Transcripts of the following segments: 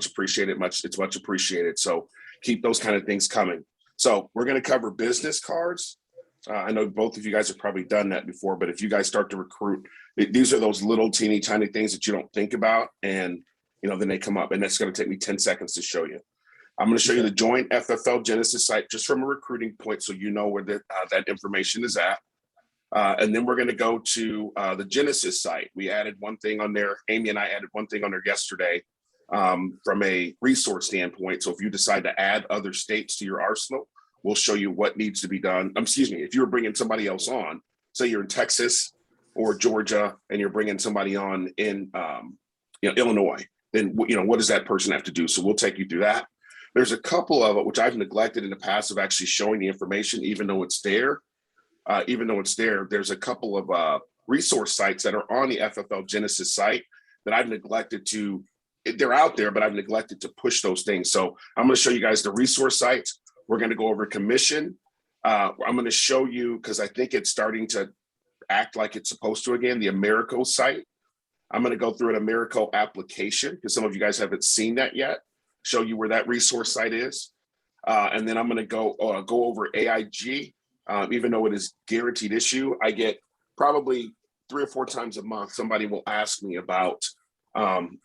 appreciated. It's much appreciated. So keep those kind of things coming. So we're going to cover business cards. I know both of you guys have probably done that before, but if you guys start to recruit, these are those little teeny tiny things that you don't think about, and then they come up, and that's going to take me 10 seconds to show you. I'm going to show you the joint FFL Genesis site just from a recruiting point, so you know where that information is at. And then we're going to go to the Genesis site. We added one thing on there. Amy and I added one thing on there yesterday from a resource standpoint. So if you decide to add other states to your arsenal, we'll show you what needs to be done. Excuse me, if you're bringing somebody else on, say you're in Texas or Georgia and you're bringing somebody on in Illinois, then what does that person have to do? So we'll take you through that. There's a couple of it which I've neglected in the past of actually showing the information, even though it's there. There's a couple of resource sites that are on the FFL Genesis site that I've neglected to. They're out there, but I've neglected to push those things. So I'm going to show you guys the resource sites. We're going to go over commission. I'm going to show you, because I think it's starting to act like it's supposed to again, the Americo site. I'm going to go through an Americo application because some of you guys haven't seen that yet. Show you where that resource site is. And then I'm going to go over AIG. Even though it is guaranteed issue, I get probably 3 or 4 times a month, somebody will ask me about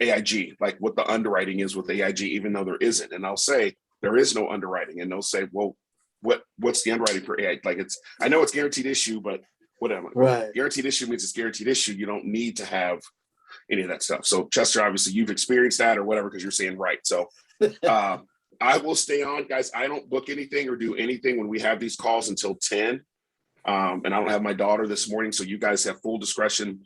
AIG, like what the underwriting is with AIG, even though there isn't. And I'll say, there is no underwriting. And they'll say, well, what's the underwriting for AIG? Like I know it's guaranteed issue, but whatever. Right. Guaranteed issue means it's guaranteed issue. You don't need to have any of that stuff. So Chester, obviously you've experienced that or whatever, because you're saying right. So I will stay on, guys. I don't book anything or do anything when we have these calls until 10. And I don't have my daughter this morning. So you guys have full discretion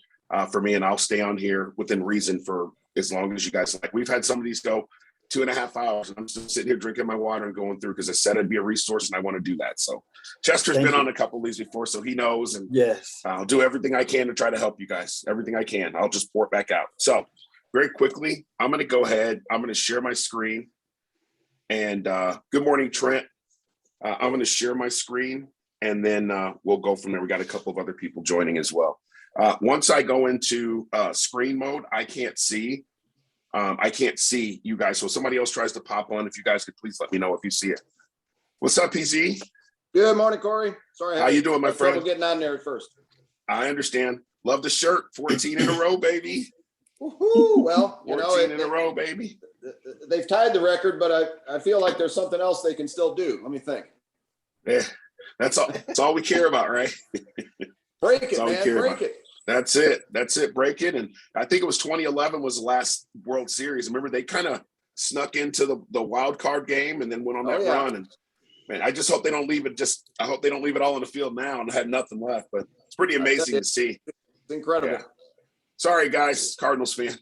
for me, and I'll stay on here within reason for as long as you guys like. We've had some of these go 2.5 hours, and I'm still sitting here drinking my water and going through because I said it'd be a resource and I want to do that. So Chester's been on a couple of these before, so he knows. And yes, I'll do everything I can to try to help you guys. Everything I can. I'll just pour it back out. So very quickly, I'm going to go ahead. I'm going to share my screen. And good morning, Trent. I'm going to share my screen, and then we'll go from there. We got a couple of other people joining as well. Once I go into screen mode, I can't see you guys. So if somebody else tries to pop on, if you guys could please let me know if you see it. What's up, PZ? Good morning, Corey. Sorry. How you doing, my friend? Trouble getting on there at first. I understand. Love the shirt. 14 in a row, baby. Woohoo! Well, 14 in a row, baby. They've tied the record, but I feel like there's something else they can still do. Let me think. Yeah, that's all. That's all we care about, right? Break it, man. Break it. That's it. Break it. And I think it was 2011 was the last World Series. Remember, they kind of snuck into the wild card game and then went on that run. And man, I just hope they don't leave it. I hope they don't leave it all on the field now and have nothing left. But it's pretty amazing to see. It's incredible. Yeah. Sorry, guys, Cardinals fan.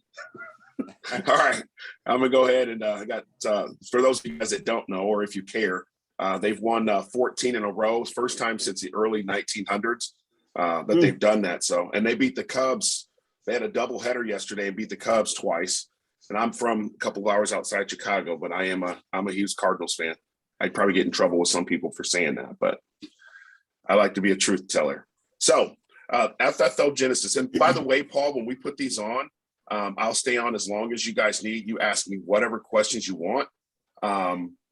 All right, I'm gonna go ahead and I got for those of you guys that don't know, or if you care, they've won 14 in a row. First time since the early 1900s that they've done that. So, and they beat the Cubs. They had a doubleheader yesterday and beat the Cubs twice. And I'm from a couple of hours outside Chicago, but I'm a huge Cardinals fan. I'd probably get in trouble with some people for saying that, but I like to be a truth teller. So FFL Genesis. And by the way, Paul, when we put these on, I'll stay on as long as you guys need. You ask me whatever questions you want.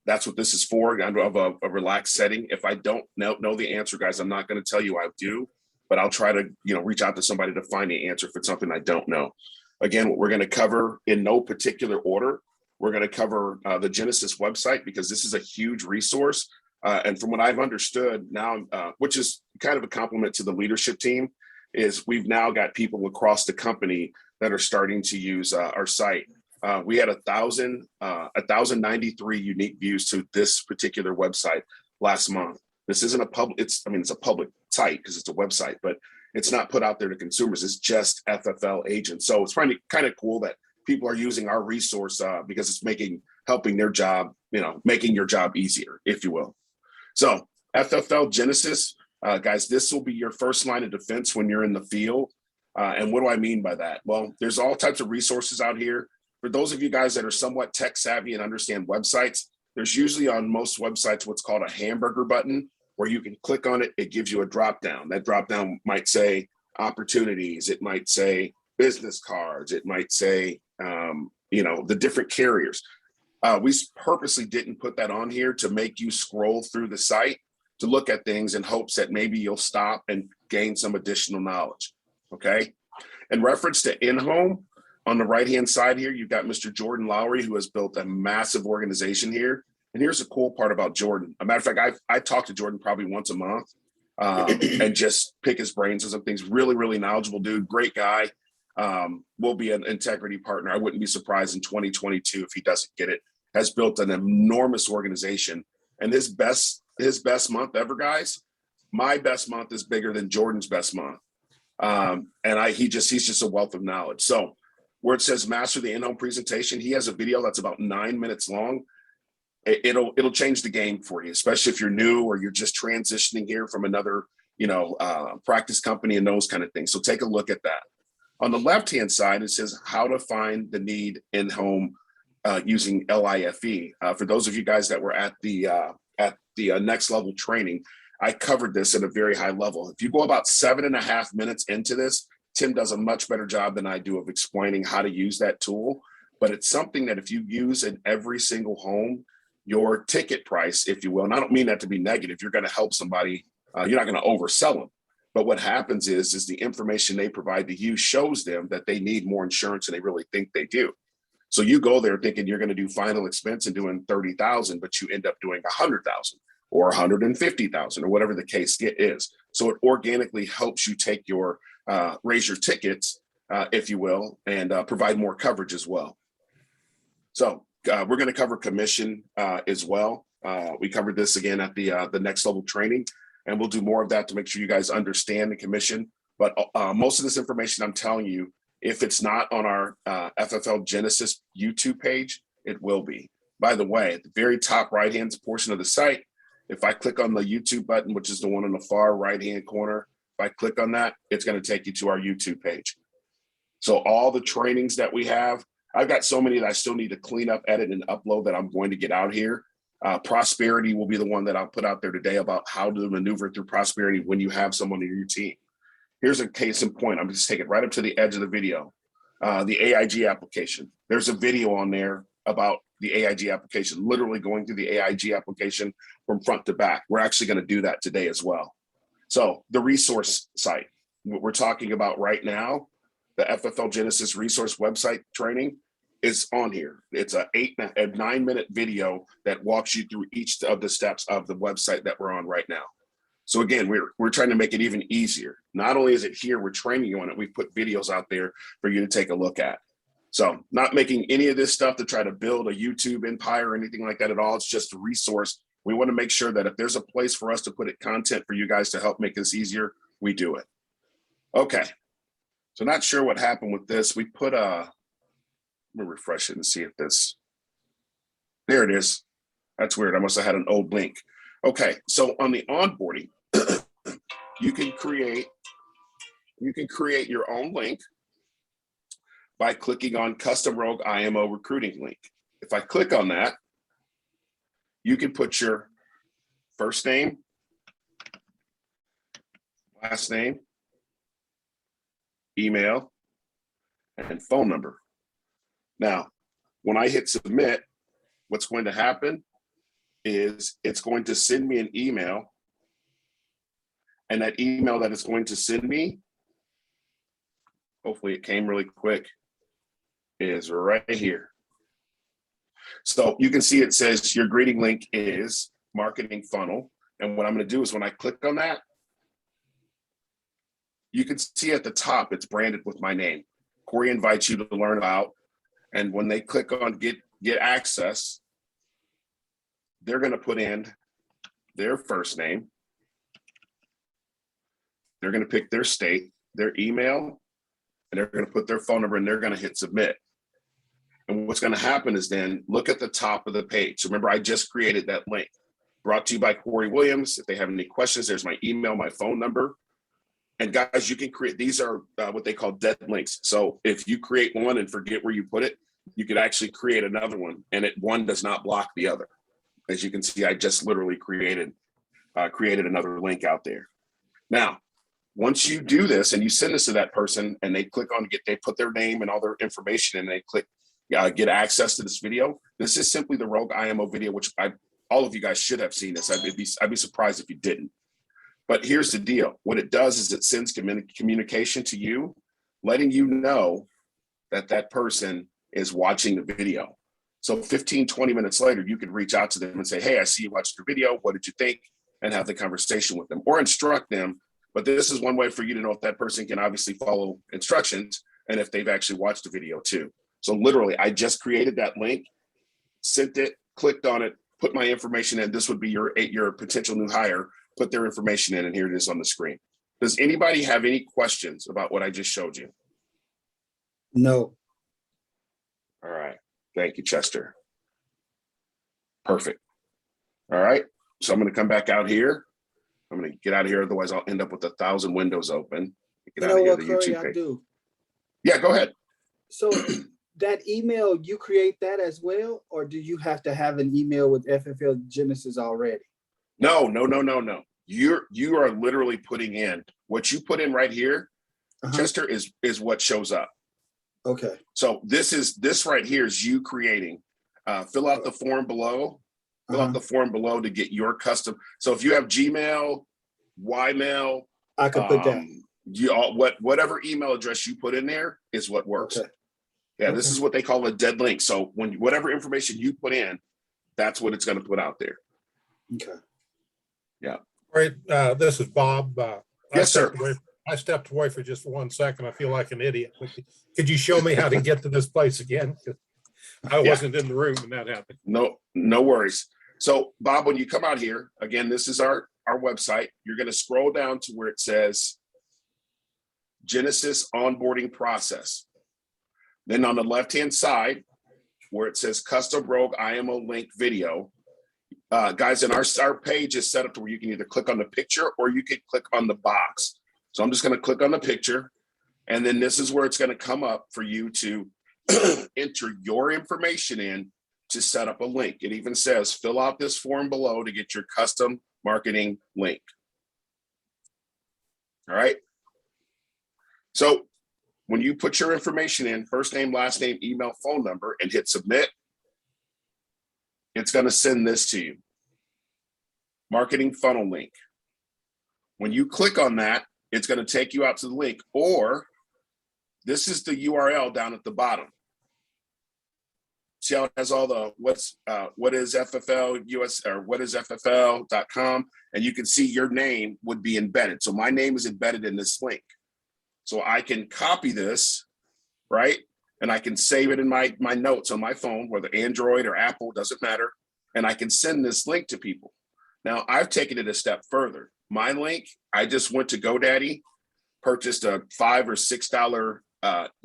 That's what this is for. I have a relaxed setting. If I don't know the answer, guys, I'm not going to tell you I do, but I'll try to reach out to somebody to find the answer for something I don't know. Again, what we're going to cover in no particular order. We're going to cover the Genesis website because this is a huge resource. And from what I've understood now, which is kind of a compliment to the leadership team, is we've now got people across the company that are starting to use our site. We had 1,093 unique views to this particular website last month. This isn't a public, it's a public site because it's a website, but it's not put out there to consumers. It's just FFL agents. So it's kind of cool that people are using our resource because it's helping their job, making your job easier, if you will. So FFL Genesis, guys, this will be your first line of defense when you're in the field. And what do I mean by that? Well, there's all types of resources out here. For those of you guys that are somewhat tech savvy and understand websites, there's usually on most websites what's called a hamburger button where you can click on it. It gives you a drop down. That drop down might say opportunities. It might say business cards. It might say, the different carriers. We purposely didn't put that on here to make you scroll through the site to look at things in hopes that maybe you'll stop and gain some additional knowledge. Okay. In reference to in-home, on the right-hand side here, you've got Mr. Jordan Lowry, who has built a massive organization here. And here's the cool part about Jordan. As a matter of fact, I talk to Jordan probably once a month and just pick his brains on some things. Really, really knowledgeable dude, great guy. Will be an integrity partner. I wouldn't be surprised in 2022 if he doesn't get it. Has built an enormous organization. And his best month ever, guys, my best month is bigger than Jordan's best month. He's just a wealth of knowledge. So where it says master the in-home presentation, he has a video that's about 9 minutes long. It'll change the game for you, especially if you're new or you're just transitioning here from another, practice company and those kind of things. So take a look at that. On the left-hand side, it says how to find the need in-home using LIFE. For those of you guys that were at the next level training, I covered this at a very high level. If you go about 7.5 minutes into this, Tim does a much better job than I do of explaining how to use that tool. But it's something that if you use in every single home, your ticket price, if you will, and I don't mean that to be negative, you're going to help somebody, you're not going to oversell them. But what happens is the information they provide to you shows them that they need more insurance than they really think they do. So you go there thinking you're going to do final expense and doing 30,000, but you end up doing 100,000 or 150,000 or whatever the case is. So it organically helps you take your raise your tickets, if you will, and provide more coverage as well. So we're going to cover commission as well. We covered this again at the next level training, and we'll do more of that to make sure you guys understand the commission. But most of this information I'm telling you, if it's not on our FFL Genesis YouTube page, it will be. By the way, at the very top right-hand portion of the site, if I click on the YouTube button, which is the one on the far right-hand corner, if I click on that, it's going to take you to our YouTube page. So all the trainings that we have, I've got so many that I still need to clean up, edit, and upload that I'm going to get out here. Prosperity will be the one that I'll put out there today about how to maneuver through prosperity when you have someone in your team. Here's a case in point. I'm just taking it right up to the edge of the video. The AIG application. There's a video on there about the AIG application, literally going through the AIG application from front to back. We're actually going to do that today as well. So the resource site, what we're talking about right now, the FFL Genesis resource website training is on here. It's a 9-minute video that walks you through each of the steps of the website that we're on right now. So again, we're trying to make it even easier. Not only is it here, we're training you on it. We've put videos out there for you to take a look at. So not making any of this stuff to try to build a YouTube empire or anything like that at all. It's just a resource. We want to make sure that if there's a place for us to put content for you guys to help make this easier, we do it. Okay. So not sure what happened with this. We put let me refresh it and see if this, there it is. That's weird. I must have had an old link. Okay. So on the onboarding, you can create your own link by clicking on Custom Rogue IMO Recruiting Link. If I click on that, you can put your first name, last name, email, and phone number. Now, when I hit submit, what's going to happen is it's going to send me an email, and that email that it's going to send me, hopefully it came really quick, is right here. So you can see it says your greeting link is marketing funnel. And what I'm going to do is when I click on that, you can see at the top, it's branded with my name. Corey invites you to learn about, and when they click on get access, they're going to put in their first name. They're going to pick their state, their email, and they're going to put their phone number, and they're going to hit submit. And what's going to happen is then look at the top of the page. So remember, I just created that link. Brought to you by Corey Williams. If they have any questions, there's my email, my phone number. And guys, you can create, these are what they call dead links. So if you create one and forget where you put it, you could actually create another one, and one does not block the other. As you can see, I just literally created another link out there. Now, once you do this and you send this to that person and they click on they put their name and all their information and they click get access to this video. This is simply the Rogue IMO video, which all of you guys should have seen this. I'd be surprised if you didn't. But here's the deal. What it does is it sends communication to you, letting you know that that person is watching the video. So 15, 20 minutes later, you could reach out to them and say, hey, I see you watched your video. What did you think? And have the conversation with them or instruct them. But this is one way for you to know if that person can obviously follow instructions and if they've actually watched the video too. So literally, I just created that link, sent it, clicked on it, put my information in. This would be your potential new hire. Put their information in, and here it is on the screen. Does anybody have any questions about what I just showed you? No. All right. Thank you, Chester. Perfect. All right. So I'm going to come back out here. I'm going to get out of here. Otherwise, I'll end up with 1,000 windows open. Get out of here, the YouTube page. Yeah, go ahead. So that email, you create that as well, or do you have to have an email with FFL Genesis already? No. You are literally putting in what you put in right here. Chester, is what shows up. Okay. So this right here is you creating. Fill out the form below. Fill out the form below to get your custom. So if you have Gmail, Ymail, I could put that. Whatever email address you put in there is what works. Okay. Yeah, this is what they call a dead link. So when whatever information you put in, that's what it's going to put out there. Okay. Yeah. All right. This is Bob. Yes, sir. I stepped away for just 1 second. I feel like an idiot. Could you show me how to get to this place again? I wasn't in the room when that happened. No worries. So Bob, when you come out here, again, this is our website. You're going to scroll down to where it says Genesis onboarding process. Then on the left-hand side, where it says custom Rogue IMO link video, guys, and our page is set up to where you can either click on the picture or you can click on the box. So I'm just going to click on the picture, and then this is where it's going to come up for you to enter your information in to set up a link. It even says fill out this form below to get your custom marketing link. All right. So when you put your information in, first name, last name, email, phone number, and hit submit, it's going to send this to you. Marketing funnel link. When you click on that, it's going to take you out to the link, or this is the URL down at the bottom. See how it has all the what is FFL US or what is FFL.com, and you can see your name would be embedded. So my name is embedded in this link. So I can copy this, right? And I can save it in my notes on my phone, whether Android or Apple, doesn't matter. And I can send this link to people. Now I've taken it a step further. My link, I just went to GoDaddy, purchased a $5 or $6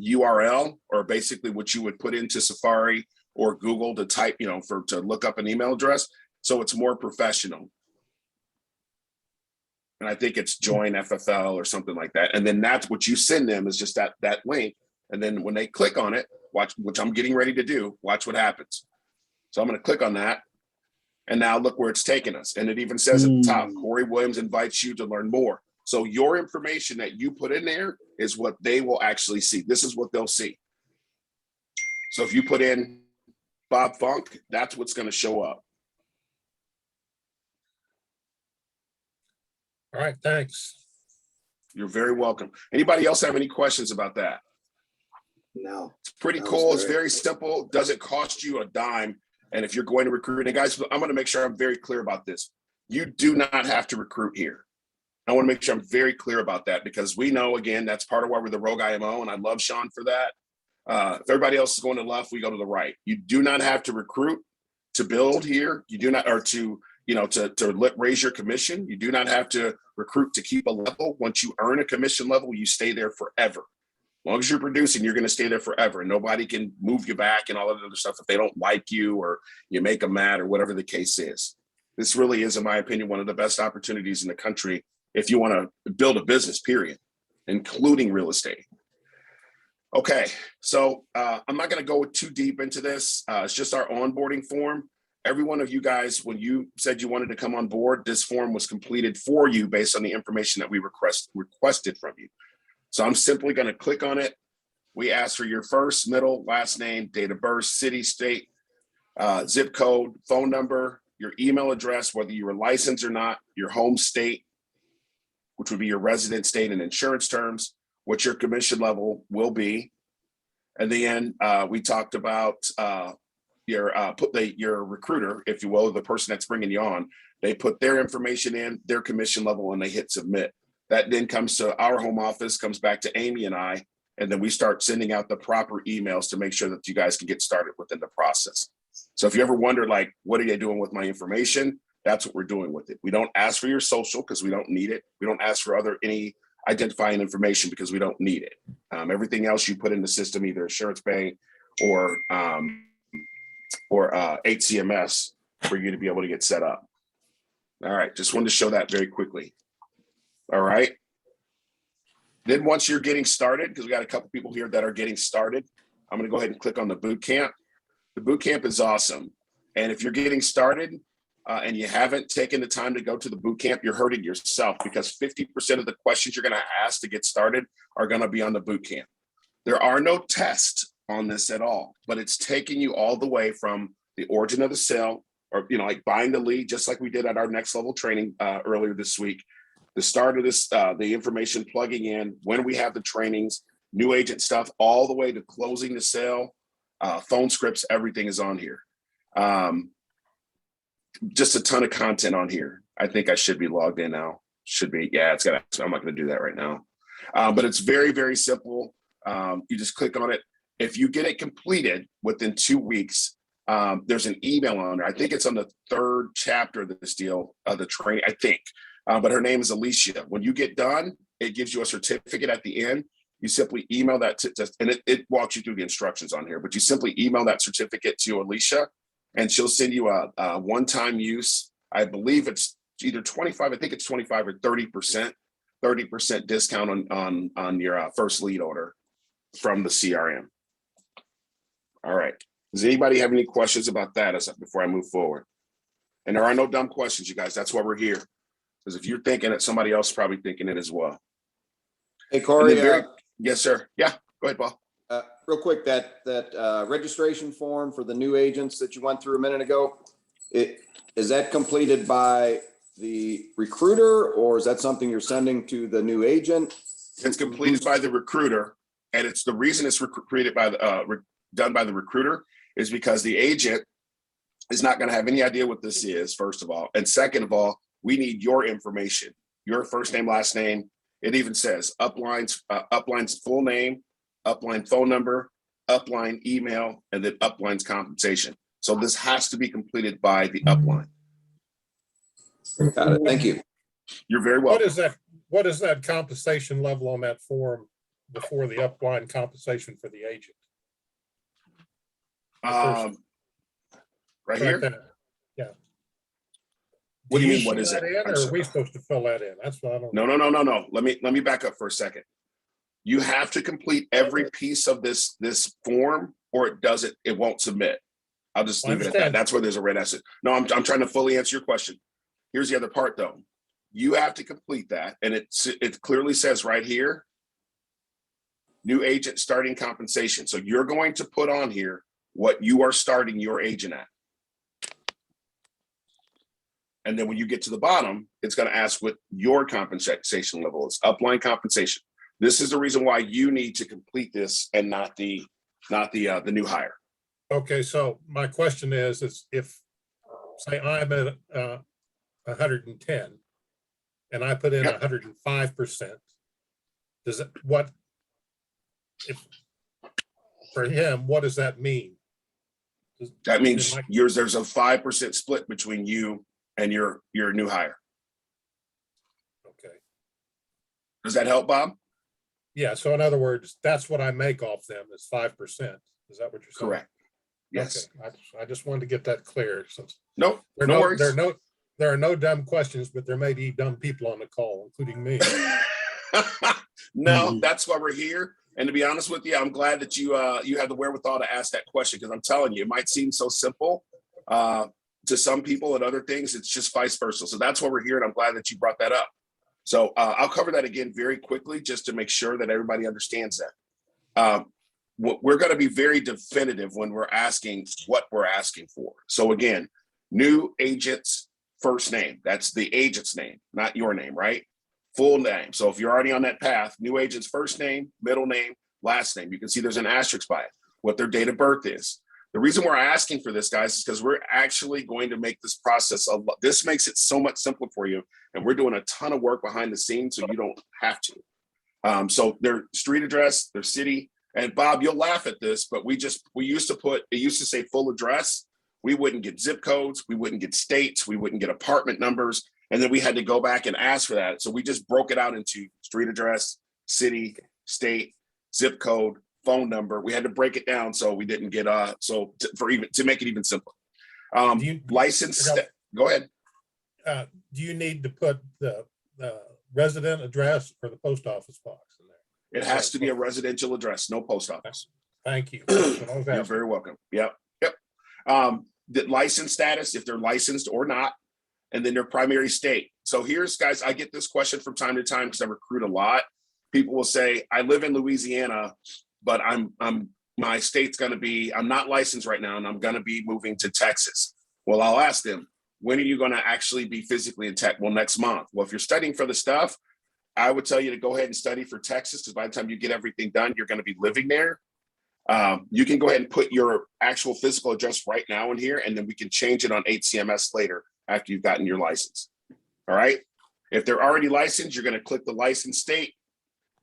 URL, or basically what you would put into Safari or Google to type, to look up an email address. So it's more professional. And I think it's join FFL or something like that. And then that's what you send them is just that link. And then when they click on it, watch, which I'm getting ready to do, watch what happens. So I'm going to click on that. And now look where it's taken us. And it even says at the top, Corey Williams invites you to learn more. So your information that you put in there is what they will actually see. This is what they'll see. So if you put in Bob Funk, that's what's going to show up. All right, thanks. You're very welcome. Anybody else have any questions about that? No. It's pretty cool. It's very simple. Doesn't cost you a dime. And if you're going to recruit, and guys, I'm going to make sure I'm very clear about this. You do not have to recruit here. I want to make sure I'm very clear about that, because we know, again, that's part of why we're the Rogue IMO, and I love Sean for that. If everybody else is going to the left, we go to the right. You do not have to recruit to build here. You do not, or to raise your commission. You do not have to recruit to keep a level. Once you earn a commission level, you stay there forever. As long as you're producing, you're going to stay there forever, and nobody can move you back and all that other stuff if they don't like you or you make them mad or whatever the case is. This really is, in my opinion, one of the best opportunities in the country if you want to build a business, period, including real estate. Okay, so I'm not going to go too deep into this. It's just our onboarding form. Every one of you guys, when you said you wanted to come on board, this form was completed for you based on the information that we requested from you. So I'm simply going to click on it, we ask for your first, middle, last name, date of birth, city, state, zip code, phone number, your email address, whether you were licensed or not, your home state, which would be your resident state and insurance terms, what your commission level will be. And then we talked about your recruiter, if you will, the person that's bringing you on. They put their information in, their commission level, and they hit submit. That then comes to our home office, comes back to Amy and I, and then we start sending out the proper emails to make sure that you guys can get started within the process. So if you ever wonder, like, what are you doing with my information? That's what we're doing with it. We don't ask for your social because we don't need it. We don't ask for any identifying information because we don't need it. Everything else you put in the system, either Assurance Bank or HCMS, for you to be able to get set up. All right, just wanted to show that very quickly. All right. Then once you're getting started, because we got a couple people here that are getting started, I'm going to go ahead and click on the boot camp. The boot camp is awesome. And if you're getting started and you haven't taken the time to go to the boot camp, you're hurting yourself, because 50% of the questions you're going to ask to get started are going to be on the boot camp. There are no tests on this at all, but it's taking you all the way from the origin of the sale, or, like buying the lead, just like we did at our next level training earlier this week. The start of this, the information plugging in, when we have the trainings, new agent stuff, all the way to closing the sale, phone scripts, everything is on here. Just a ton of content on here. I think I should be logged in now. Should be, yeah, I'm not gonna do that right now. But it's very, very simple. You just click on it. If you get it completed within 2 weeks, there's an email on there. I think it's on the 3rd chapter of this deal, the training, I think. But her name is Alicia. When you get done, it gives you a certificate at the end. You simply email that and it walks you through the instructions on here, but you simply email that certificate to Alicia, and she'll send you a one-time use. I believe it's either 25, I think it's 25 or 30% discount on your first lead order from the CRM. All right. Does anybody have any questions about that before I move forward? And there are no dumb questions, you guys. That's why we're here. Because if you're thinking it, somebody else is probably thinking it as well. Hey, Corey. Yes, sir. Yeah, go ahead, Paul. Real quick, that registration form for the new agents that you went through a minute ago, is that completed by the recruiter, or is that something you're sending to the new agent? It's completed by the recruiter, and it's the reason it's created by done by the recruiter is because the agent is not going to have any idea what this is, first of all, and second of all, we need your information, your first name, last name. It even says upline's full name, upline phone number, upline email, and then upline's compensation. So this has to be completed by the upline. Got it. Thank you. You're very welcome. What is that compensation level on that form before the upline compensation for the agent? Right here? Yeah. What do you mean? What is it? Or are we supposed to fill that in? That's what I don't know. No. Let me back up for a second. You have to complete every piece of this form, or it won't submit. I'll just leave it at that. That's where there's a red S. No, I'm trying to fully answer your question. Here's the other part though. You have to complete that, and it clearly says right here, new agent starting compensation. So you're going to put on here what you are starting your agent at. And then when you get to the bottom, it's going to ask what your compensation level is, upline compensation. This is the reason why you need to complete this and not the new hire. Okay, so my question is if say I'm at 110 and I put in 105%, does it for him, what does that mean? That means there's a 5% split between you and your new hire. Okay. Does that help, Bob? Yeah. So in other words, that's what I make off them is 5%. Is that what you're saying? Correct. Yes. Okay. I just wanted to get that clear. Since no worries. There are no dumb questions, but there may be dumb people on the call, including me. No, that's why we're here. And to be honest with you, I'm glad that you have the wherewithal to ask that question, because I'm telling you, it might seem so simple to some people, and other things, it's just vice versa. So that's why we're here, and I'm glad that you brought that up. So I'll cover that again very quickly, just to make sure that everybody understands that. we're going to be very definitive when we're asking what we're asking for. So again, new agent's first name, that's the agent's name, not your name, right? Full name. So if you're already on that path, new agent's first name, middle name, last name, you can see there's an asterisk by it, what their date of birth is. The reason we're asking for this, guys, is because we're actually going to make this process, this makes it so much simpler for you. And we're doing a ton of work behind the scenes so you don't have to. So their street address, their city, and Bob, you'll laugh at this, but we used to say full address. We wouldn't get zip codes. We wouldn't get states. We wouldn't get apartment numbers. And then we had to go back and ask for that. So we just broke it out into street address, city, state, zip code, phone number. We had to break it down so we didn't get to make it even simpler. License. Go ahead. Do you need to put the resident address or the post office box in there? It has to be a residential address, no post office. Thank you. You're very welcome. Yep. The license status, if they're licensed or not, and then their primary state. So here's, guys, I get this question from time to time because I recruit a lot. People will say, I live in Louisiana, but my state's going to be, I'm not licensed right now, and I'm going to be moving to Texas. Well, I'll ask them, when are you going to actually be physically in Texas? Well, next month. Well, if you're studying for the stuff, I would tell you to go ahead and study for Texas, because by the time you get everything done, you're going to be living there. You can go ahead and put your actual physical address right now in here, and then we can change it on HCMS later after you've gotten your license. All right. If they're already licensed, you're going to click the license state.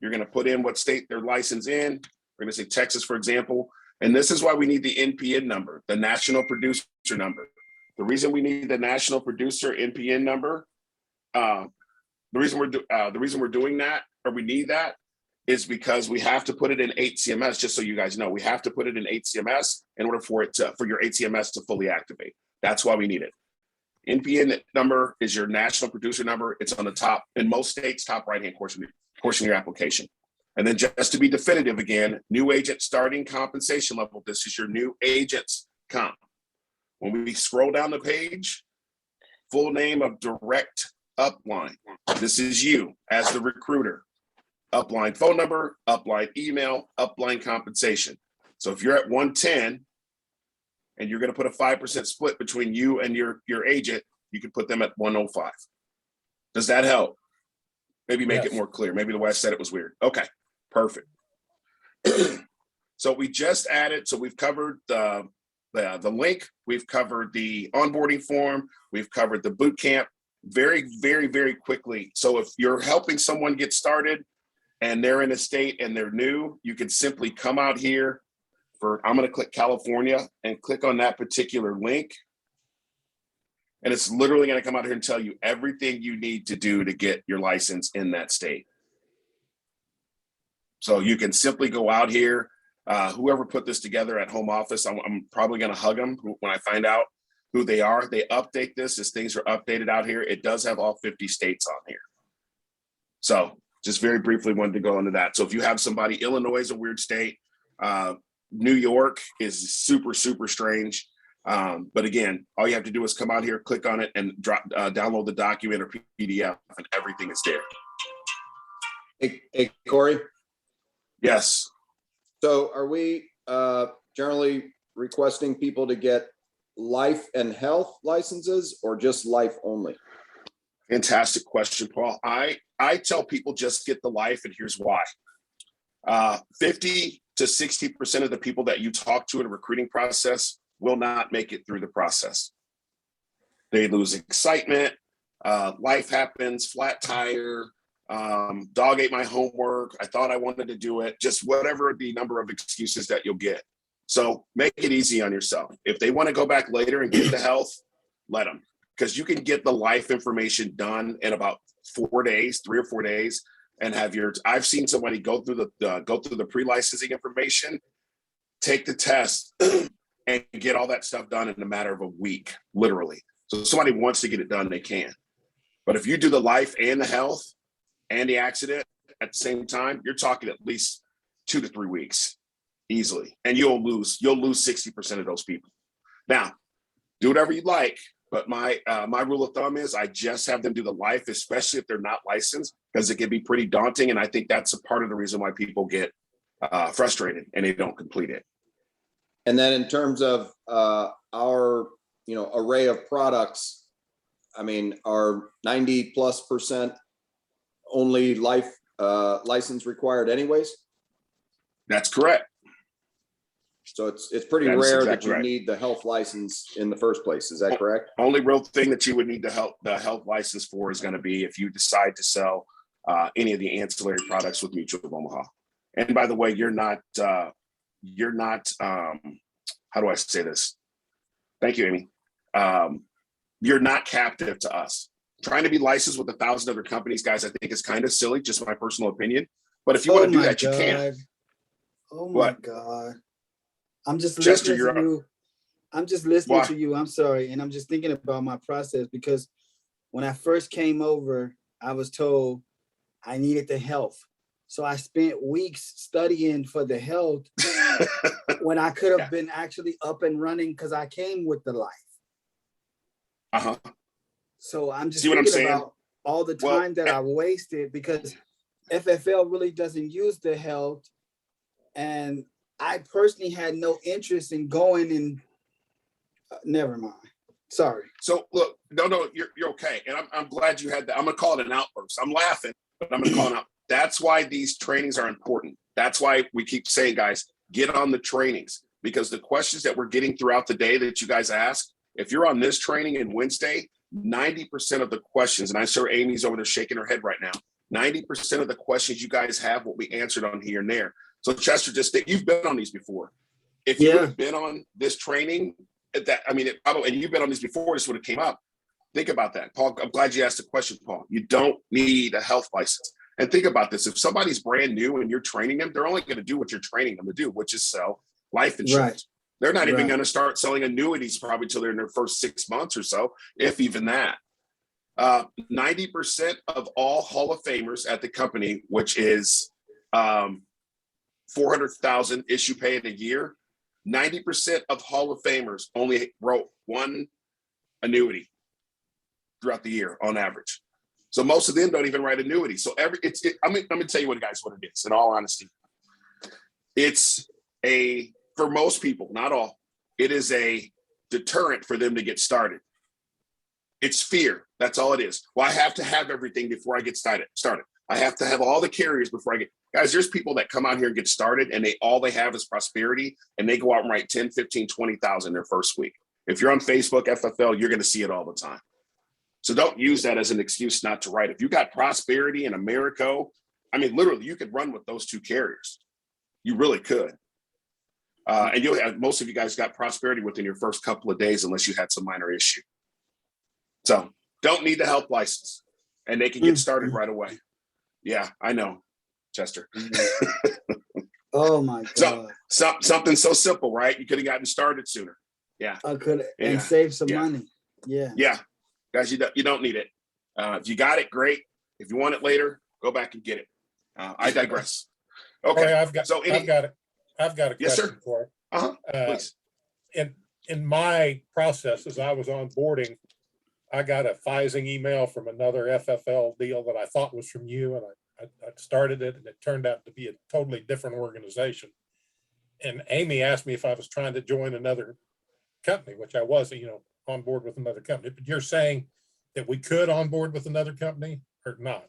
You're going to put in what state they're licensed in. We're going to say Texas, for example. And this is why we need the NPN number, the national producer number. The reason we need the national producer NPN number, the reason we're doing that, or we need that, is because we have to put it in HCMS. Just so you guys know, we have to put it in HCMS in order for your HCMS to fully activate. That's why we need it. NPN number is your national producer number. It's on the top, in most states, top right-hand portion of your application. And then just to be definitive again, new agent starting compensation level. This is your new agent's comp. When we scroll down the page, full name of direct upline. This is you as the recruiter. Upline phone number, upline email, upline compensation. So if you're at 110 and you're going to put a 5% split between you and your agent, you can put them at 105. Does that help? Maybe make it more clear. Maybe the way I said it was weird. Okay, perfect. So we just added, so we've covered the link, we've covered the onboarding form, we've covered the boot camp very, very, very quickly. So if you're helping someone get started and they're in a state and they're new, you can simply come out here I'm going to click California and click on that particular link. And it's literally going to come out here and tell you everything you need to do to get your license in that state. So you can simply go out here. Whoever put this together at home office, I'm probably going to hug them when I find out who they are. They update this as things are updated out here. It does have all 50 states on here. So just very briefly wanted to go into that. So if you have somebody, Illinois is a weird state. New York is super, super strange. But again, all you have to do is come out here, click on it, and download the document or PDF, and everything is there. Hey, Corey? Yes. So are we generally requesting people to get life and health licenses or just life only? Fantastic question, Paul. I tell people just get the life, and here's why. 50 to 60% of the people that you talk to in a recruiting process will not make it through the process. They lose excitement, life happens, flat tire, dog ate my homework, I thought I wanted to do it, just whatever the number of excuses that you'll get. So make it easy on yourself. If they want to go back later and get the health, let them, because you can get the life information done in about 4 days, 3 or 4 days, and have I've seen somebody go through the pre-licensing information, take the test, and get all that stuff done in a matter of a week, literally. So if somebody wants to get it done, they can. But if you do the life and the health and the accident at the same time, you're talking at least 2 to 3 weeks easily. And you'll lose 60% of those people. Now, do whatever you like, but my rule of thumb is I just have them do the life, especially if they're not licensed, because it can be pretty daunting. And I think that's a part of the reason why people get frustrated and they don't complete it. And then in terms of our, array of products, I mean, are 90+% only life license required anyways? That's correct. So it's pretty That is rare that exactly you right. need the health license in the first place. Is that correct? Only real thing that you would need the health license for is going to be if you decide to sell any of the ancillary products with Mutual of Omaha. And by the way, you're not how do I say this? Thank you, Amy. You're not captive to us. Trying to be licensed with 1,000 other companies, guys, I think is kind of silly, just my personal opinion. But if you want to do that, you can. Oh my What? God. I'm just Chester, listening you're to up. you. I'm just listening Why? to you. I'm sorry. And I'm just thinking about my process because when I first came over, I was told I needed the health. So I spent weeks studying for the health when I could have been actually up and running because I came with the life. Uh-huh. So I'm just See what I'm thinking saying? about all the Well, time that I wasted because FFL really doesn't use the health. And I personally had no interest in going and never mind. Sorry. So look, no, you're okay. And I'm glad you had that. I'm gonna call it an outburst. I'm laughing, but I'm gonna call it out. That's why these trainings are important. That's why we keep saying, guys, get on the trainings, because the questions that we're getting throughout the day that you guys ask, if you're on this training in Wednesday, 90% of the questions, and I'm sure Amy's over there shaking her head right now, 90% of the questions you guys have will be answered on here and there. So Chester, just think, you've been on these before. If you would have been on this training, it probably, and you've been on these before, this would have came up. Think about that, Paul. I'm glad you asked the question, Paul. You don't need a health license. And think about this. If somebody's brand new and you're training them, they're only going to do what you're training them to do, which is sell life insurance. Right. They're not even Right. going to start selling annuities probably till they're in their first 6 months or so, if even that. 90% of all Hall of Famers at the company, which is 400,000 issue pay in a year, 90% of Hall of Famers only wrote one annuity throughout the year on average. So most of them don't even write annuities. So I'm going to tell you what it is, in all honesty. It's for most people, not all, it is a deterrent for them to get started. It's fear. That's all it is. Well, I have to have everything before I get started. I have to have all the carriers before I get, guys, there's people that come out here and get started and all they have is prosperity, and they go out and write 10, 15, 20,000 their first week. If you're on Facebook, FFL, you're going to see it all the time. So don't use that as an excuse not to write. If you got Prosperity and Americo, I mean, literally, you could run with those two carriers. You really could. And you'll have, most of you guys got Prosperity within your first couple of days, unless you had some minor issue. So don't need the health license, and they can get started right away. Yeah, I know, Chester. Oh my God. Something so simple, right? You could have gotten started sooner. Yeah. I could and save some money. Yeah. Yeah. Guys, you don't need it. If you got it, great. If you want it later, go back and get it. I digress. Okay. I've got a Yes, question sir. for it. Please. In my process, as I was onboarding, I got a phishing email from another FFL deal that I thought was from you, and I started it, and it turned out to be a totally different organization. And Amy asked me if I was trying to join another company, which I wasn't, on board with another company. But you're saying that we could onboard with another company or not?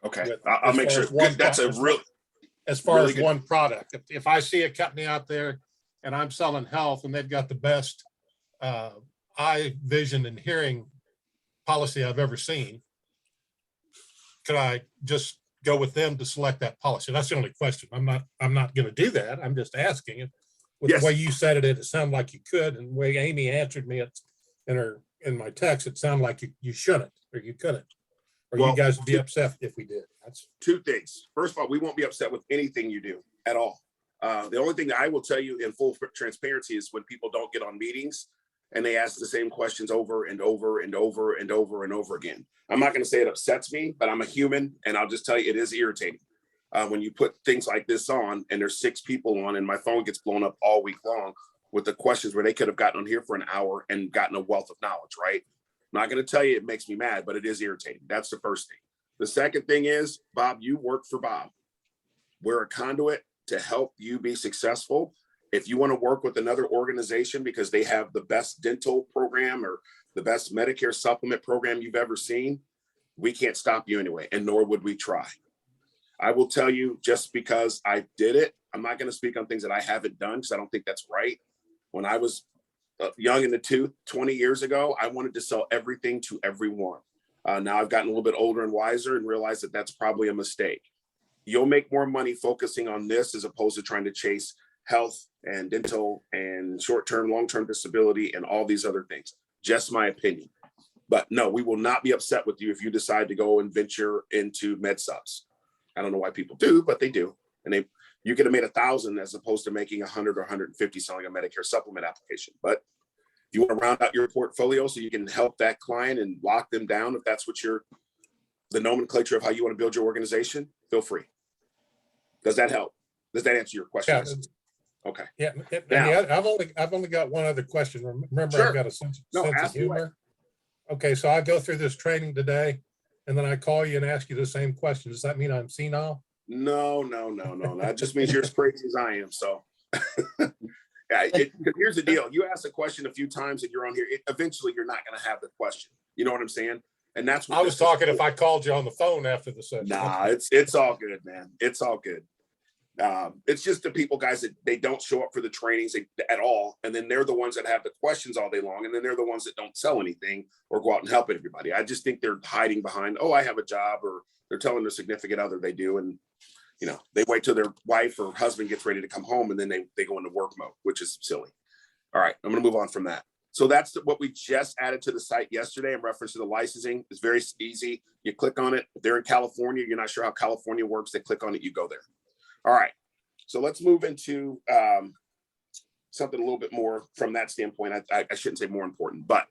Okay, I'll make sure. That's a real. As far really as good. one product, if I see a company out there and I'm selling health and they've got the best eye, vision, and hearing policy I've ever seen, could I just go with them to select that policy? That's the only question. I'm not going to do that. I'm just asking it. With the way you said it, it sounded like you could, and the way Amy answered me in my text, it sounded like you shouldn't or you couldn't, or you guys would be upset if we did. That's two things. First of all, we won't be upset with anything you do at all. The only thing that I will tell you in full transparency is when people don't get on meetings and they ask the same questions over and over and over and over and over again. I'm not going to say it upsets me, but I'm a human, and I'll just tell you it is irritating. When you put things like this on and there's 6 people on and my phone gets blown up all week long with the questions where they could have gotten on here for an hour and gotten a wealth of knowledge, right? I'm not going to tell you it makes me mad, but it is irritating. That's the first thing. The second thing is, Bob, you work for Bob. We're a conduit to help you be successful. If you want to work with another organization because they have the best dental program or the best Medicare supplement program you've ever seen, we can't stop you anyway, and nor would we try. I will tell you, just because I did it, I'm not going to speak on things that I haven't done because I don't think that's right. When I was young in the tooth 20 years ago, I wanted to sell everything to everyone. Now I've gotten a little bit older and wiser and realized that that's probably a mistake. You'll make more money focusing on this as opposed to trying to chase health and dental and short-term, long-term disability and all these other things. Just my opinion. But no, we will not be upset with you if you decide to go and venture into med subs. I don't know why people do, but they do. And you could have made 1,000 as opposed to making 100 or 150 selling a Medicare supplement application. But if you want to round out your portfolio so you can help that client and lock them down, if that's what the nomenclature of how you want to build your organization, feel free. Does that help? Does that answer your question? Yeah. Okay. Yeah. Now, I've only got one other question. Remember, sure. I've got a sense of ask away. humor. Okay, so I go through this training today, and then I call you and ask you the same question. Does that mean I'm senile? No. That just means you're as crazy as I am. So yeah, here's the deal. You ask a question a few times and you're on here, eventually you're not going to have the question. You know what I'm saying? And that's what I was talking if I called you on the phone after the session. Nah, it's all good, man. It's all good. It's just the people, guys, that they don't show up for the trainings at all. And then they're the ones that have the questions all day long. And then they're the ones that don't sell anything or go out and help everybody. I just think they're hiding behind, oh, I have a job, or they're telling their significant other they do. And, they wait till their wife or husband gets ready to come home and then they go into work mode, which is silly. All right, I'm going to move on from that. So that's what we just added to the site yesterday in reference to the licensing. It's very easy. You click on it. If they're in California, you're not sure how California works, they click on it, you go there. All right. So let's move into something a little bit more from that standpoint. I shouldn't say more important, but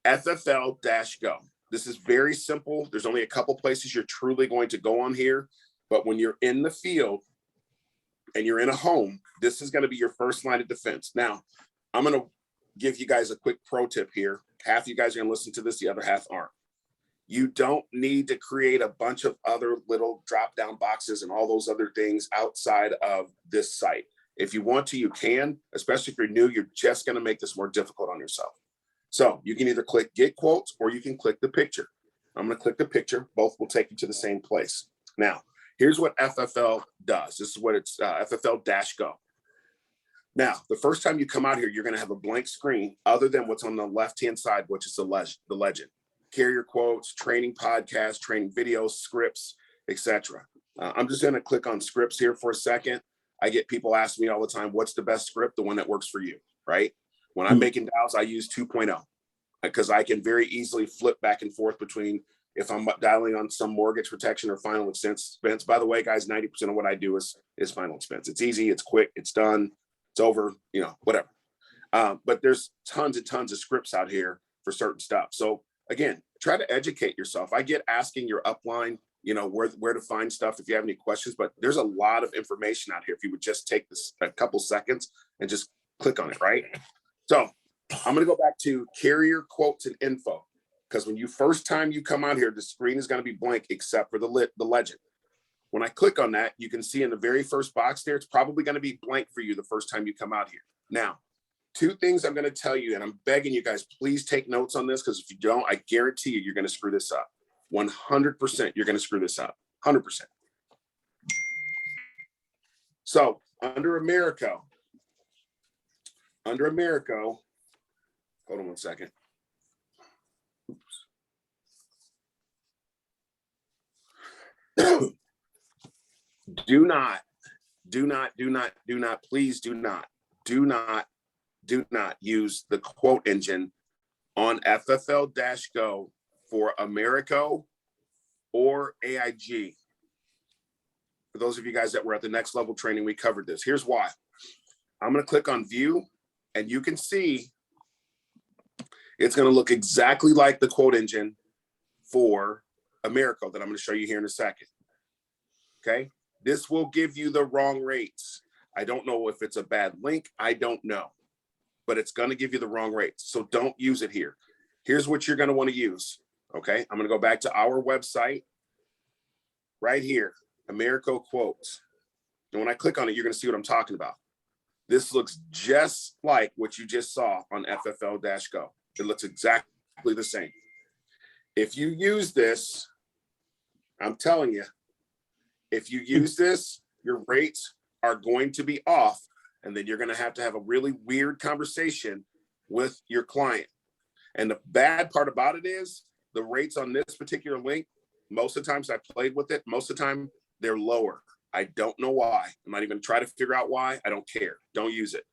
Ffl-Gov. This is very simple. There's only a couple places you're truly going to go on here. But when you're in the field and you're in a home, this is going to be your first line of defense. Now, I'm going to give you guys a quick pro tip here. Half of you guys are going to listen to this, the other half aren't. You don't need to create a bunch of other little drop-down boxes and all those other things outside of this site. If you want to, you can, especially if you're new, you're just going to make this more difficult on yourself. So you can either click get quotes or you can click the picture. I'm going to click the picture. Both will take you to the same place. Now, here's what FFL does. This is what it's Ffl-Gov. Now, the first time you come out here, you're going to have a blank screen other than what's on the left-hand side, which is the legend. Carrier quotes, training podcasts, training videos, scripts, etc. I'm just going to click on scripts here for a second. I get people asking me all the time, what's the best script? The one that works for you, right? When I'm making dials, I use 2.0 because I can very easily flip back and forth between if I'm dialing on some mortgage protection or final expense. By the way, guys, 90% of what I do is final expense. It's easy, it's quick, it's done, it's over, whatever. But there's tons and tons of scripts out here for certain stuff. So again, try to educate yourself. I get asking your upline, where to find stuff if you have any questions, but there's a lot of information out here. If you would just take this a couple seconds and just click on it, right? So I'm going to go back to carrier quotes and info, because when first time you come out here, the screen is going to be blank except for the legend. When I click on that, you can see in the very first box there, it's probably going to be blank for you the first time you come out here. Now, two things I'm going to tell you, and I'm begging you guys, please take notes on this, because if you don't, I guarantee you're going to screw this up. 100% you're going to screw this up. 100%. So under America, hold on one second. Oops. Do not, please do not use the quote engine on Ffl-Gov for Americo or AIG. For those of you guys that were at the next level training, we covered this. Here's why. I'm going to click on view, and you can see it's going to look exactly like the quote engine for Americo that I'm going to show you here in a second. Okay. This will give you the wrong rates. I don't know if it's a bad link. I don't know, but it's going to give you the wrong rates. So don't use it here. Here's what you're going to want to use. Okay. I'm going to go back to our website right here, Americo quotes. And when I click on it, you're going to see what I'm talking about. This looks just like what you just saw on FFL-Gov. It looks exactly the same. If you use this, I'm telling you, if you use this, your rates are going to be off, and then you're going to have a really weird conversation with your client. And the bad part about it is the rates on this particular link, most of the times I played with it, most of the time they're lower. I don't know why. I'm not even trying to figure out why. I don't care. Don't use it.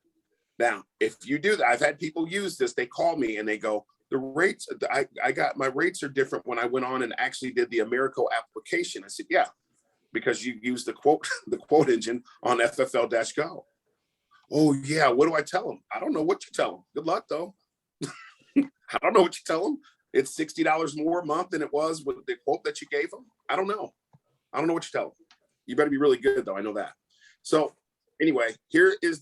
Now, if you do that, I've had people use this. They call me and they go, the rates, I got, my rates are different when I went on and actually did the Americo application. I said, yeah, because you use the quote engine on FFL-Gov. Oh yeah, what do I tell them? I don't know what you tell them. Good luck though. I don't know what you tell them. It's $60 more a month than it was with the quote that you gave them. I don't know. I don't know what you tell them. You better be really good though. I know that. So anyway, here is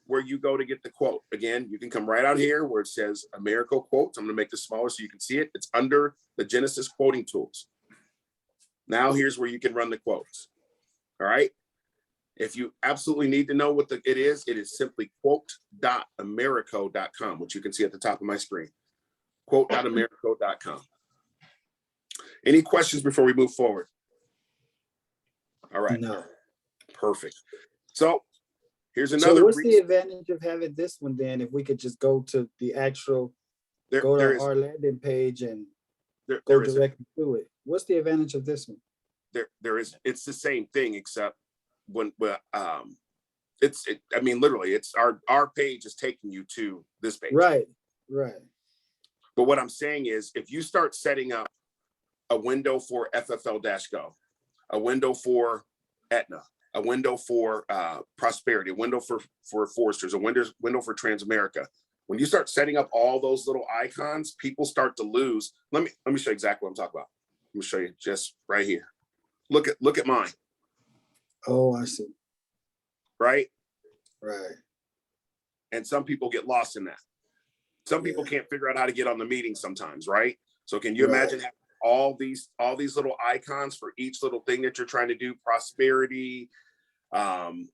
where you go to get the quote. Again, you can come right out here where it says Americo quotes. I'm going to make this smaller so you can see it. It's under the Genesis quoting tools. Now here's where you can run the quotes. All right. If you absolutely need to know what it is simply quote.americo.com, which you can see at the top of my screen. Quote.americo.com. Any questions before we move forward? All right. No. Perfect. So here's another. So what's the advantage of having this one then? If we could just go to the actual, go to our landing page and go directly to it. What's the advantage of this one? There is. It's the same thing except I mean, literally, it's our page is taking you to this page. Right. But what I'm saying is, if you start setting up a window for FFL-Gov, a window for Aetna, a window for Prosperity, a window for Foresters, a window for Transamerica. When you start setting up all those little icons, people start to lose. Let me show you exactly what I'm talking about. Let me show you just right here. Look at mine. Oh, I see. Right. And some people get lost in that. Some people can't figure out how to get on the meeting sometimes, right? So can you imagine having all these little icons for each little thing that you're trying to do? Prosperity, Calendly,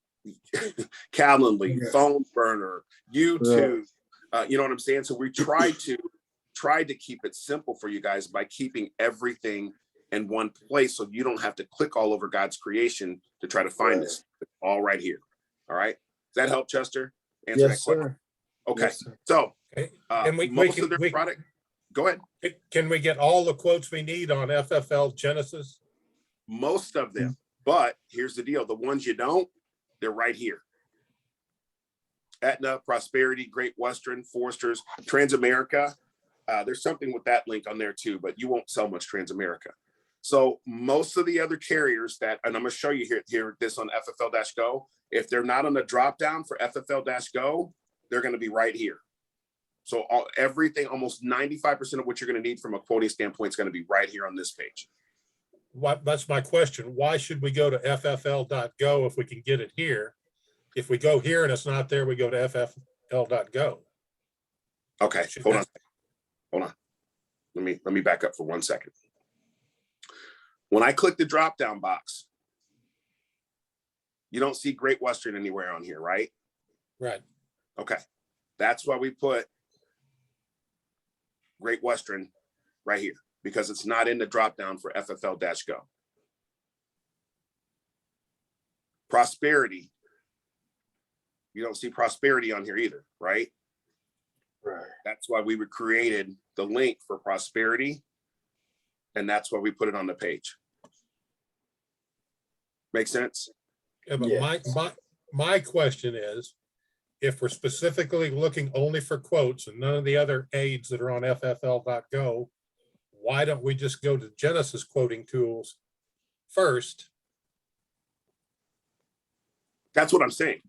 phone burner, YouTube. You know what I'm saying? So we tried to keep it simple for you guys by keeping everything in one place, so you don't have to click all over God's creation to try to find this. It's all right here. All right. Does that help, Chester? Answer that question. Sir. Okay. Yes, sir. So most of their product. Go ahead. Can we get all the quotes we need on FFL Genesis? Most of them, but here's the deal: the ones you don't, they're right here. Aetna, Prosperity, Great Western, Foresters, Transamerica. There's something with that link on there too, but you won't sell much Transamerica. So most of the other carriers that, and I'm going to show you here this on FFL-Gov, if they're not on the drop down for FFL-Gov, they're going to be right here. So everything, almost 95% of what you're going to need from a quoting standpoint is going to be right here on this page. That's my question. Why should we go to FFL.gov if we can get it here? If we go here and it's not there, we go to FFL.gov. Okay, hold on. Let me back up for 1 second. When I click the drop down box, you don't see Great Western anywhere on here, right? Right. Okay. That's why we put Great Western right here, because it's not in the drop down for FFL-Gov. Prosperity. You don't see Prosperity on here either, right? Right. That's why we created the link for Prosperity, and that's why we put it on the page. Make sense? Yeah, but my question is, if we're specifically looking only for quotes and none of the other aids that are on FFL.gov, why don't we just go to Genesis quoting tools first? That's what I'm saying.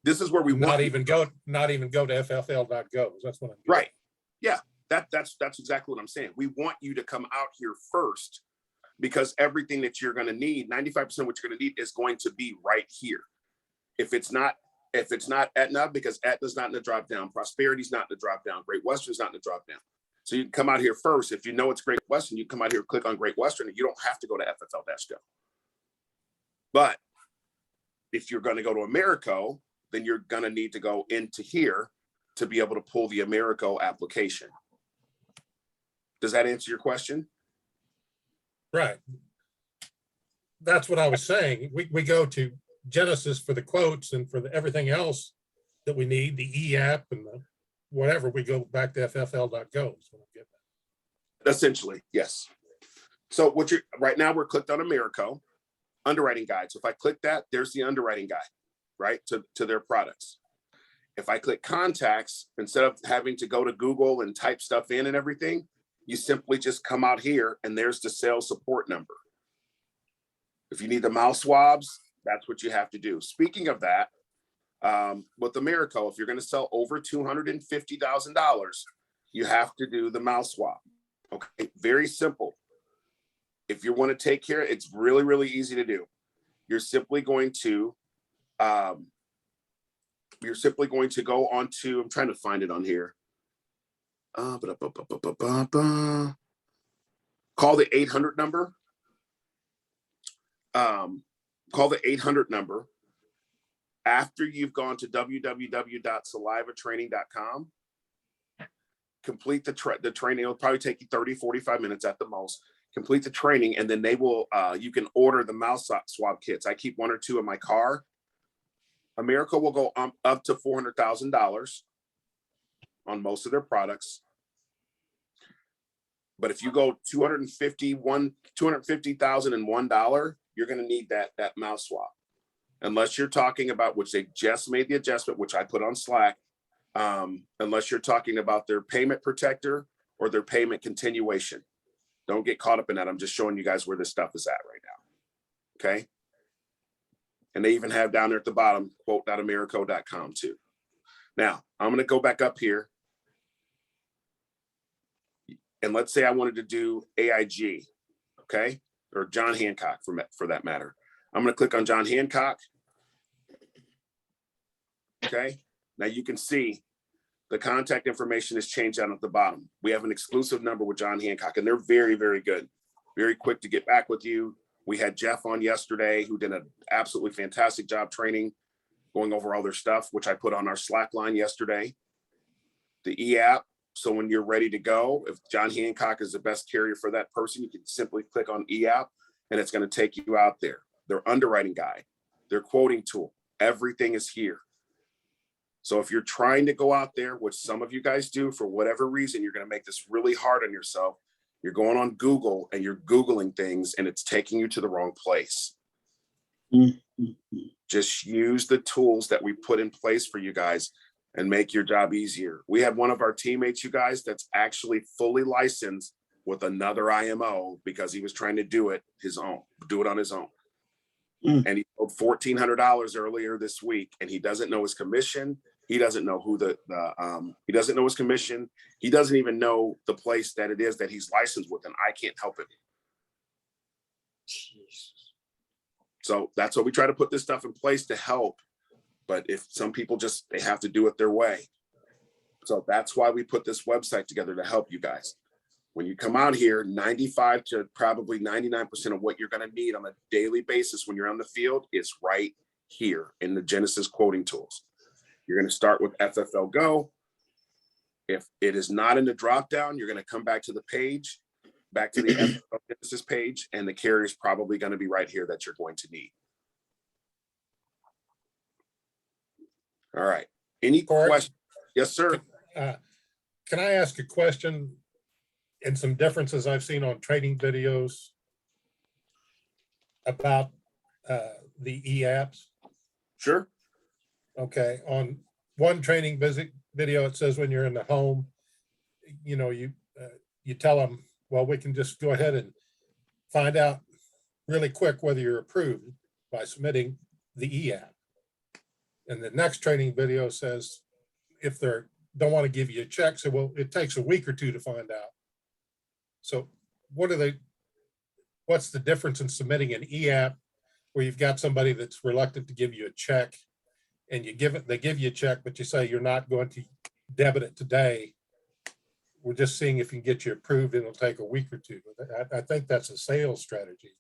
This is where we not even go to FFL.gov. That's what I'm doing. Right. Yeah, that's exactly what I'm saying. We want you to come out here first, because everything that you're going to need, 95% of what you're going to need is going to be right here. If it's not Aetna, because Aetna's not in the drop down, Prosperity's not in the drop down, Great Western's not in the drop down. So you can come out here first. If you know it's Great Western, you come out here, click on Great Western, and you don't have to go to FFL-Gov. But if you're going to go to Americo, then you're going to need to go into here to be able to pull the Americo application. Does that answer your question? Right. That's what I was saying. We go to Genesis for the quotes and for everything else that we need, the e-app and the whatever, we go back to ffl.gov. Essentially, yes. So what you're right now, we're clicked on Americo underwriting guide. So if I click that, there's the underwriting guide, right, to their products. If I click contacts, instead of having to go to Google and type stuff in and everything, you simply just come out here and there's the sales support number. If you need the mouth swabs, that's what you have to do. Speaking of that, with Americo, if you're going to sell over $250,000, you have to do the mouth swab. Okay, very simple. If you want to take care, it's really, really easy to do. You're simply going to go on to, I'm trying to find it on here. Call the 800 number. Call the 800 number after you've gone to www.salivatraining.com. Complete the training. It'll probably take you 30, 45 minutes at the most. Complete the training, and then they will, you can order the mouth swab kits. I keep 1 or 2 in my car. America will go up to $400,000 on most of their products. But if you go $250,001, you're going to need that mouth swab. Unless you're talking about, which they just made the adjustment, which I put on Slack, unless you're talking about their payment protector or their payment continuation. Don't get caught up in that. I'm just showing you guys where this stuff is at right now. Okay. And they even have down there at the bottom, quote.americo.com too. Now, I'm going to go back up here. And let's say I wanted to do AIG, okay? Or John Hancock for that matter. I'm going to click on John Hancock. Okay. Now you can see the contact information is changed down at the bottom. We have an exclusive number with John Hancock, and they're very, very good. Very quick to get back with you. We had Jeff on yesterday who did an absolutely fantastic job training, going over all their stuff, which I put on our Slack line yesterday. The e-app. So when you're ready to go, if John Hancock is the best carrier for that person, you can simply click on e-app and it's going to take you out there. Their underwriting guide, their quoting tool, everything is here. So if you're trying to go out there, which some of you guys do for whatever reason, you're going to make this really hard on yourself. You're going on Google and you're Googling things and it's taking you to the wrong place. Just use the tools that we put in place for you guys and make your job easier. We had one of our teammates, you guys, that's actually fully licensed with another IMO because he was trying to do it on his own. And he sold $1,400 earlier this week, and he doesn't know his commission. He doesn't know who he doesn't know his commission. He doesn't even know the place that it is that he's licensed with, and I can't help him. So that's why we try to put this stuff in place to help. But if some people they have to do it their way. So that's why we put this website together to help you guys. When you come out here, 95 to probably 99% of what you're going to need on a daily basis when you're on the field is right here in the Genesis quoting tools. You're going to start with Ffl Gov. If it is not in the dropdown, you're going to come back to the page, back to the Ffl Genesis page, and the carrier is probably going to be right here that you're going to need. All right. Any questions? Yes, sir. Can I ask a question and some differences I've seen on training videos about the e-apps? Sure. Okay. On one training video, it says when you're in the home, you tell them, well, we can just go ahead and find out really quick whether you're approved by submitting the e-app. And the next training video says, if they don't want to give you a check, so well, it takes a week or two to find out. So what's the difference in submitting an e-app where you've got somebody that's reluctant to give you a check and they give you a check, but you say you're not going to debit it today. We're just seeing if you can get you approved and it'll take a week or two. I think that's a sales strategy.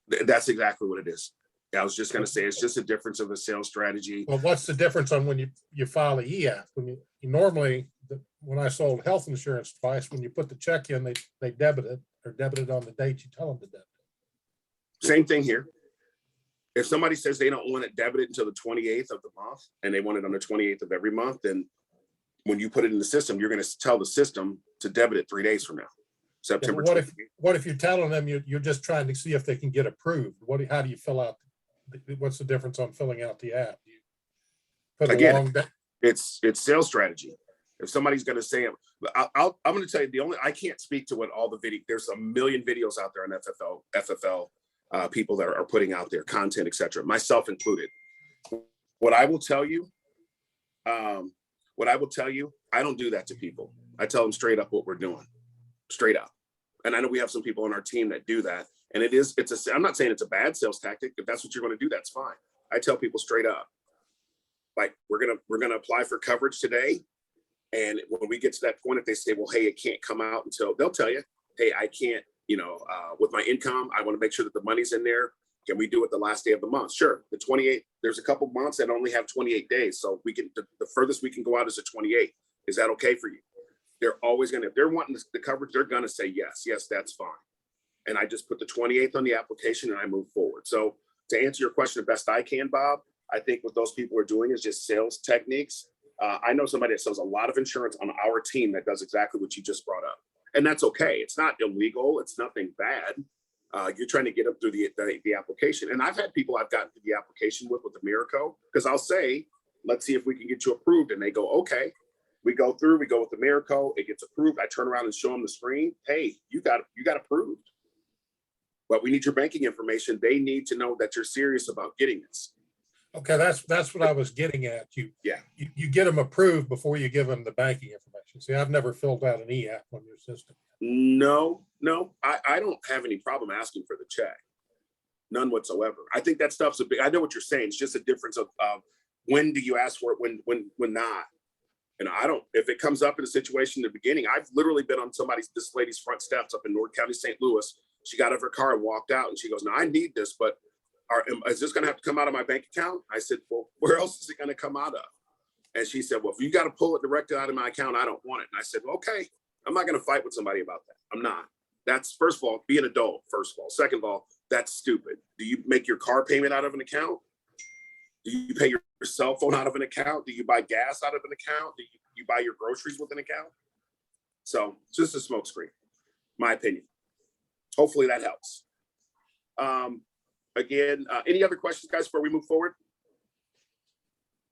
That's exactly what it is. I was just going to say, it's just a difference of a sales strategy. Well, what's the difference on when you file a EAP? When you normally, when I sold health insurance twice, when you put the check in, they debit it or debit it on the date you tell them to debit it. Same thing here. If somebody says they don't want it debited until the 28th of the month and they want it on the 28th of every month, then when you put it in the system, you're going to tell the system to debit it 3 days from now. September. Yeah, what if you're telling them you're just trying to see if they can get approved? How do you fill out? What's the difference on filling out the app? Again, it's sales strategy. If somebody's going to say it, I'm going to tell you I can't speak to what all the video. There's a million videos out there on FFL people that are putting out their content, etc., myself included. What I will tell you, I don't do that to people. I tell them straight up what we're doing, straight up. And I know we have some people on our team that do that. And I'm not saying it's a bad sales tactic. If that's what you're going to do, that's fine. I tell people straight up, like, we're going to apply for coverage today. And when we get to that point, if they say, well, hey, it can't come out until, they'll tell you, hey, I can't, with my income, I want to make sure that the money's in there. Can we do it the last day of the month? Sure. The 28th, there's a couple months that only have 28 days. So we can, the furthest we can go out is the 28th. Is that okay for you? They're always going to, if they're wanting the coverage, they're going to say, yes, that's fine. And I just put the 28th on the application and I move forward. So to answer your question the best I can, Bob, I think what those people are doing is just sales techniques. I know somebody that sells a lot of insurance on our team that does exactly what you just brought up. And that's okay. It's not illegal. It's nothing bad. You're trying to get up through the application. And I've had people I've gotten through the application with Americo, because I'll say, let's see if we can get you approved. And they go, okay. We go through, we go with Americo, it gets approved. I turn around and show them the screen. Hey, you got approved. But we need your banking information. They need to know that you're serious about getting this. Okay, that's what I was getting at. You get them approved before you give them the banking information. See, I've never filled out an EAP on your system. No, I don't have any problem asking for the check. None whatsoever. I think that stuff's I know what you're saying. It's just a difference of when do you ask for it, when not. And I don't, if it comes up in a situation in the beginning, I've literally been on this lady's front steps up in North County, St. Louis. She got out of her car and walked out and she goes, no, I need this, but is this going to have to come out of my bank account? I said, well, where else is it going to come out of? And she said, well, if you got to pull it directly out of my account, I don't want it. And I said, well, okay, I'm not going to fight with somebody about that. I'm not. That's, first of all, be an adult, first of all. Second of all, that's stupid. Do you make your car payment out of an account? Do you pay your cell phone out of an account? Do you buy gas out of an account? Do you buy your groceries with an account? So it's just a smokescreen, my opinion. Hopefully that helps. Again, any other questions, guys, before we move forward?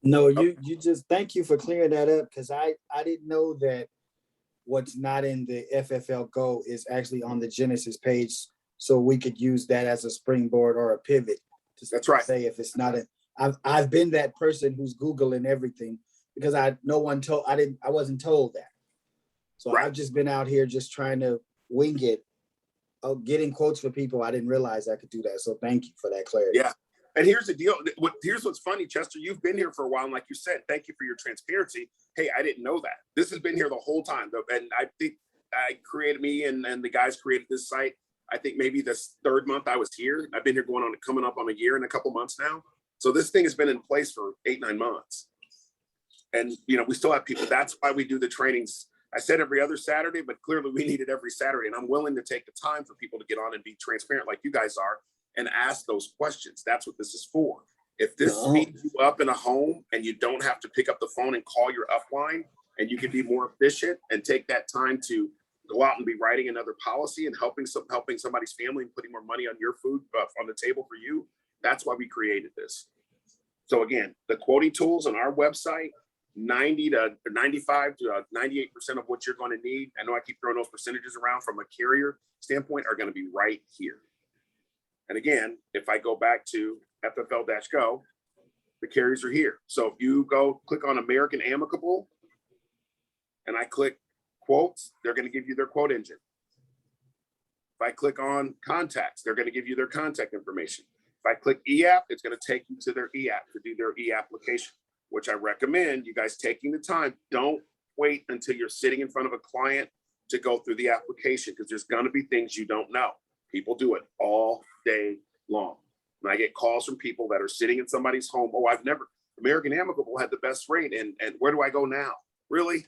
No, you just, thank you for clearing that up, because I didn't know that what's not in the Ffl Go is actually on the Genesis page, so we could use that as a springboard or a pivot. That's right. Say if it's not I've been that person who's Googling everything, because I wasn't told that. So right. I've just been out here just trying to wing it. Getting quotes for people. I didn't realize I could do that. So thank you for that clarity. Yeah. And here's the deal. Here's what's funny, Chester. You've been here for a while. And like you said, thank you for your transparency. Hey, I didn't know that. This has been here the whole time. And I think me and the guys created this site. I think maybe this third month I was here. I've been here coming up on a year and a couple months now. So this thing has been in place for 8-9 months. And, we still have people. That's why we do the trainings. I said every other Saturday, but clearly we need it every Saturday. And I'm willing to take the time for people to get on and be transparent like you guys are and ask those questions. That's what this is for. If this speeds you up in a home and you don't have to pick up the phone and call your upline, and you can be more efficient and take that time to go out and be writing another policy and helping somebody's family and putting more money on your food on the table for you, that's why we created this. So again, the quoting tools on our website, 90 to 95 to 98% of what you're going to need. I know I keep throwing those percentages around from a carrier standpoint, are going to be right here. And again, if I go back to FFL-Go, the carriers are here. So if you go click on American Amicable and I click quotes, they're going to give you their quote engine. If I click on contacts, they're going to give you their contact information. If I click EAP, it's going to take you to their EAP to do their e-application, which I recommend you guys taking the time. Don't wait until you're sitting in front of a client to go through the application, because there's going to be things you don't know. People do it all day long. And I get calls from people that are sitting in somebody's home. Oh, American Amicable had the best rate. And where do I go now? Really?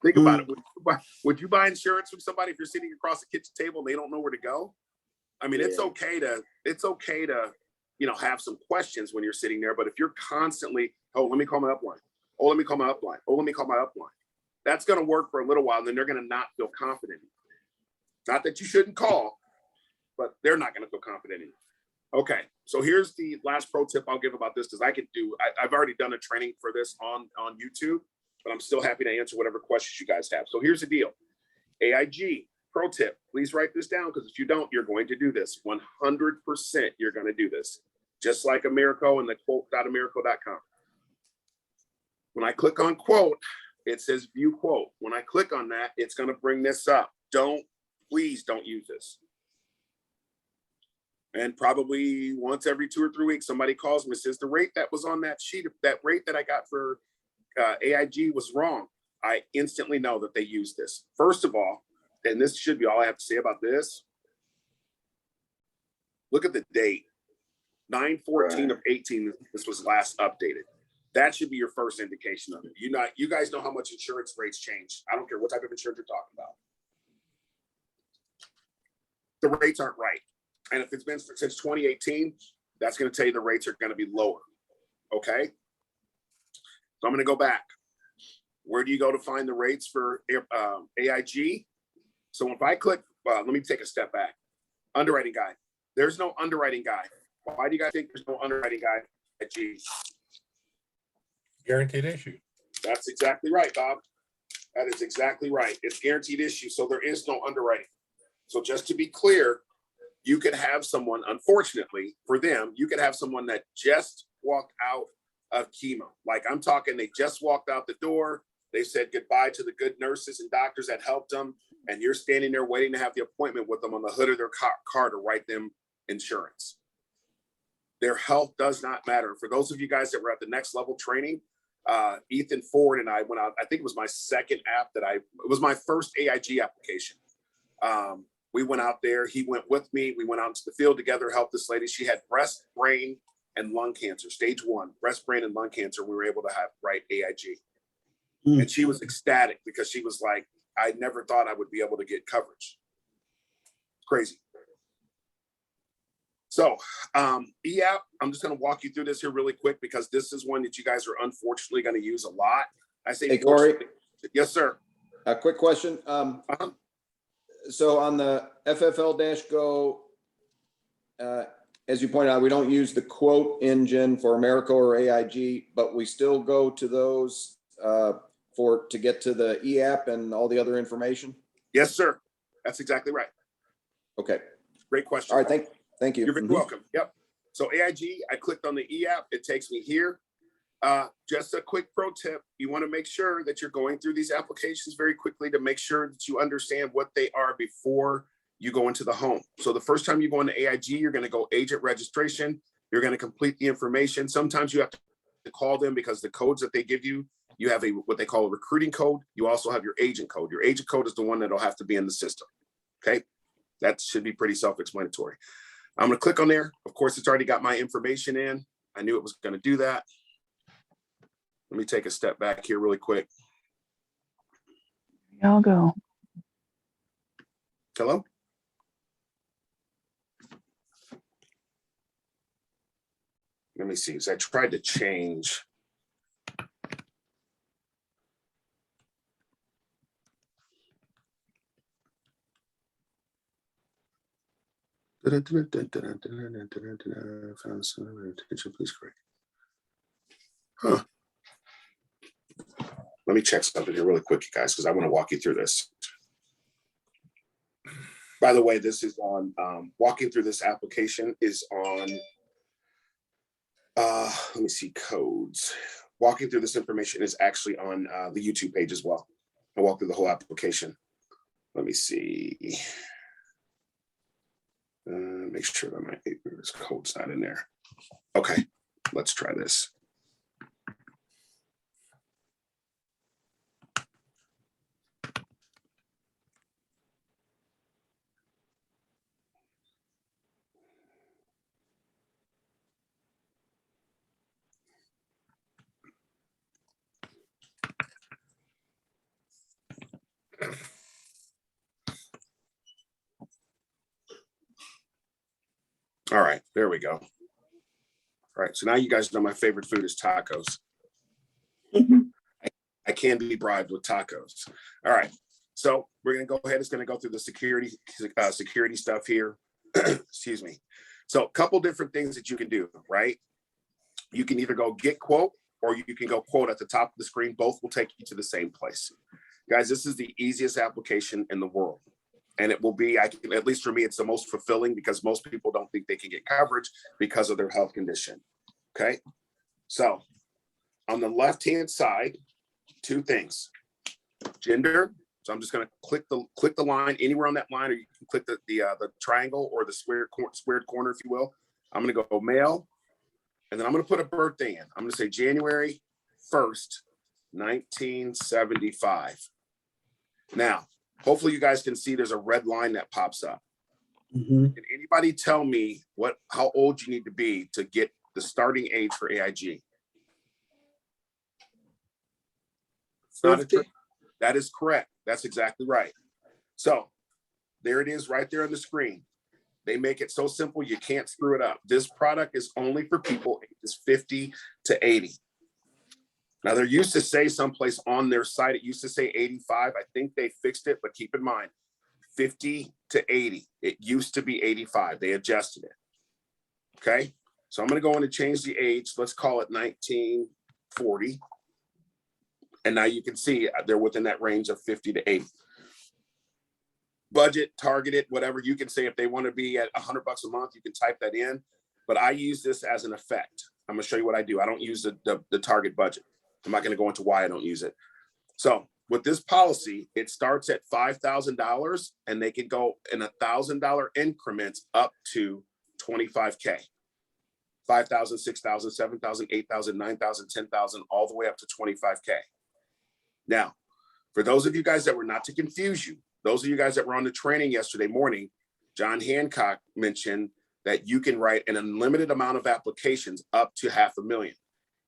Think about it. Would you buy insurance from somebody if you're sitting across the kitchen table and they don't know where to go? I mean, it's okay to, have some questions when you're sitting there, but if you're constantly, oh, let me call my upline. Oh, let me call my upline. Oh, let me call my upline. That's going to work for a little while, and then they're going to not feel confident. Not that you shouldn't call, but they're not going to feel confident in you. Okay, so here's the last pro tip I'll give about this, because I've already done a training for this on YouTube, but I'm still happy to answer whatever questions you guys have. So here's the deal. AIG pro tip, please write this down, because if you don't, you're going to do this. 100% you're going to do this. Just like Americo and the quote.americo.com. When I click on quote, it says view quote. When I click on that, it's going to bring this up. Please don't use this. And probably once every 2 or 3 weeks, somebody calls me and says, the rate that was on that sheet, that rate that I got for AIG was wrong. I instantly know that they use this. First of all, and this should be all I have to say about this. Look at the date, 9/14 of 18. This was last updated. That should be your first indication of it. You guys know how much insurance rates change. I don't care what type of insurance you're talking about. The rates aren't right. And if it's been since 2018, that's going to tell you the rates are going to be lower. Okay. So I'm going to go back. Where do you go to find the rates for AIG? So if I click, let me take a step back. Underwriting guide. There's no underwriting guide. Why do you guys think there's no underwriting guide at AIG? Guaranteed issue. That's exactly right, Bob. That is exactly right. It's guaranteed issue. So there is no underwriting. So just to be clear, you could have someone, unfortunately for them, you could have someone that just walked out of chemo. Like I'm talking, they just walked out the door. They said goodbye to the good nurses and doctors that helped them. And you're standing there waiting to have the appointment with them on the hood of their car to write them insurance. Their health does not matter. For those of you guys that were at the next level training, Ethan Ford and I went out, I think it was my second app it was my first AIG application. We went out there, he went with me. We went out into the field together, helped this lady. She had breast, brain, and lung cancer, stage 1, breast, brain, and lung cancer. We were able to write AIG. And she was ecstatic because she was like, I never thought I would be able to get coverage. Crazy. So EAP, I'm just going to walk you through this here really quick, because this is one that you guys are unfortunately going to use a lot. I say, Hey, Corey. Yes, sir. A quick question. So on the Ffl-Go, as you pointed out, we don't use the quote engine for Americo or AIG, but we still go to those to get to the EAP and all the other information? Yes, sir. That's exactly right. Okay. Great question. All right. Thank you. You're very welcome. Yep. So AIG, I clicked on the EAP. It takes me here. Just a quick pro tip. You want to make sure that you're going through these applications very quickly to make sure that you understand what they are before you go into the home. So the first time you go into AIG, you're going to go agent registration. You're going to complete the information. Sometimes you have to call them because the codes that they give you, you have what they call a recruiting code. You also have your agent code. Your agent code is the one that'll have to be in the system. Okay. That should be pretty self-explanatory. I'm going to click on there. Of course, it's already got my information in. I knew it was going to do that. Let me take a step back here really quick. Y'all go. Hello? Let me see. So I tried to change. Please correct. Huh. Let me check something here really quick, you guys, because I want to walk you through this. By the way, this is on, walking through this application is on, let me see, codes. Walking through this information is actually on the YouTube page as well. I walk through the whole application. Let me see. Make sure that this code's not in there. Okay, let's try this. All right, there we go. All right, so now you guys know my favorite food is tacos. I can be bribed with tacos. All right, so we're gonna go ahead. It's gonna go through the security stuff here. Excuse me. So a couple different things that you can do, right? You can either go get quote or you can go quote at the top of the screen. Both will take you to the same place. Guys, this is the easiest application in the world. And it will be, at least for me, it's the most fulfilling because most people don't think they can get coverage because of their health condition. Okay. So on the left-hand side, two things. Gender. So I'm just going to click the line anywhere on that line, or you can click the triangle or the squared corner, if you will. I'm going to go male, and then I'm going to put a birthday in. I'm going to say January 1st, 1975. Now, hopefully you guys can see there's a red line that pops up. Can anybody tell me how old you need to be to get the starting age for AIG? It's not a trick. That is correct. That's exactly right. So there it is right there on the screen. They make it so simple you can't screw it up. This product is only for people ages 50 to 80. Now, there used to say someplace on their site, it used to say 85. I think they fixed it, but keep in mind, 50 to 80. It used to be 85. They adjusted it. Okay. So I'm going to go in and change the age. Let's call it 1940. And now you can see they're within that range of 50 to 80. Budget, targeted, whatever you can say. If they want to be at $100 a month, you can type that in. But I use this as an effect. I'm going to show you what I do. I don't use the target budget. I'm not going to go into why I don't use it. So with this policy, it starts at $5,000 and they can go in $1,000 increments up to 25K. 5,000, 6,000, 7,000, 8,000, 9,000, 10,000, all the way up to 25K. Now, for those of you guys that were, not to confuse you, those of you guys that were on the training yesterday morning, John Hancock mentioned that you can write an unlimited amount of applications up to $500,000.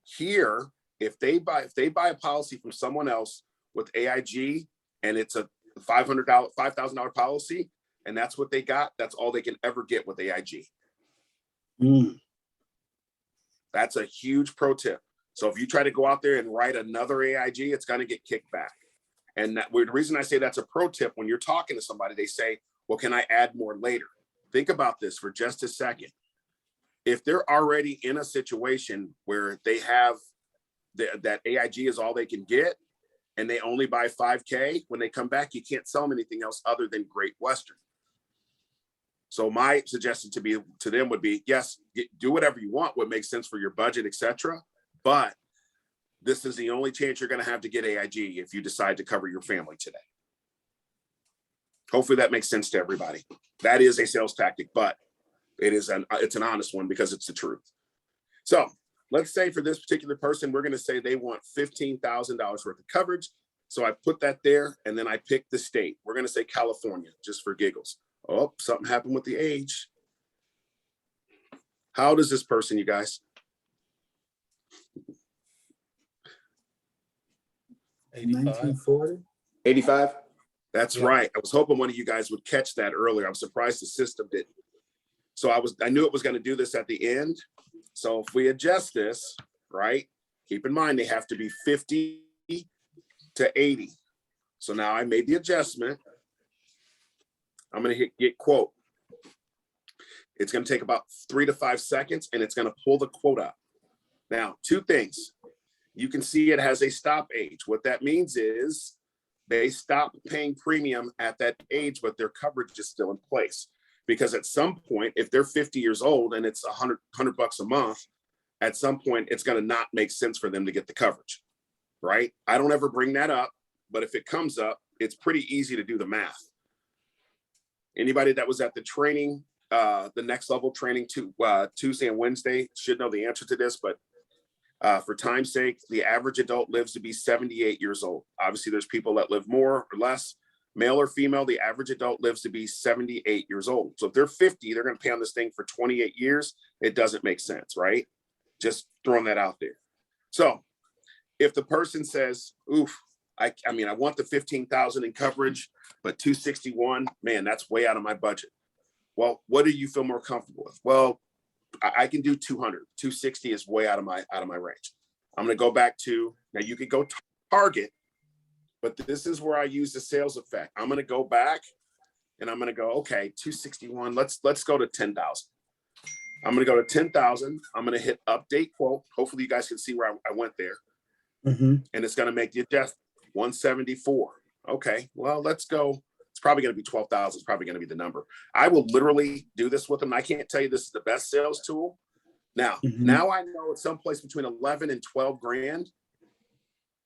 Here, if they buy a policy from someone else with AIG and it's a $5,000 policy, and that's what they got, that's all they can ever get with AIG. That's a huge pro tip. So if you try to go out there and write another AIG, it's going to get kicked back. And the reason I say that's a pro tip, when you're talking to somebody, they say, well, can I add more later? Think about this for just a second. If they're already in a situation where they have that AIG is all they can get, and they only buy 5K, when they come back, you can't sell them anything else other than Great Western. So my suggestion to them would be, yes, do whatever you want, what makes sense for your budget, etc. But this is the only chance you're going to have to get AIG if you decide to cover your family today. Hopefully that makes sense to everybody. That is a sales tactic, but it's an honest one because it's the truth. So let's say for this particular person, we're going to say they want $15,000 worth of coverage. So I put that there, and then I pick the state. We're going to say California, just for giggles. Oh, something happened with the age. How old is this person, you guys? 1940. 85? That's Yeah. right. I was hoping one of you guys would catch that earlier. I'm surprised the system didn't. So I knew it was going to do this at the end. So if we adjust this, right, keep in mind they have to be 50 to 80. So now I made the adjustment. I'm going to hit get quote. It's going to take about 3 to 5 seconds, and it's going to pull the quote up. Now, two things. You can see it has a stop age. What that means is they stop paying premium at that age, but their coverage is still in place. Because at some point, if they're 50 years old and it's $100 a month, at some point, it's going to not make sense for them to get the coverage, right? I don't ever bring that up, but if it comes up, it's pretty easy to do the math. Anybody that was at the training, the next level training Tuesday and Wednesday should know the answer to this, but for time's sake, the average adult lives to be 78 years old. Obviously, there's people that live more or less. Male or female, the average adult lives to be 78 years old. So if they're 50, they're going to pay on this thing for 28 years. It doesn't make sense, right? Just throwing that out there. So if the person says, oof, I mean, I want the 15,000 in coverage, but 261, man, that's way out of my budget. Well, what do you feel more comfortable with? Well, I can do 200. 260 is way out of my range. I'm going to go back to, now you could go target, but this is where I use the sales effect. I'm going to go back and I'm going to go, okay, 261. Let's go to 10,000. I'm going to go to 10,000. I'm going to hit update quote. Hopefully you guys can see where I went there. Mm-hmm. And it's going to make the adjustment 174. Okay, well, let's go. It's probably going to be 12,000. It's probably going to be the number. I will literally do this with them. I can't tell you this is the best sales tool. Now, now I know it's someplace between 11 and 12 grand.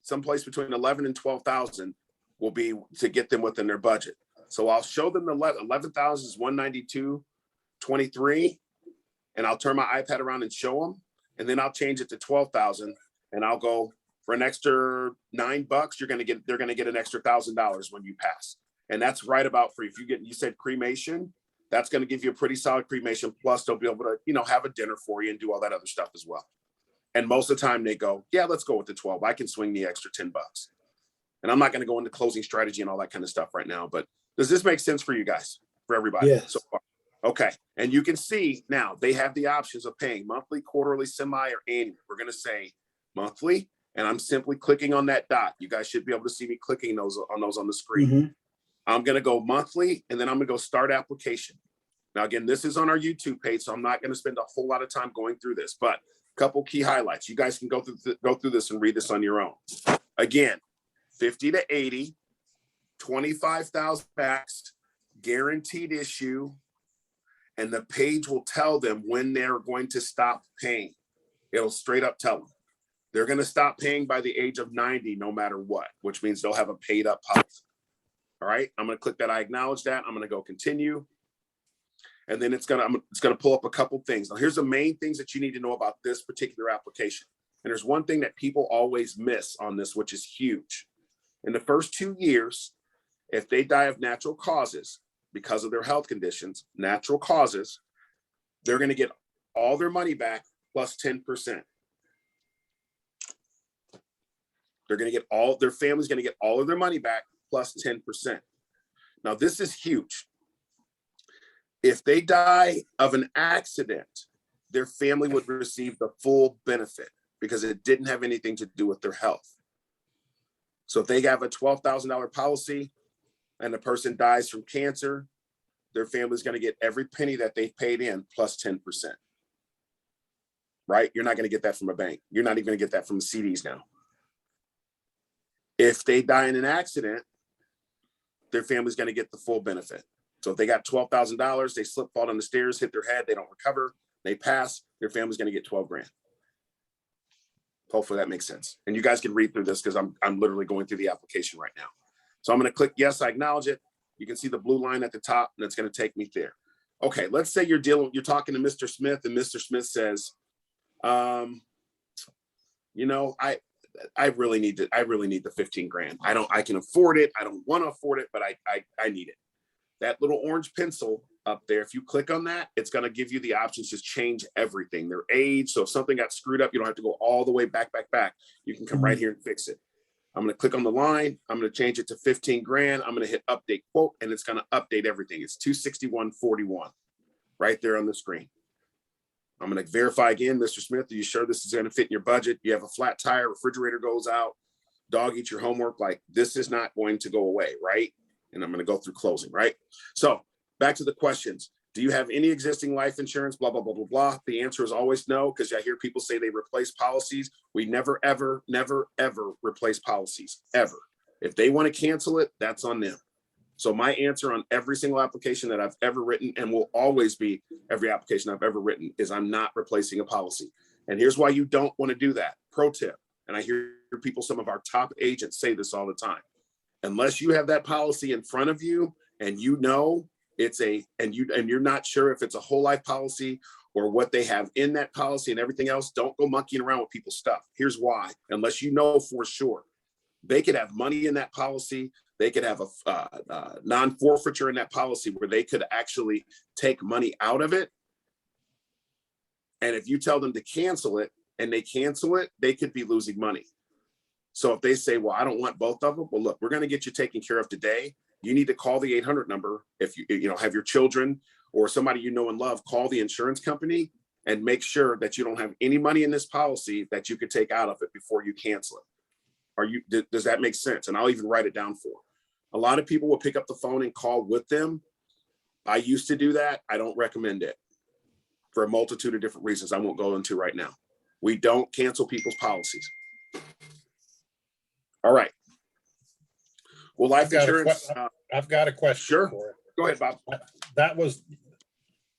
Someplace between 11 and 12,000 will be to get them within their budget. So I'll show them the 11,000 is 192.23, and I'll turn my iPad around and show them, and then I'll change it to 12,000, and I'll go for an extra $9. They're going to get an extra $1,000 when you pass. And that's right about free. If you said cremation, that's going to give you a pretty solid cremation. Plus they'll be able to, have a dinner for you and do all that other stuff as well. And most of the time they go, yeah, let's go with the 12. I can swing the extra $10. And I'm not going to go into closing strategy and all that kind of stuff right now, but does this make sense for you guys, for everybody? Yes. So far? Okay. And you can see now they have the options of paying monthly, quarterly, semi, or annual. We're going to say monthly, and I'm simply clicking on that dot. You guys should be able to see me clicking on the screen. Mm-hmm. I'm going to go monthly, and then I'm going to go start application. Now, again, this is on our YouTube page, so I'm not going to spend a whole lot of time going through this, but a couple key highlights. You guys can go through this and read this on your own. Again, 50 to 80, 25,000 max, guaranteed issue, and the page will tell them when they're going to stop paying. It'll straight up tell them. They're going to stop paying by the age of 90, no matter what, which means they'll have a paid up policy. All right, I'm going to click that. I acknowledge that. I'm going to go continue. And then it's going to pull up a couple things. Now, here's the main things that you need to know about this particular application. And there's one thing that people always miss on this, which is huge. In the first 2 years, if they die of natural causes because of their health conditions, natural causes, they're going to get all their money back plus 10%. They're going to get their family's going to get all of their money back plus 10%. Now, this is huge. If they die of an accident, their family would receive the full benefit because it didn't have anything to do with their health. So if they have a $12,000 policy and the person dies from cancer, their family's going to get every penny that they've paid in plus 10%. Right? You're not going to get that from a bank. You're not even going to get that from CDs now. If they die in an accident, their family's going to get the full benefit. So if they got $12,000, they slip, fall down the stairs, hit their head, they don't recover, they pass, their family's going to get 12 grand. Hopefully that makes sense. And you guys can read through this because I'm literally going through the application right now. So I'm going to click yes, I acknowledge it. You can see the blue line at the top, and it's going to take me there. Okay, let's say you're talking to Mr. Smith, and Mr. Smith says, I really need the 15 grand. I can afford it. I don't want to afford it, but I need it. That little orange pencil up there, if you click on that, it's going to give you the options to change everything, their age. So if something got screwed up, you don't have to go all the way back. You can come right here and fix it. I'm going to click on the line. I'm going to change it to 15 grand. I'm going to hit update quote, and it's going to update everything. It's 261.41 right there on the screen. I'm going to verify again, Mr. Smith, are you sure this is going to fit in your budget? You have a flat tire, refrigerator goes out, dog eats your homework. Like, this is not going to go away, right? And I'm going to go through closing, right? So back to the questions. Do you have any existing life insurance? Blah, blah, blah, blah, blah. The answer is always no, because I hear people say they replace policies. We never, ever, never, ever replace policies, ever. If they want to cancel it, that's on them. So my answer on every single application that I've ever written, and will always be every application I've ever written, is I'm not replacing a policy. And here's why you don't want to do that. Pro tip. And I hear people, some of our top agents say this all the time. Unless you have that policy in front of you and you know it's and you're not sure if it's a whole life policy or what they have in that policy and everything else, don't go monkeying around with people's stuff. Here's why. Unless you know for sure. They could have money in that policy. They could have a non-forfeiture in that policy where they could actually take money out of it. And if you tell them to cancel it and they cancel it, they could be losing money. So if they say, well, I don't want both of them, well, look, we're going to get you taken care of today. You need to call the 800 number if you have your children or somebody you know and love, call the insurance company and make sure that you don't have any money in this policy that you could take out of it before you cancel it. Does that make sense? And I'll even write it down for them. A lot of people will pick up the phone and call with them. I used to do that. I don't recommend it for a multitude of different reasons I won't go into right now. We don't cancel people's policies. All right. Well, life insurance. I've got a question. Sure. For it. Go ahead, Bob. That was,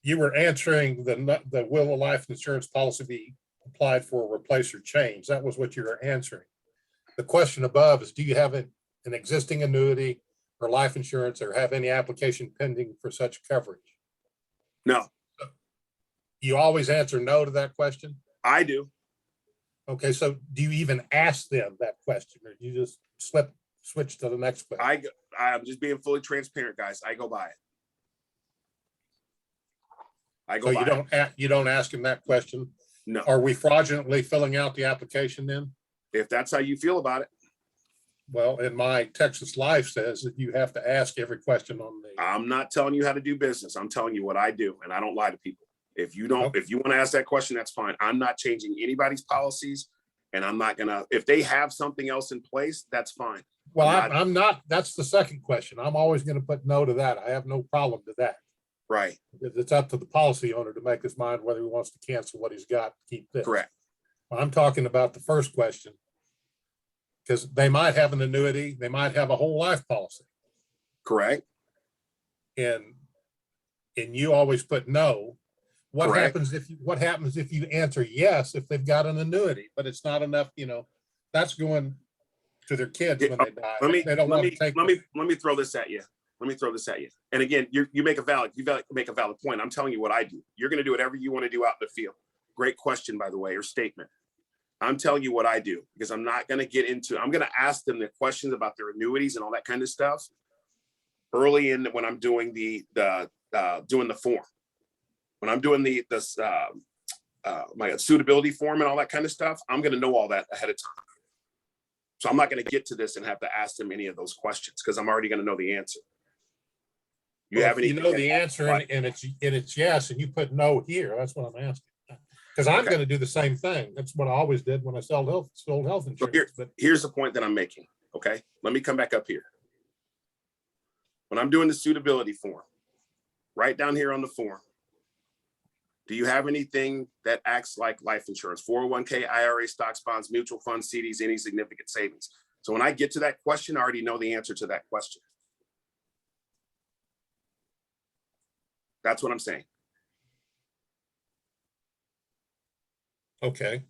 you were answering the will a life insurance policy be applied for, replace, or change. That was what you were answering. The question above is, do you have an existing annuity or life insurance or have any application pending for such coverage? No, You always answer no to that question? I do. Okay, so do you even ask them that question, or you just switch to the next question? I'm just being fully transparent, guys. I go by it. So you don't ask them that question? No. Are we fraudulently filling out the application then? If that's how you feel about it. Well, in my Texas Life says that you have to ask every question on the. I'm not telling you how to do business. I'm telling you what I do, and I don't lie to people. If you don't, Okay. if you want to ask that question, that's fine. I'm not changing anybody's policies, and I'm not gonna. If they have something else in place, that's fine. Well, I'm not. That's the second question. I'm always going to put no to that. I have no problem to that. Right. It's up to the policy owner to make his mind whether he wants to cancel what he's got to keep this. Correct. I'm talking about the first question, because they might have an annuity, they might have a whole life policy, Correct. and you always put no. What Correct. happens if you answer yes if they've got an annuity, but it's not enough, that's going to their kids when they die. Let me throw this at you. And again, you make a valid point. I'm telling you what I do. You're going to do whatever you want to do out in the field. Great question, by the way, or statement. I'm telling you what I do, because I'm not going to get into, I'm going to ask them the questions about their annuities and all that kind of stuff early in when I'm doing doing the form. When I'm doing my suitability form and all that kind of stuff, I'm going to know all that ahead of time. So I'm not going to get to this and have to ask them any of those questions because I'm already going to know the answer. You know the answer and it's yes, and you put no here. That's what I'm asking. Because I'm going to do the same thing. That's what I always did when I sold health insurance. So here's the point that I'm making. Okay, let me come back up here. When I'm doing the suitability form, right down here on the form, do you have anything that acts like life insurance? 401k, IRA, stocks, bonds, mutual funds, CDs, any significant savings? So when I get to that question, I already know the answer to that question. That's what I'm saying. Okay.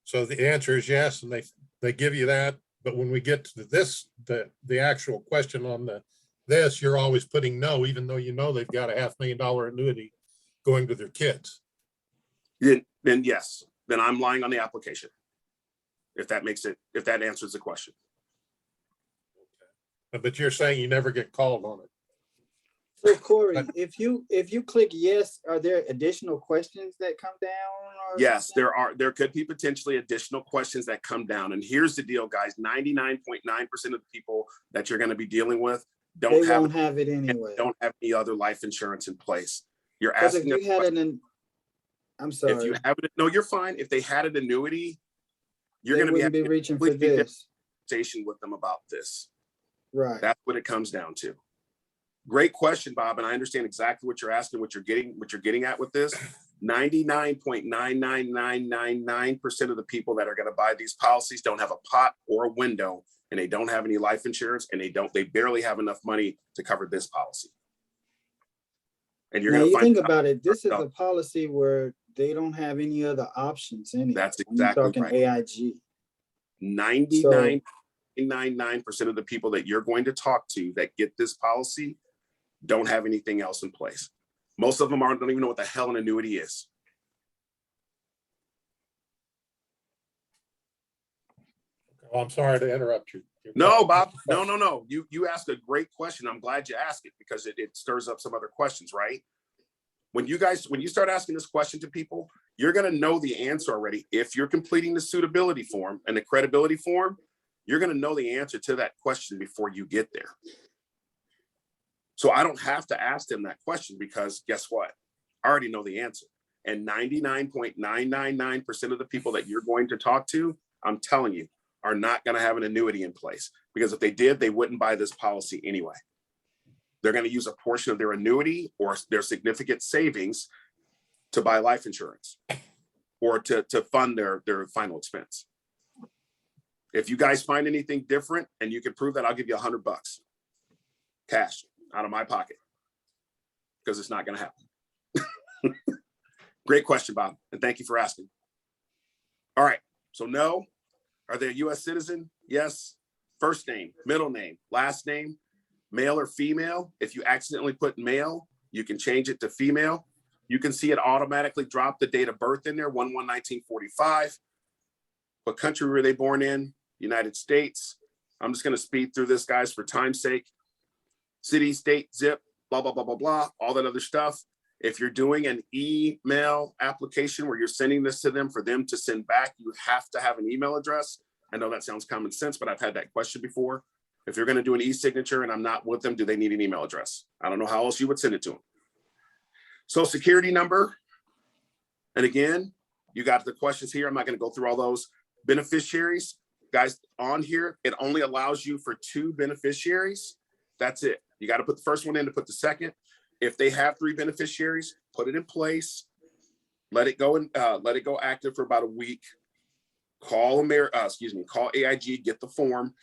So the answer is yes, and they give you that. But when we get to this, the actual question on this, you're always putting no, even though they've got a $500,000 annuity going to their kids. Then yes, then I'm lying on the application. If that answers the question. Okay. But you're saying you never get called on it. So Corey, if you click yes, are there additional questions that come down? Yes, there could be potentially additional questions that come down. And here's the deal, guys, 99.9% of the people that you're going to be dealing with don't have it anyway. Don't have any other life insurance in place. You're asking. If you had I'm sorry. If you have it, no, you're fine. If they had an annuity, you're going to be reaching for this conversation with them about this. Right. That's what it comes down to. Great question, Bob. And I understand exactly what you're asking, what you're getting at with this. 99.99999% of the people that are going to buy these policies don't have a pot or a window, and they don't have any life insurance, and they barely have enough money to cover this policy. And you're going to think about it. This is a policy where they don't have any other options in it. That's exactly right. AIG. 99.999% of the people that you're going to talk to that get this policy don't have anything else in place. Most of them don't even know what the hell an annuity is. Well, I'm sorry to interrupt you. No, Bob. No. You asked a great question. I'm glad you asked it because it stirs up some other questions, right? When you start asking this question to people, you're going to know the answer already. If you're completing the suitability form and the credibility form, you're going to know the answer to that question before you get there. So I don't have to ask them that question because guess what? I already know the answer. And 99.999% of the people that you're going to talk to, I'm telling you, are not going to have an annuity in place, because if they did, they wouldn't buy this policy anyway. They're going to use a portion of their annuity or their significant savings to buy life insurance or to fund their final expense. If you guys find anything different and you can prove that, I'll give you $100 cash out of my pocket, because it's not going to happen. Great question, Bob, and thank you for asking. All right, so no. Are they a U.S. citizen? Yes. First name, middle name, last name, male or female. If you accidentally put male, you can change it to female. You can see it automatically drop the date of birth in there, 1/1/1945. What country were they born in? United States. I'm just going to speed through this, guys, for time's sake. City, state, zip, blah, blah, blah, blah, blah, all that other stuff. If you're doing an email application where you're sending this to them for them to send back, you have to have an email address. I know that sounds common sense, but I've had that question before. If you're going to do an e-signature and I'm not with them, do they need an email address? I don't know how else you would send it to them. Social Security number. And again, you got the questions here. I'm not going to go through all those. Beneficiaries, guys, on here, it only allows you for 2 beneficiaries. That's it. You got to put the first one in to put the second. If they have 3 beneficiaries, put it in place, let it go and let it go active for about a week. Call AIG, get the form,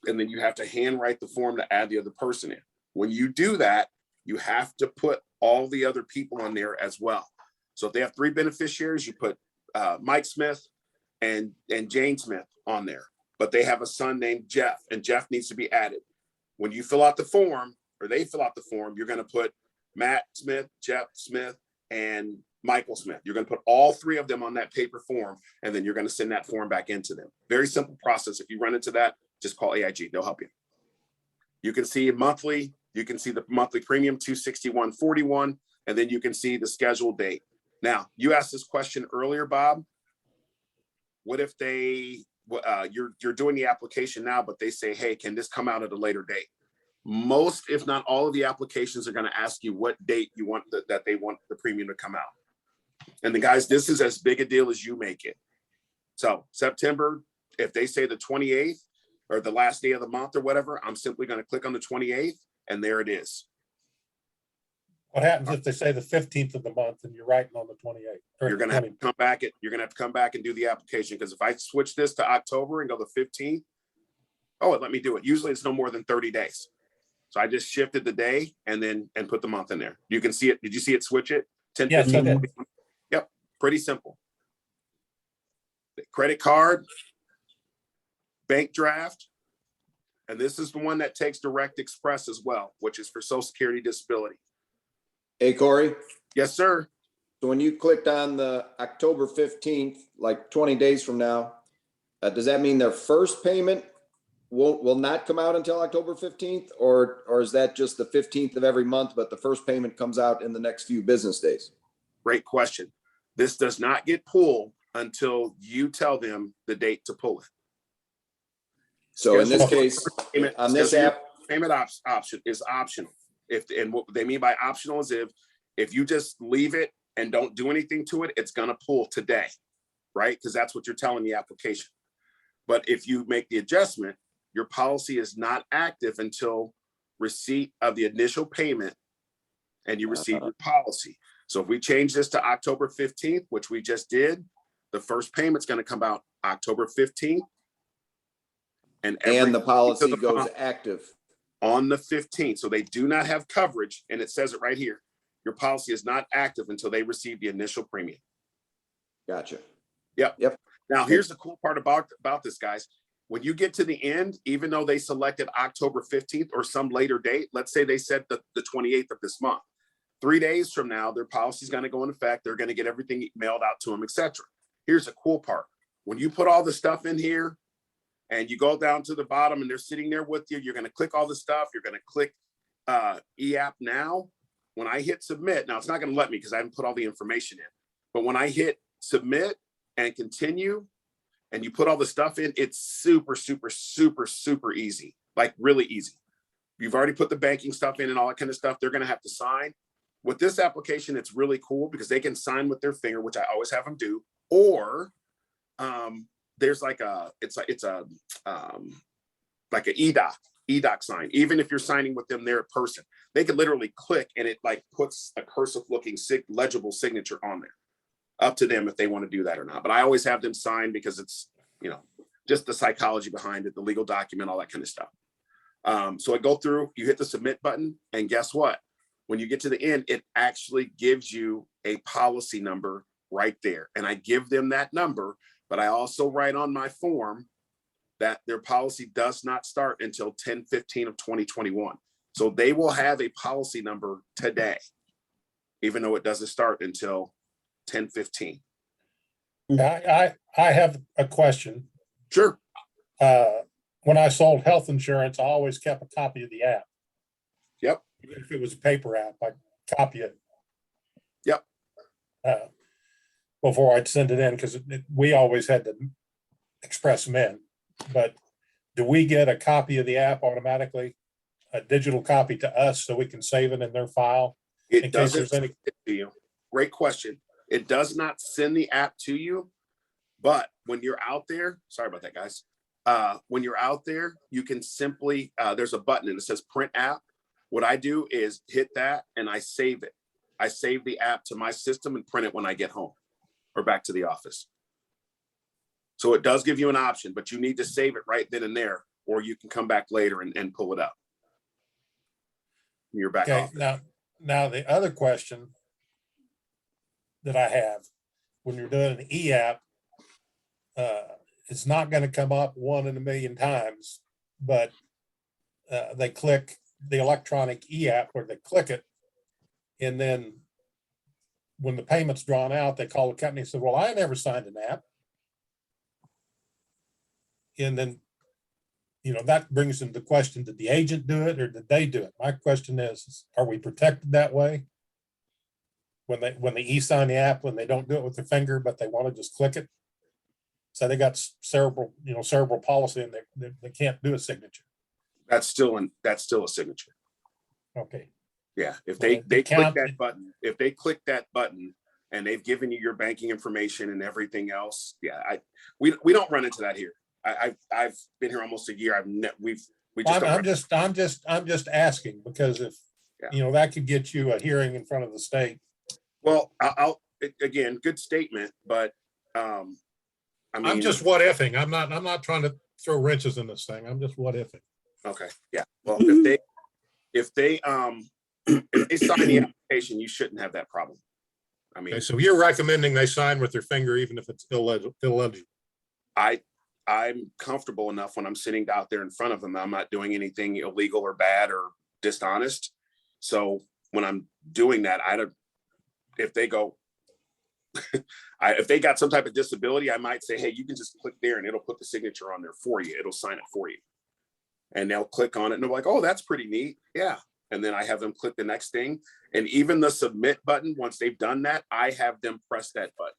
and then you have to handwrite the form to add the other person in. When you do that, you have to put all the other people on there as well. So if they have 3 beneficiaries, you put Mike Smith and Jane Smith on there, but they have a son named Jeff, and Jeff needs to be added. When you fill out the form, or they fill out the form, you're going to put Matt Smith, Jeff Smith, and Michael Smith. You're going to put all 3 of them on that paper form, and then you're going to send that form back into them. Very simple process. If you run into that, just call AIG. They'll help you. You can see monthly. You can see the monthly premium, $261.41, and then you can see the scheduled date. Now, you asked this question earlier, Bob. What if you're doing the application now, but they say, hey, can this come out at a later date? Most, if not all, of the applications are going to ask you what date you want that they want the premium to come out. And the guys, this is as big a deal as you make it. So September, if they say the 28th or the last day of the month or whatever, I'm simply going to click on the 28th, and there it is. What happens if they say the 15th of the month and you're writing on the 28th? You're going to have to come back. You're going to have to come back and do the application, because if I switch this to October and go the 15th, oh, it let me do it. Usually it's no more than 30 days. So I just shifted the day and put the month in there. You can see it. Did you see it switch it? 10, yes, 15, I did. Yep. Pretty simple. Credit card, bank draft. And this is the one that takes Direct Express as well, which is for Social Security disability. Hey, Corey. Yes, sir. So when you clicked on the October 15th, like 20 days from now, does that mean their first payment will not come out until October 15th, or is that just the 15th of every month, but the first payment comes out in the next few business days? Great question. This does not get pulled until you tell them the date to pull it. So in this case, on this app, payment option is optional. And what they mean by optional is if you just leave it and don't do anything to it, it's going to pull today, right? Because that's what you're telling the application. But if you make the adjustment, your policy is not active until receipt of the initial payment and you receive your policy. So if we change this to October 15th, which we just did, the first payment's going to come out October 15th. And the policy goes active on the 15th. So they do not have coverage. And it says it right here. Your policy is not active until they receive the initial premium. Gotcha. Yep. Now, here's the cool part about this, guys. When you get to the end, even though they selected October 15th or some later date, let's say they said the 28th of this month, 3 days from now, their policy is going to go in effect. They're going to get everything mailed out to them, etc. Here's the cool part. When you put all the stuff in here and you go down to the bottom and they're sitting there with you, you're going to click all the stuff. You're going to click eApp now. When I hit submit, now it's not going to let me because I haven't put all the information in. But when I hit submit and continue, and you put all the stuff in, it's super, super, super, super easy, like really easy. you've already put the banking stuff in and all that kind of stuff. They're going to have to sign. With this application, it's really cool because they can sign with their finger, which I always have them do. Or there's like it's a like an EDOC sign. Even if you're signing with them there in person, they could literally click and it like puts a cursive looking legible signature on there. Up to them if they want to do that or not. But I always have them sign because it's, you know, just the psychology behind it, the legal document, all that kind of stuff. So I go through, you hit the submit button, and guess what? When you get to the end, it actually gives you a policy number right there. And I give them that number, but I also write on my form that their policy does not start until 10/15 of 2021. So they will have a policy number today, even though it doesn't start until 10/15. I have a question. Sure. When I sold health insurance, I always kept a copy of the app. Yep. Even if it was a paper app, I'd copy it. Yep. Before I'd send it in, because we always had to express them in. But do we get a copy of the app automatically, a digital copy to us so we can save it in their file? It doesn't send it to you. Great question. It does not send the app to you, but when you're out there, sorry about that, guys. When you're out there, you can simply, there's a button and it says print app. What I do is hit that and I save it. I save the app to my system and print it when I get home or back to the office. So it does give you an option, but you need to save it right then and there, or you can come back later and pull it up. You're back Okay, off. now the other question that I have, when you're doing an e-app, it's not going to come up 1 in a million times, but they click the electronic e-app where they click it. And then when the payment's drawn out, they call the company and say, well, I never signed an app. And then, you know, that brings into question, did the agent do it or did they do it? My question is, are we protected that way? When they e-sign the app, when they don't do it with their finger, but they want to just click it. So they got cerebral palsy and they can't do a signature. That's still a signature. Okay. Yeah, if Well, they click count- that button, if they click that button and they've given you your banking information and everything else, yeah, we don't run into that here. I've been here almost a year. We just don't I'm just asking because if you know that could get you a hearing in front of the state. Well, again, good statement, but I mean, I'm just what ifing. I'm not trying to throw wrenches in this thing. I'm just what ifing. Okay, yeah. Well, if they sign the application, you shouldn't have that problem. I mean, Okay, so you're recommending they sign with their finger even if it's illegible. I'm comfortable enough when I'm sitting out there in front of them. I'm not doing anything illegal or bad or dishonest. So when I'm doing that, if they go, if they got some type of disability, I might say, hey, you can just click there and it'll put the signature on there for you. It'll sign it for you. And they'll click on it and they're like, oh, that's pretty neat. Yeah. And then I have them click the next thing. And even the submit button, once they've done that, I have them press that button.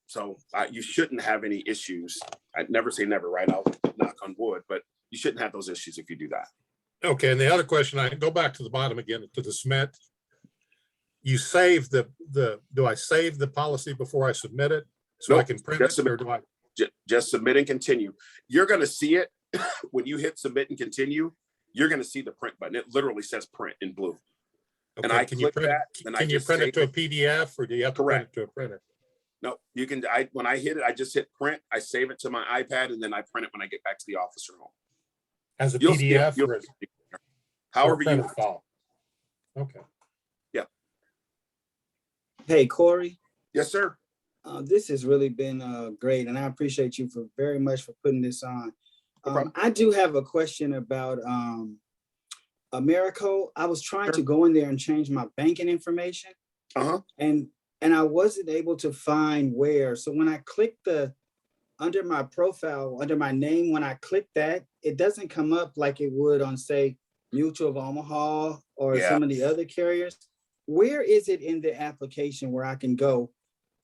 So you shouldn't have any issues. I'd never say never, right? I'll knock on wood, but you shouldn't have those issues if you do that. Okay, and the other question, I go back to the bottom again to the submit. You save do I save the policy before I submit it so I can print it, or do I just submit and continue? You're going to see it when you hit submit and continue. You're going to see the print button. It literally says print in blue. Okay, and I can you print that, can you print it to a PDF or do you have to print it to a printer? No, you can. When I hit it, I just hit print. I save it to my iPad, and then I print it when I get back to the office or home. As a PDF, however you want. File. Okay. Yeah. Hey, Corey. Yes, sir. This has really been great, and I appreciate you very much for putting this on. No problem. I do have a question about Americo. I was trying to go in there and change my banking information, and I wasn't able to find where. So when I click under my profile, under my name, when I click that, it doesn't come up like it would on, say, Mutual of Omaha or some of the other carriers. Where is it in the application where I can go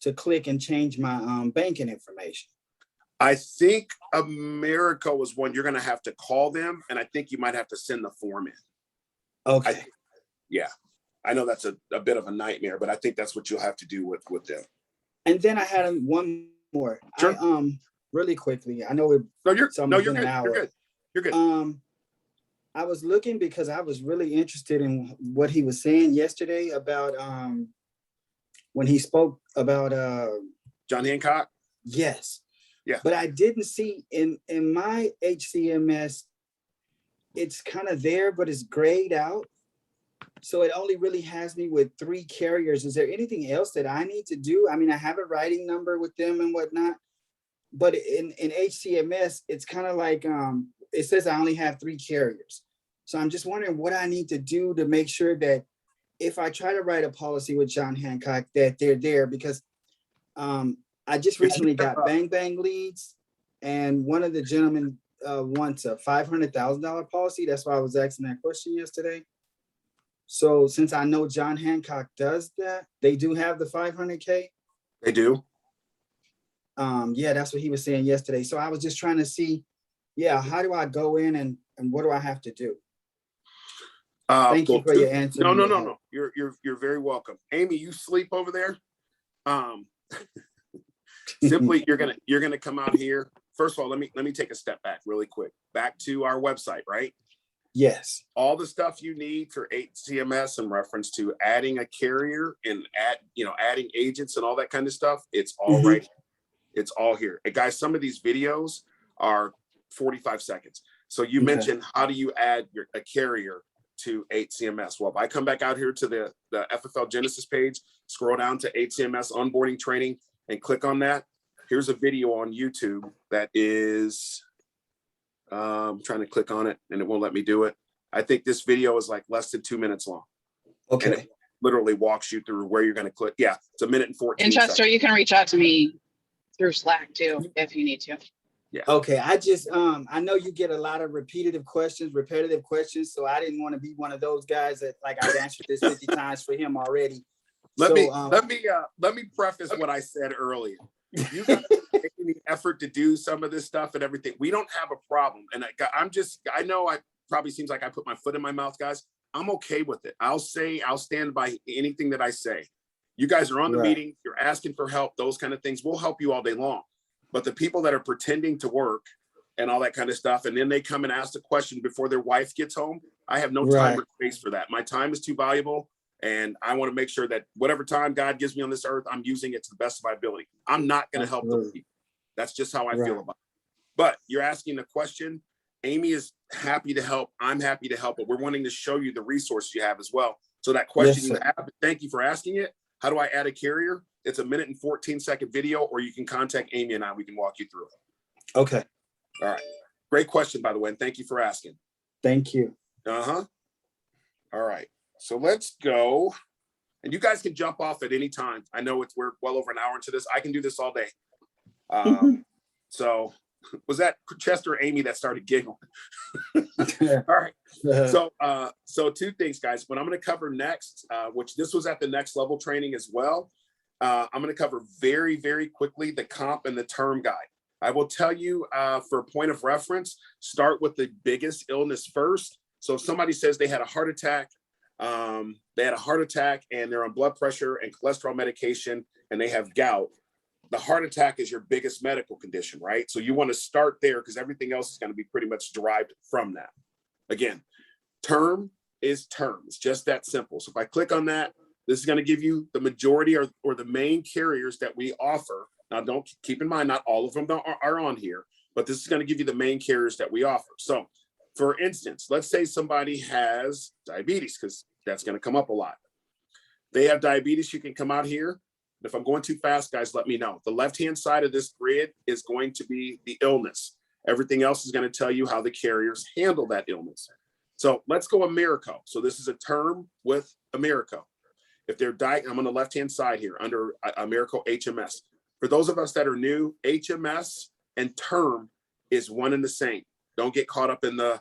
to click and change my banking information? I think America was one you're going to have to call them, and I think you might have to send the form in. Okay. Yeah, I know that's a bit of a nightmare, but I think that's what you'll have to do with them. And then I had one more. Sure. Really quickly. I know we're You're good. an You're hour. good. You're good. I was looking because I was really interested in what he was saying yesterday about when he spoke about John Hancock. yes. Yeah. But I didn't see in my HCMS, it's kind of there, but it's grayed out. So it only really has me with 3 carriers. Is there anything else that I need to do? I mean, I have a writing number with them and whatnot, but in HCMS, it's kind of like, it says I only have 3 carriers. So I'm just wondering what I need to do to make sure that if I try to write a policy with John Hancock, that they're there, because I just recently got Bang Bang leads, and one of the gentlemen wants a $500,000 policy. That's why I was asking that question yesterday. So since I know John Hancock does that, they do have the 500K. They do. Yeah, that's what he was saying yesterday. So I was just trying to see, yeah, how do I go in and what do I have to do? Thank you for your answer. No. You're very welcome. Amy, you sleep over there. Simply, you're gonna come out here. First of all, let me take a step back really quick. Back to our website, right? Yes. All the stuff you need for HCMS in reference to adding a carrier and adding agents and all that kind of stuff. It's all right here. It's all here. And guys, some of these videos are 45 seconds. So you mentioned, how do you add a carrier to HCMS? Well, if I come back out here to the FFL Genesis page, scroll down to HCMS onboarding training and click on that. Here's a video on YouTube that is, I'm trying to click on it and it won't let me do it. I think this video is like less than 2 minutes long. Okay. And it literally walks you through where you're going to click. Yeah, it's 1 minute and 14 Chester, seconds. you can reach out to me through Slack too, if you need to. Yeah. Okay. I just, I know you get a lot of repetitive questions, so I didn't want to be one of those guys that like I've answered this 50 times for him already. Let me preface what I said earlier. You guys are making the effort to do some of this stuff and everything. We don't have a problem. And I know I probably seems like I put my foot in my mouth, guys. I'm okay with it. I'll stand by anything that I say. You guys are on the meeting, you're asking for help, those kind of things. We'll help you all day long. But the people that are pretending to work and all that kind of stuff, and then they come and ask a question before their wife gets home, I have no time or space for that. My time is too valuable. And I want to make sure that whatever time God gives me on this earth, I'm using it to the best of my ability. I'm not going to help those people. That's just how I feel about it. But you're asking the question. Amy is happy to help. I'm happy to help. But we're wanting to show you the resources you have as well. So that question you have, thank you for asking it. How do I add a carrier? It's 1 minute and 14-second video, or you can contact Amy and we can walk you through it. Okay. All right. Great question, by the way. And thank you for asking. Thank you. All right. So let's go, and you guys can jump off at any time. I know we're well over an hour into this. I can do this all day. So was that Chester or Amy that started giggling? All right. So 2 things, guys. What I'm going to cover next, which this was at the next level training as well. I'm going to cover very, very quickly the comp and the term guide. I will tell you for a point of reference, start with the biggest illness first. So if somebody says they had a heart attack, and they're on blood pressure and cholesterol medication and they have gout, the heart attack is your biggest medical condition, right? So you want to start there because everything else is going to be pretty much derived from that. Again, term is term. It's just that simple. So if I click on that, this is going to give you the majority or the main carriers that we offer. Now, don't keep in mind, not all of them are on here, but this is going to give you the main carriers that we offer. So for instance, let's say somebody has diabetes, because that's going to come up a lot. They have diabetes. You can come out here. If I'm going too fast, guys, let me know. The left-hand side of this grid is going to be the illness. Everything else is going to tell you how the carriers handle that illness. So let's go Americo. So this is a term with Americo. If they're I'm on the left-hand side here under Americo HMS. For those of us that are new, HMS and term is one and the same. Don't get caught up in the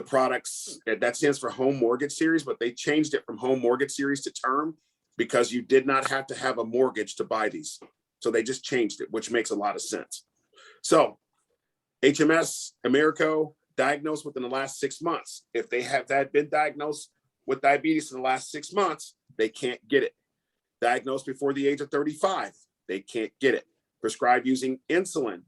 products. That stands for Home Mortgage Series, but they changed it from Home Mortgage Series to term because you did not have to have a mortgage to buy these. So they just changed it, which makes a lot of sense. So HMS, Americo, diagnosed within the last 6 months. If they have been diagnosed with diabetes in the last 6 months, they can't get it. Diagnosed before the age of 35, they can't get it. Prescribed using insulin,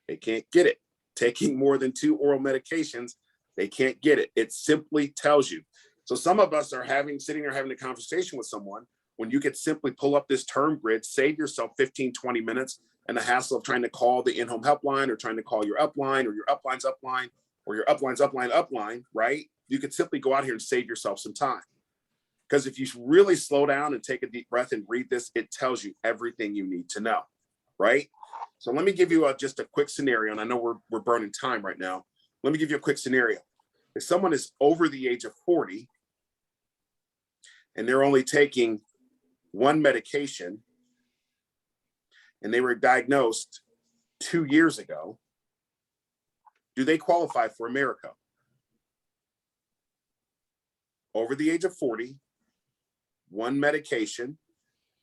they can't get it. Taking more than 2 oral medications, they can't get it. It simply tells you. So some of us are sitting there having a conversation with someone when you could simply pull up this term grid, save yourself 15, 20 minutes and the hassle of trying to call the in-home helpline or trying to call your upline or your upline's upline or your upline's upline, right? You could simply go out here and save yourself some time. Because if you really slow down and take a deep breath and read this, it tells you everything you need to know, right? So let me give you just a quick scenario, and I know we're burning time right now. Let me give you a quick scenario. If someone is over the age of 40 and they're only taking 1 medication and they were diagnosed 2 years ago, do they qualify for America? Over the age of 40, 1 medication,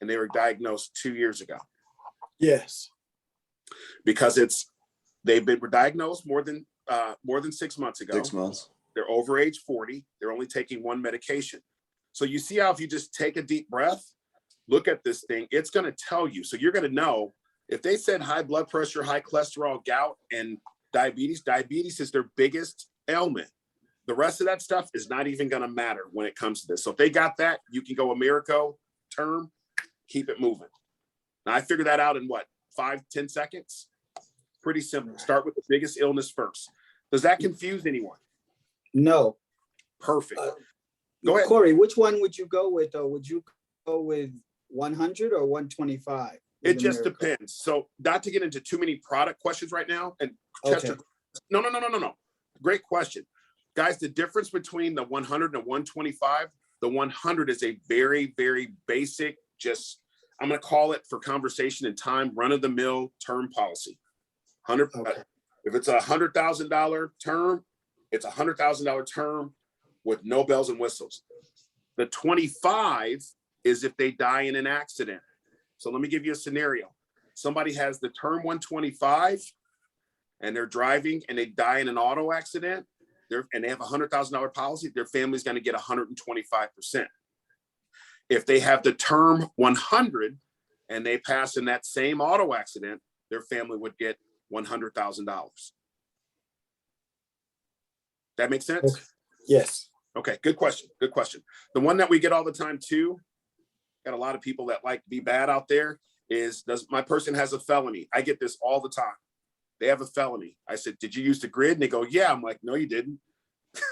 and they were diagnosed 2 years ago. Yes. Because were diagnosed more than 6 months ago. 6 months. They're over age 40. They're only taking 1 medication. So you see how if you just take a deep breath, look at this thing, it's going to tell you. So you're going to know if they said high blood pressure, high cholesterol, gout, and diabetes is their biggest ailment. The rest of that stuff is not even going to matter when it comes to this. So if they got that, you can go Americo term, keep it moving. Now I figured that out in 5-10 seconds. Pretty simple. Start with the biggest illness first. Does that confuse anyone? No. Perfect. Go ahead. Corey, which one would you go with though? Would you go with 100 or 125? It just depends. So not to get into too many product questions right now. And Chester, Okay. No. Great question. Guys, the difference between the 100 and the 125, the 100 is a very, very basic, I'm going to call it for conversation and time, run-of-the-mill term policy. 100. Okay. If it's $100,000 term, it's $100,000 term with no bells and whistles. The 25 is if they die in an accident. So let me give you a scenario. Somebody has the term 125 and they're driving and they die in an auto accident, and they have a $100,000 policy, their family's going to get 125%. If they have the term 100 and they pass in that same auto accident, their family would get $100,000. That makes sense? Okay. Yes. Okay, good question. Good question. The one that we get all the time too, got a lot of people that like to be bad out there, is does my person has a felony? I get this all the time. They have a felony. I said, did you use the grid? And they go, yeah. I'm like, no, you didn't.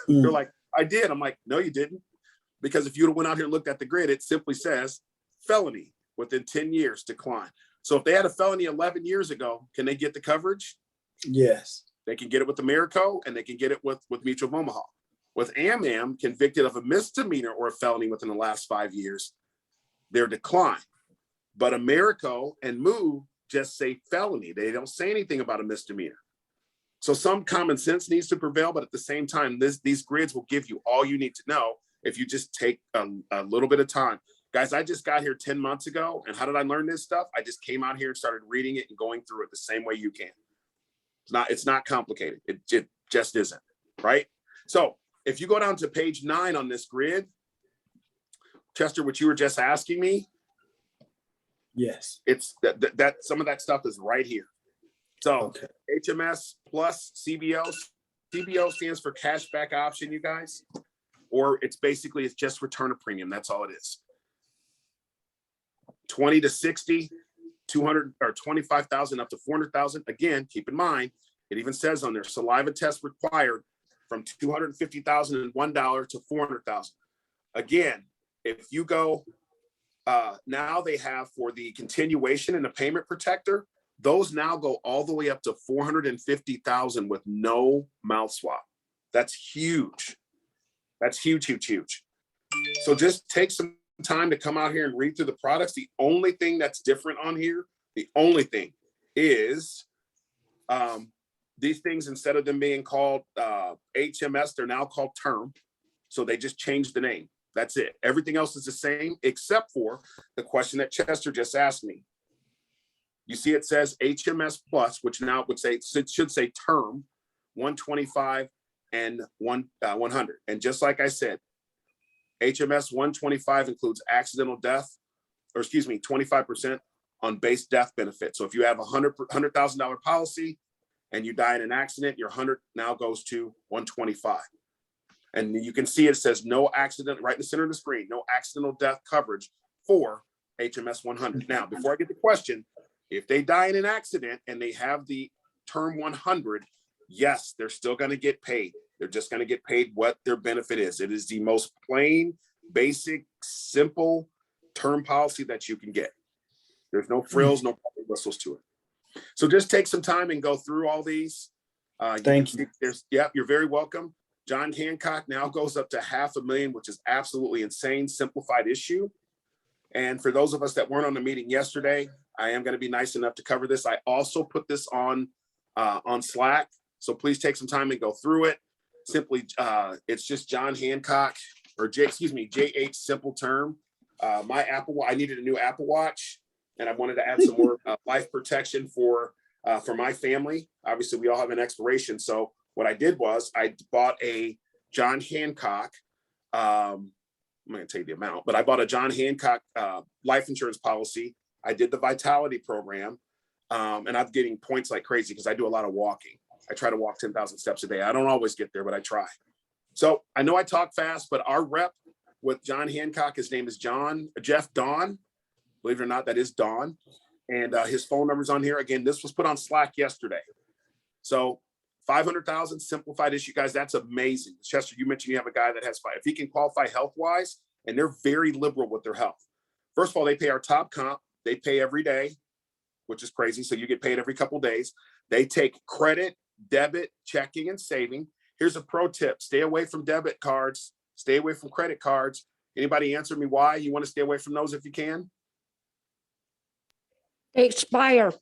They're like, I did. I'm like, no, you didn't. Because if you would have went out here and looked at the grid, it simply says felony within 10 years decline. So if they had a felony 11 years ago, can they get the coverage? Yes. They can get it with Americo and they can get it with Mutual of Omaha. With AmAm, convicted of a misdemeanor or a felony within the last 5 years, they're declined. But Americo and Moo just say felony. They don't say anything about a misdemeanor. So some common sense needs to prevail, but at the same time, these grids will give you all you need to know if you just take a little bit of time. Guys, I just got here 10 months ago, and how did I learn this stuff? I just came out here and started reading it and going through it the same way you can. It's not complicated. It just isn't, right? So if you go down to page 9 on this grid, Chester, what you were just asking me, Yes. it's that some of that stuff is right here. So Okay. HMS plus CBO. CBO stands for cashback option, you guys, or it's just return a premium. That's all it is. 20 to 60, 200 or 25,000 up to 400,000. Again, keep in mind, it even says on there, saliva test required from $250,001 to $400,000. Again, if you go, now they have for the continuation and the payment protector, those now go all the way up to 450,000 with no mouth swab. That's huge. That's huge, huge, huge. So just take some time to come out here and read through the products. The only thing that's different on here, the only thing is these things, instead of them being called HMS, they're now called term. So they just changed the name. That's it. Everything else is the same, except for the question that Chester just asked me. You see it says HMS Plus, which now would say, it should say term 125 and 100. And just like I said, HMS 125 includes accidental death, or excuse me, 25% on base death benefit. So if you have a $100,000 policy and you die in an accident, your 100 now goes to 125. And you can see it says no accident right in the center of the screen, no accidental death coverage for HMS 100. Now, before I get the question, if they die in an accident and they have the term 100, yes, they're still going to get paid. They're just going to get paid what their benefit is. It is the most plain, basic, simple term policy that you can get. There's no frills, no whistles to it. So just take some time and go through all these. Thank you. Yep, you're very welcome. John Hancock now goes up to $500,000, which is absolutely insane, simplified issue. And for those of us that weren't on the meeting yesterday, I am going to be nice enough to cover this. I also put this on Slack, so please take some time and go through it. Simply, it's just John Hancock, or JH simple term. My I needed a new Apple Watch, and I wanted to add some more life protection for my family. Obviously, we all have an expiration, so what I did was I bought a John Hancock. I'm going to tell you the amount, but I bought a John Hancock life insurance policy. I did the Vitality program, and I'm getting points like crazy because I do a lot of walking. I try to walk 10,000 steps a day. I don't always get there, but I try. So I know I talk fast, but our rep with John Hancock, his name is Jeff Don. Believe it or not, that is Don. And his phone number's on here. Again, this was put on Slack yesterday. So 500,000 simplified issue, guys. That's amazing. Chester, you mentioned you have a guy that has 5. If he can qualify health-wise, and they're very liberal with their health. First of all, they pay our top comp. They pay every day, which is crazy. So you get paid every couple of days. They take credit, debit, checking, and saving. Here's a pro tip. Stay away from debit cards. Stay away from credit cards. Anybody answer me why you want to stay away from those if you can? They expire.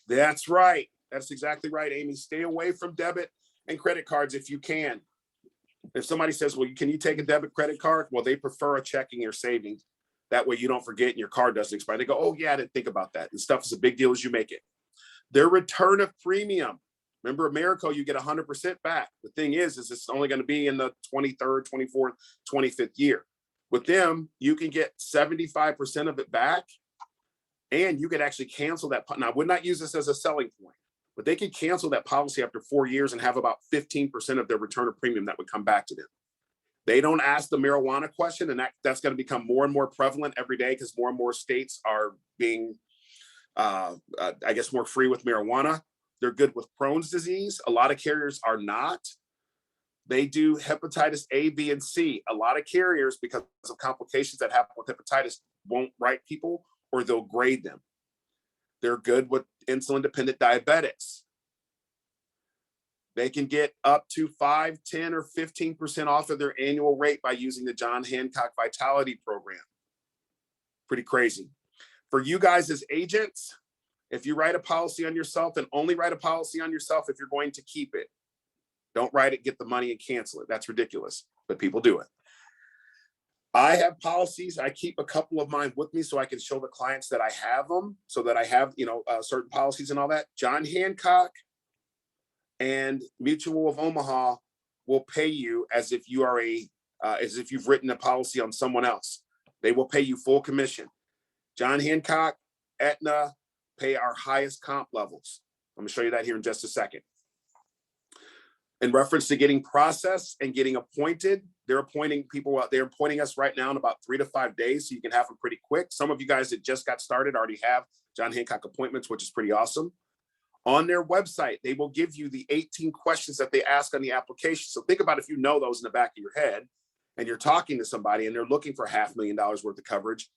That's right. That's exactly right, Amy. Stay away from debit and credit cards if you can. If somebody says, well, can you take a debit credit card? Well, they prefer a checking or savings. That way you don't forget and your card doesn't expire. They go, oh yeah, I didn't think about that. And stuff is a big deal as you make it. Their return of premium. Remember, Americo, you get 100% back. The thing is it's only going to be in the 23rd, 24th, 25th year. With them, you can get 75% of it back, and you can actually cancel that. Now, I would not use this as a selling point, but they could cancel that policy after 4 years and have about 15% of their return of premium that would come back to them. They don't ask the marijuana question, and that's going to become more and more prevalent every day because more and more states are being, I guess, more free with marijuana. They're good with Crohn's disease. A lot of carriers are not. They do hepatitis A, B, and C. A lot of carriers, because of complications that happen with hepatitis, won't write people or they'll grade them. They're good with insulin-dependent diabetics. They can get up to 5, 10, or 15% off of their annual rate by using the John Hancock Vitality program. Pretty crazy. For you guys as agents, if you write a policy on yourself, and only write a policy on yourself if you're going to keep it. Don't write it, get the money, and cancel it. That's ridiculous, but people do it. I have policies. I keep a couple of mine with me so I can show the clients that I have them, so that I have, certain policies and all that. John Hancock and Mutual of Omaha will pay you as if you are as if you've written a policy on someone else. They will pay you full commission. John Hancock, Aetna pay our highest comp levels. I'm going to show you that here in just a second. In reference to getting processed and getting appointed, they're appointing people out. They're appointing us right now in about 3 to 5 days, so you can have them pretty quick. Some of you guys that just got started already have John Hancock appointments, which is pretty awesome. On their website, they will give you the 18 questions that they ask on the application. So think about if you know those in the back of your head and you're talking to somebody and they're looking for $500,000 worth of coverage,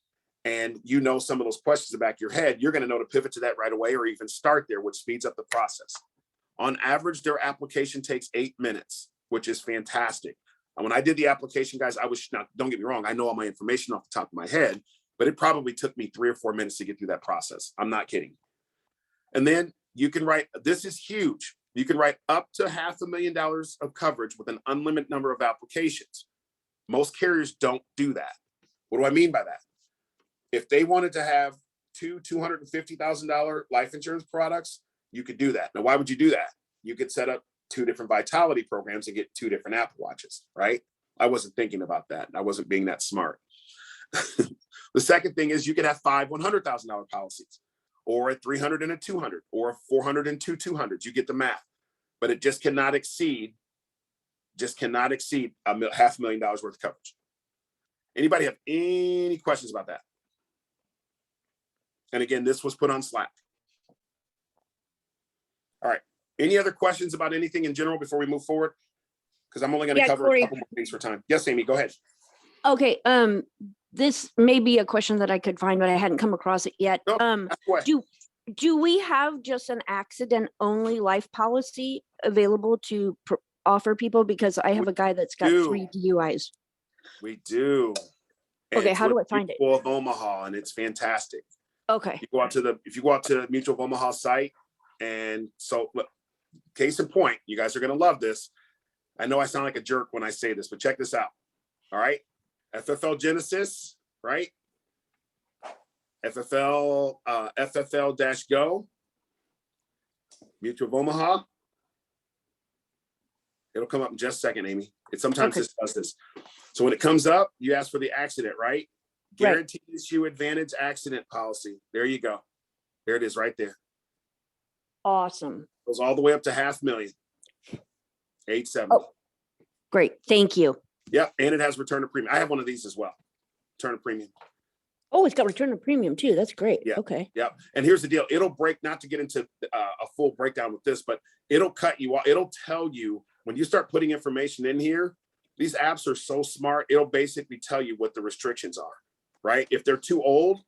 and you know some of those questions in the back of your head, you're going to know to pivot to that right away or even start there, which speeds up the process. On average, their application takes 8 minutes, which is fantastic. And when I did the application, guys, don't get me wrong, I know all my information off the top of my head, but it probably took me 3 or 4 minutes to get through that process. I'm not kidding. And then you can write, this is huge. You can write up to $500,000 of coverage with an unlimited number of applications. Most carriers don't do that. What do I mean by that? If they wanted to have two $250,000 life insurance products, you could do that. Now, why would you do that? You could set up 2 different Vitality programs and get 2 different Apple Watches, right? I wasn't thinking about that. I wasn't being that smart. The second thing is you could have 5 $100,000 policies, or a 300 and a 200, or a 400 and 2 200s. You get the math, but it just cannot exceed $500,000 worth of coverage. Anybody have any questions about that? And again, this was put on Slack. All right. Any other questions about anything in general before we move forward? Because I'm only going to cover Corey. a couple more things for time. Yes, Amy, go ahead. Okay, this may be a question that I could find, but I hadn't come across it yet. No, ask away. Do we have just an accident only life policy available to offer people? Because I have a guy that's got do. 3 DUIs. We do. And Okay, it's how do with I find it? Mutual of Omaha, and it's fantastic. Okay, If you go out to Mutual of Omaha site, and so look, case in point, you guys are going to love this. I know I sound like a jerk when I say this, but check this out. All right. FFL Genesis, right? FFL-Go, Mutual of Omaha. It'll come up in just a second, Amy. It sometimes Okay. just does this. So when it comes up, you ask for the accident, right? Guarantees you advantage accident policy. There you go. There it is right there. awesome. Goes all the way up to $500,000. 870. Oh. Great, thank you. Yep, and it has return of premium. I have one of these as well. Return of premium. Oh, it's got return of premium too. That's great. Yeah. Okay. Yep. And here's the deal. It'll break, not to get into a full breakdown with this, but it'll cut you off. It'll tell you when you start putting information in here, these apps are so smart. It'll basically tell you what the restrictions are, right? If they're too old,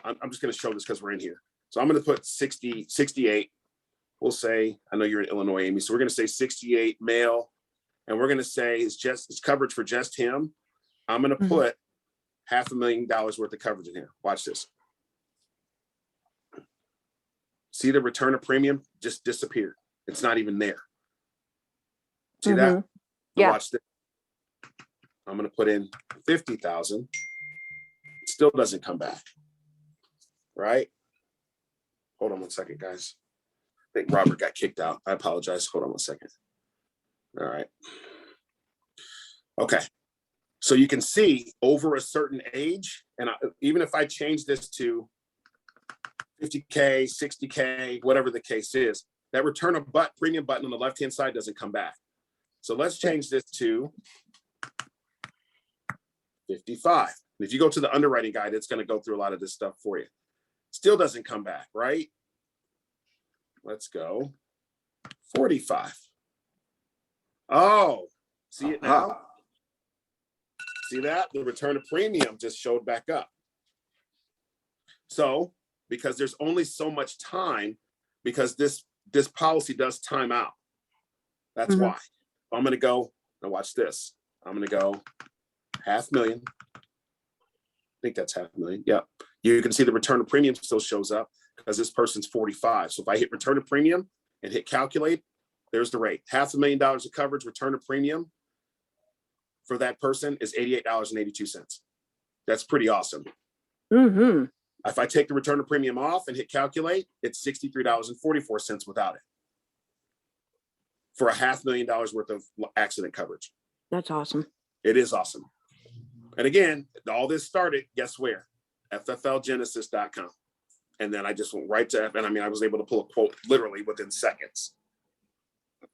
I'm just going to show this because we're in here. So I'm going to put 68. We'll say, I know you're in Illinois, Amy. So we're going to say 68 male. And we're going to say it's coverage for just him. I'm going to put $500,000 worth of coverage in here. Watch this. See the return of premium just disappeared. It's not even there. See that? Now Yeah. watch this. I'm going to put in 50,000. It still doesn't come back. Right? Hold on one second, guys. I think Robert got kicked out. I apologize. Hold on one second. All right. Okay. So you can see over a certain age, and even if I change this to 50K, 60K, whatever the case is, that return of premium button on the left-hand side doesn't come back. So let's change this to 55. And if you go to the underwriting guide, it's going to go through a lot of this stuff for you. Still doesn't come back, right? Let's go 45. Oh, see it now? See that? The return of premium just showed back up. So, because there's only so much time, because this policy does time out. That's why. I'm going to go, now watch this. I'm going to go $500,000. I think that's $500,000. Yeah. You can see the return of premium still shows up because this person's 45. So if I hit return of premium and hit calculate, there's the rate. $500,000 of coverage, return of premium for that person is $88.82. That's pretty awesome. If I take the return of premium off and hit calculate, it's $63.44 without it for a $500,000 worth of accident coverage. That's awesome. It is awesome. And again, all this started, guess where? FFLgenesis.com. And then I just went right to, and I mean, I was able to pull a quote literally within seconds.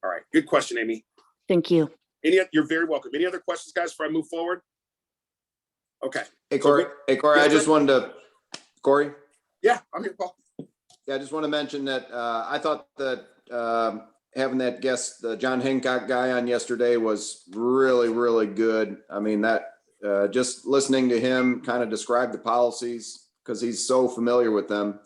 All right. Good question, Amy. Thank you. You're very welcome. Any other questions, guys, before I move forward? Okay. Hey, Corey. I just wanted to, Corey? Yeah, I'm here, Paul. Yeah, I just want to mention that I thought that having that guest, the John Hancock guy on yesterday was really, really good. I mean, that just listening to him kind of describe the policies, because he's so familiar with them,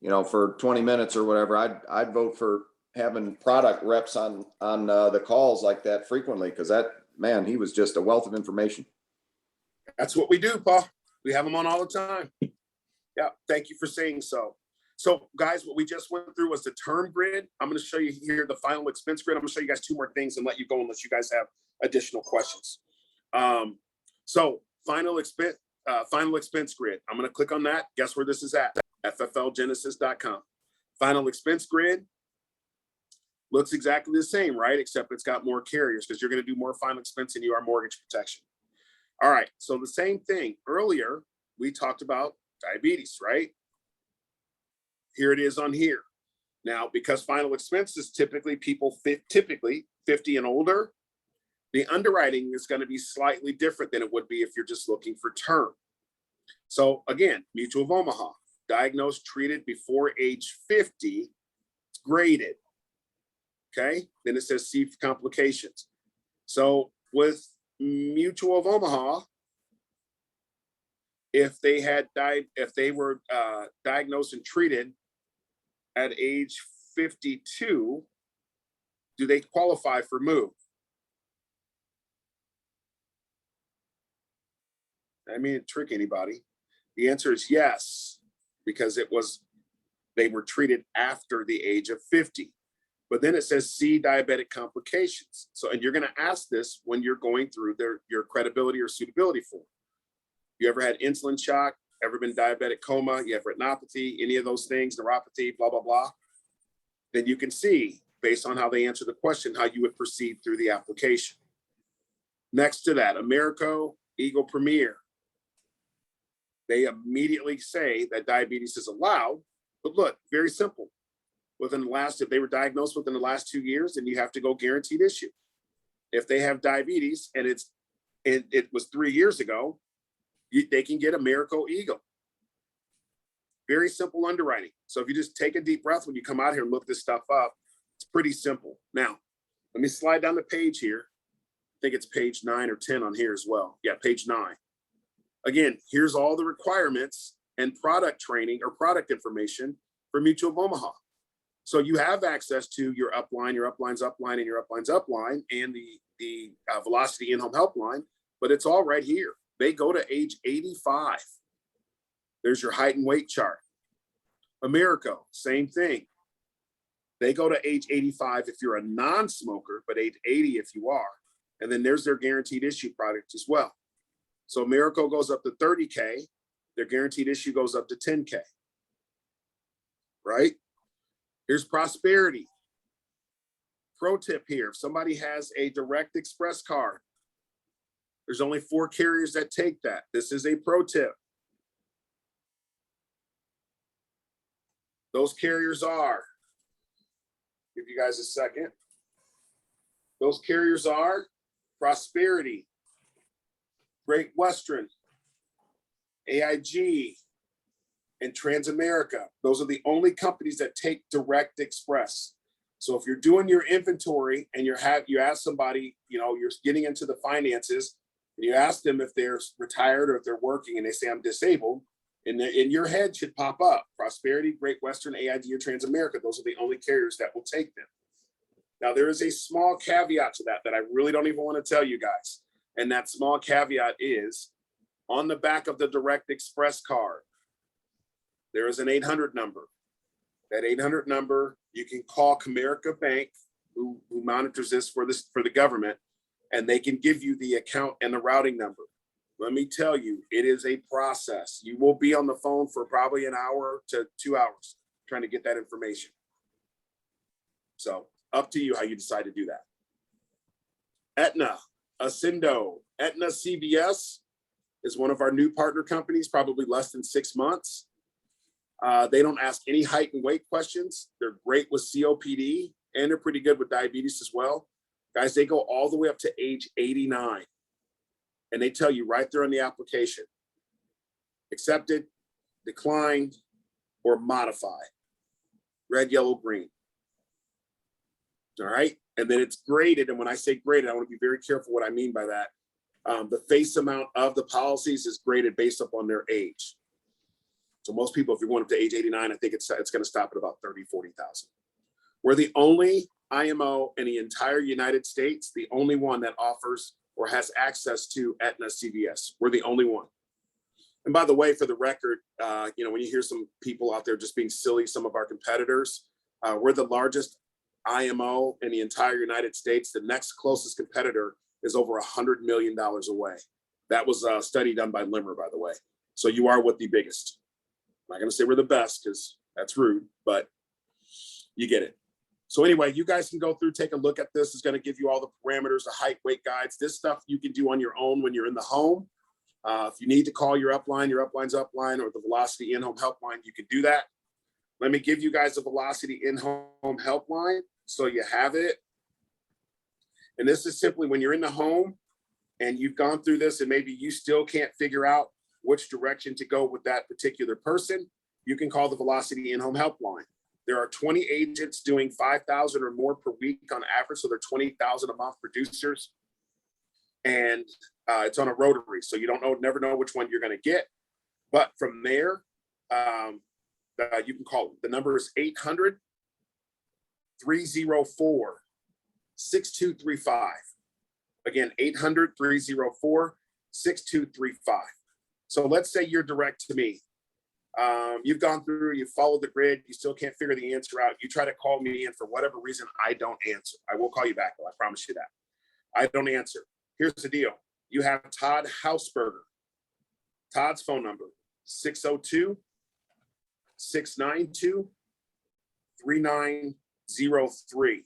you know, for 20 minutes or whatever, I'd vote for having product reps on the calls like that frequently, because that, man, he was just a wealth of information. That's what we do, Paul. We have them on all the time. Yeah, thank you for saying so. So, guys, what we just went through was the term grid. I'm going to show you here the final expense grid. I'm going to show you guys 2 more things and let you go unless you guys have additional questions. So, final expense grid. I'm going to click on that. Guess where this is at? fflgenesis.com. Final expense grid looks exactly the same, right? Except it's got more carriers because you're going to do more final expense than you are mortgage protection. All right, so the same thing. Earlier, we talked about diabetes, right? Here it is on here. Now, because final expense is typically 50 and older, the underwriting is going to be slightly different than it would be if you're just looking for term. So again, Mutual of Omaha, diagnosed, treated before age 50, graded. Okay, then it says see complications. So with Mutual of Omaha, if they were diagnosed and treated at age 52, do they qualify for move? I mean, trick anybody. The answer is yes, because they were treated after the age of 50. But then it says see diabetic complications. So, and you're going to ask this when you're going through your credibility or suitability form. You ever had insulin shock? Ever been diabetic coma? You have retinopathy? Any of those things? Neuropathy? Blah blah blah. Then you can see based on how they answer the question how you would proceed through the application. Next to that, Americo Eagle Premier. They immediately say that diabetes is allowed, but look, very simple. If they were diagnosed within the last 2 years, then you have to go guaranteed issue. If they have diabetes and it was 3 years ago, they can get Americo Eagle. Very simple underwriting. So if you just take a deep breath when you come out here and look this stuff up, it's pretty simple. Now, let me slide down the page here. I think it's page 9 or 10 on here as well. Yeah, page 9. Again, here's all the requirements and product training or product information for Mutual of Omaha. So you have access to your upline, your upline's upline, and your upline's upline, and the Velocity in-home helpline, but it's all right here. They go to age 85. There's your height and weight chart. Americo, same thing. They go to age 85 if you're a non-smoker, but age 80 if you are. And then there's their guaranteed issue product as well. So Americo goes up to 30K. Their guaranteed issue goes up to 10K. Right? Here's Prosperity. Pro tip here. If somebody has a Direct Express card, there's only 4 carriers that take that. This is a pro tip. Those carriers are, give you guys a second. Those carriers are Prosperity, Great Western, AIG, and Transamerica. Those are the only companies that take Direct Express. So if you're doing your inventory and you ask somebody, you're getting into the finances, and you ask them if they're retired or if they're working, and they say I'm disabled, and in your head should pop up Prosperity, Great Western, AIG, or Transamerica. Those are the only carriers that will take them. Now there is a small caveat to that I really don't even want to tell you guys. And that small caveat is on the back of the Direct Express card, there is an 800 number. That 800 number, you can call Comerica Bank, who monitors this for the government, and they can give you the account and the routing number. Let me tell you, it is a process. You will be on the phone for probably an hour to 2 hours trying to get that information. So up to you how you decide to do that. Aetna, Ascendo, Aetna CVS is one of our new partner companies, probably less than 6 months. They don't ask any height and weight questions. They're great with COPD, and they're pretty good with diabetes as well. Guys, they go all the way up to age 89. And they tell you right there on the application, accepted, declined, or modified. Red, yellow, green. All right. And then it's graded. And when I say graded, I want to be very careful what I mean by that. The face amount of the policies is graded based upon their age. So most people, if you're going up to age 89, I think it's going to stop at about 30, 40,000. We're the only IMO in the entire United States, the only one that offers or has access to Aetna CVS. We're the only one. And by the way, for the record, when you hear some people out there just being silly, some of our competitors, we're the largest IMO in the entire United States. The next closest competitor is over $100 million away. That was a study done by Limmer, by the way. So you are with the biggest. not going to say we're the best because that's rude, but you get it. So anyway, you guys can go through, take a look at this. It's going to give you all the parameters, the height, weight guides. This stuff you can do on your own when you're in the home. If you need to call your upline's upline, or the Velocity in-home helpline, you can do that. Let me give you guys the Velocity in-home helpline so you have it. And this is simply when you're in the home and you've gone through this and maybe you still can't figure out which direction to go with that particular person, you can call the Velocity in-home helpline. There are 20 agents doing 5,000 or more per week on average, so they're 20,000 a month producers. And it's on a rotary, so you never know which one you're going to get. But from there, you can call them. The number is 800-304-6235. Again, 800-304-6235. So let's say you're direct to me. You've gone through, you followed the grid, you still can't figure the answer out. You try to call me, and for whatever reason, I don't answer. I will call you back, though. I promise you that. I don't answer. Here's the deal. You have Todd Hausberger. Todd's phone number, 602-692-3903.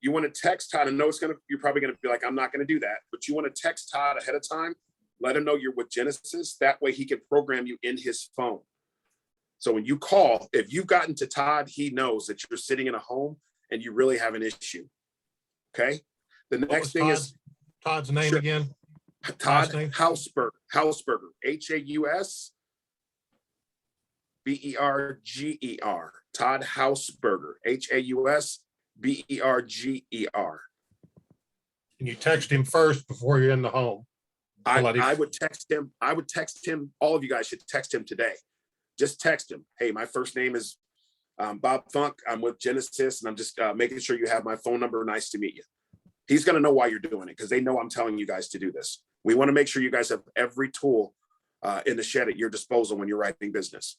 You want to text Todd. I know you're probably going to be like, I'm not going to do that, but you want to text Todd ahead of time. Let him know you're with Genesis. That way he can program you in his phone. So when you call, if you've gotten to Todd, he knows that you're sitting in a home and you really have an issue. Okay. The next thing is Todd's name again. Todd name? Hausberger. Hausberger. Todd Hausberger. Hausberger. And you text him first before you're in the home. I would text him. All of you guys should text him today. Just text him. Hey, my first name is Bob Funk. I'm with Genesis, and I'm just making sure you have my phone number. Nice to meet you. He's going to know why you're doing it because they know I'm telling you guys to do this. We want to make sure you guys have every tool in the shed at your disposal when you're writing business.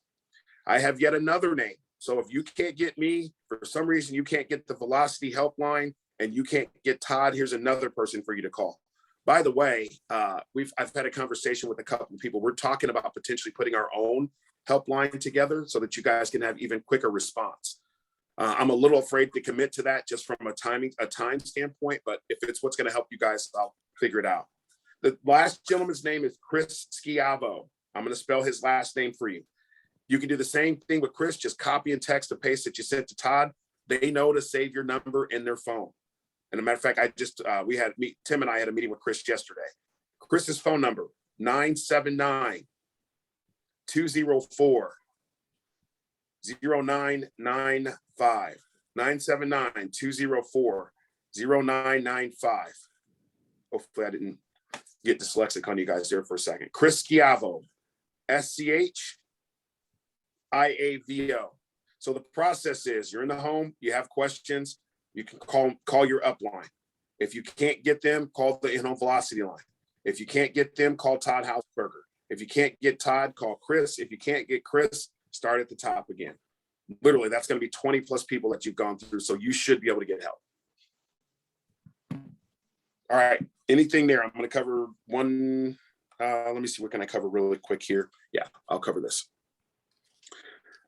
I have yet another name. So if you can't get me, for some reason, you can't get the Velocity helpline and you can't get Todd, here's another person for you to call. By the way, I've had a conversation with a couple of people. We're talking about potentially putting our own helpline together so that you guys can have even quicker response. I'm a little afraid to commit to that just from a time standpoint, but if it's what's going to help you guys, I'll figure it out. The last gentleman's name is Chris Schiavo. I'm going to spell his last name for you. You can do the same thing with Chris, just copy and text the paste that you sent to Todd. They know to save your number in their phone. And a matter of fact, Tim and I had a meeting with Chris yesterday. Chris's phone number, 979-204-0995. 979-204-0995. Hopefully I didn't get dyslexic on you guys there for a second. Chris Schiavo, SCHIAVO. So the process is you're in the home, you have questions, you can call your upline. If you can't get them, call the in-home Velocity line. If you can't get them, call Todd Hausberger. If you can't get Todd, call Chris. If you can't get Chris, start at the top again. Literally, that's going to be 20 plus people that you've gone through. So you should be able to get help. All right. Anything there? I'm going to cover one. Let me see. What can I cover really quick here? Yeah, I'll cover this.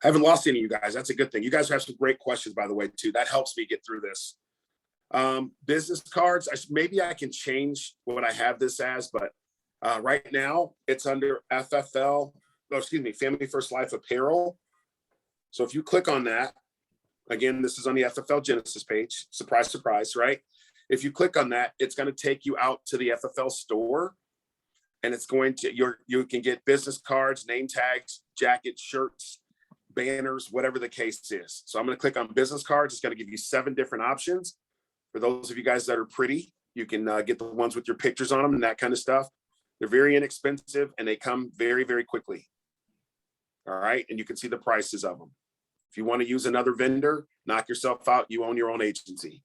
I haven't lost any of you guys. That's a good thing. You guys have some great questions, by the way, too. That helps me get through this. Business cards. Maybe I can change what I have this as, but right now it's under Family First Life Apparel. So if you click on that, again, this is on the FFL Genesis page. Surprise, surprise, right? If you click on that, it's going to take you out to the FFL store, and it's going to you can get business cards, name tags, jackets, shirts, banners, whatever the case is. So I'm going to click on business cards. It's going to give you 7 different options. For those of you guys that are pretty, you can get the ones with your pictures on them and that kind of stuff. They're very inexpensive and they come very, very quickly. All right. And you can see the prices of them. If you want to use another vendor, knock yourself out. You own your own agency.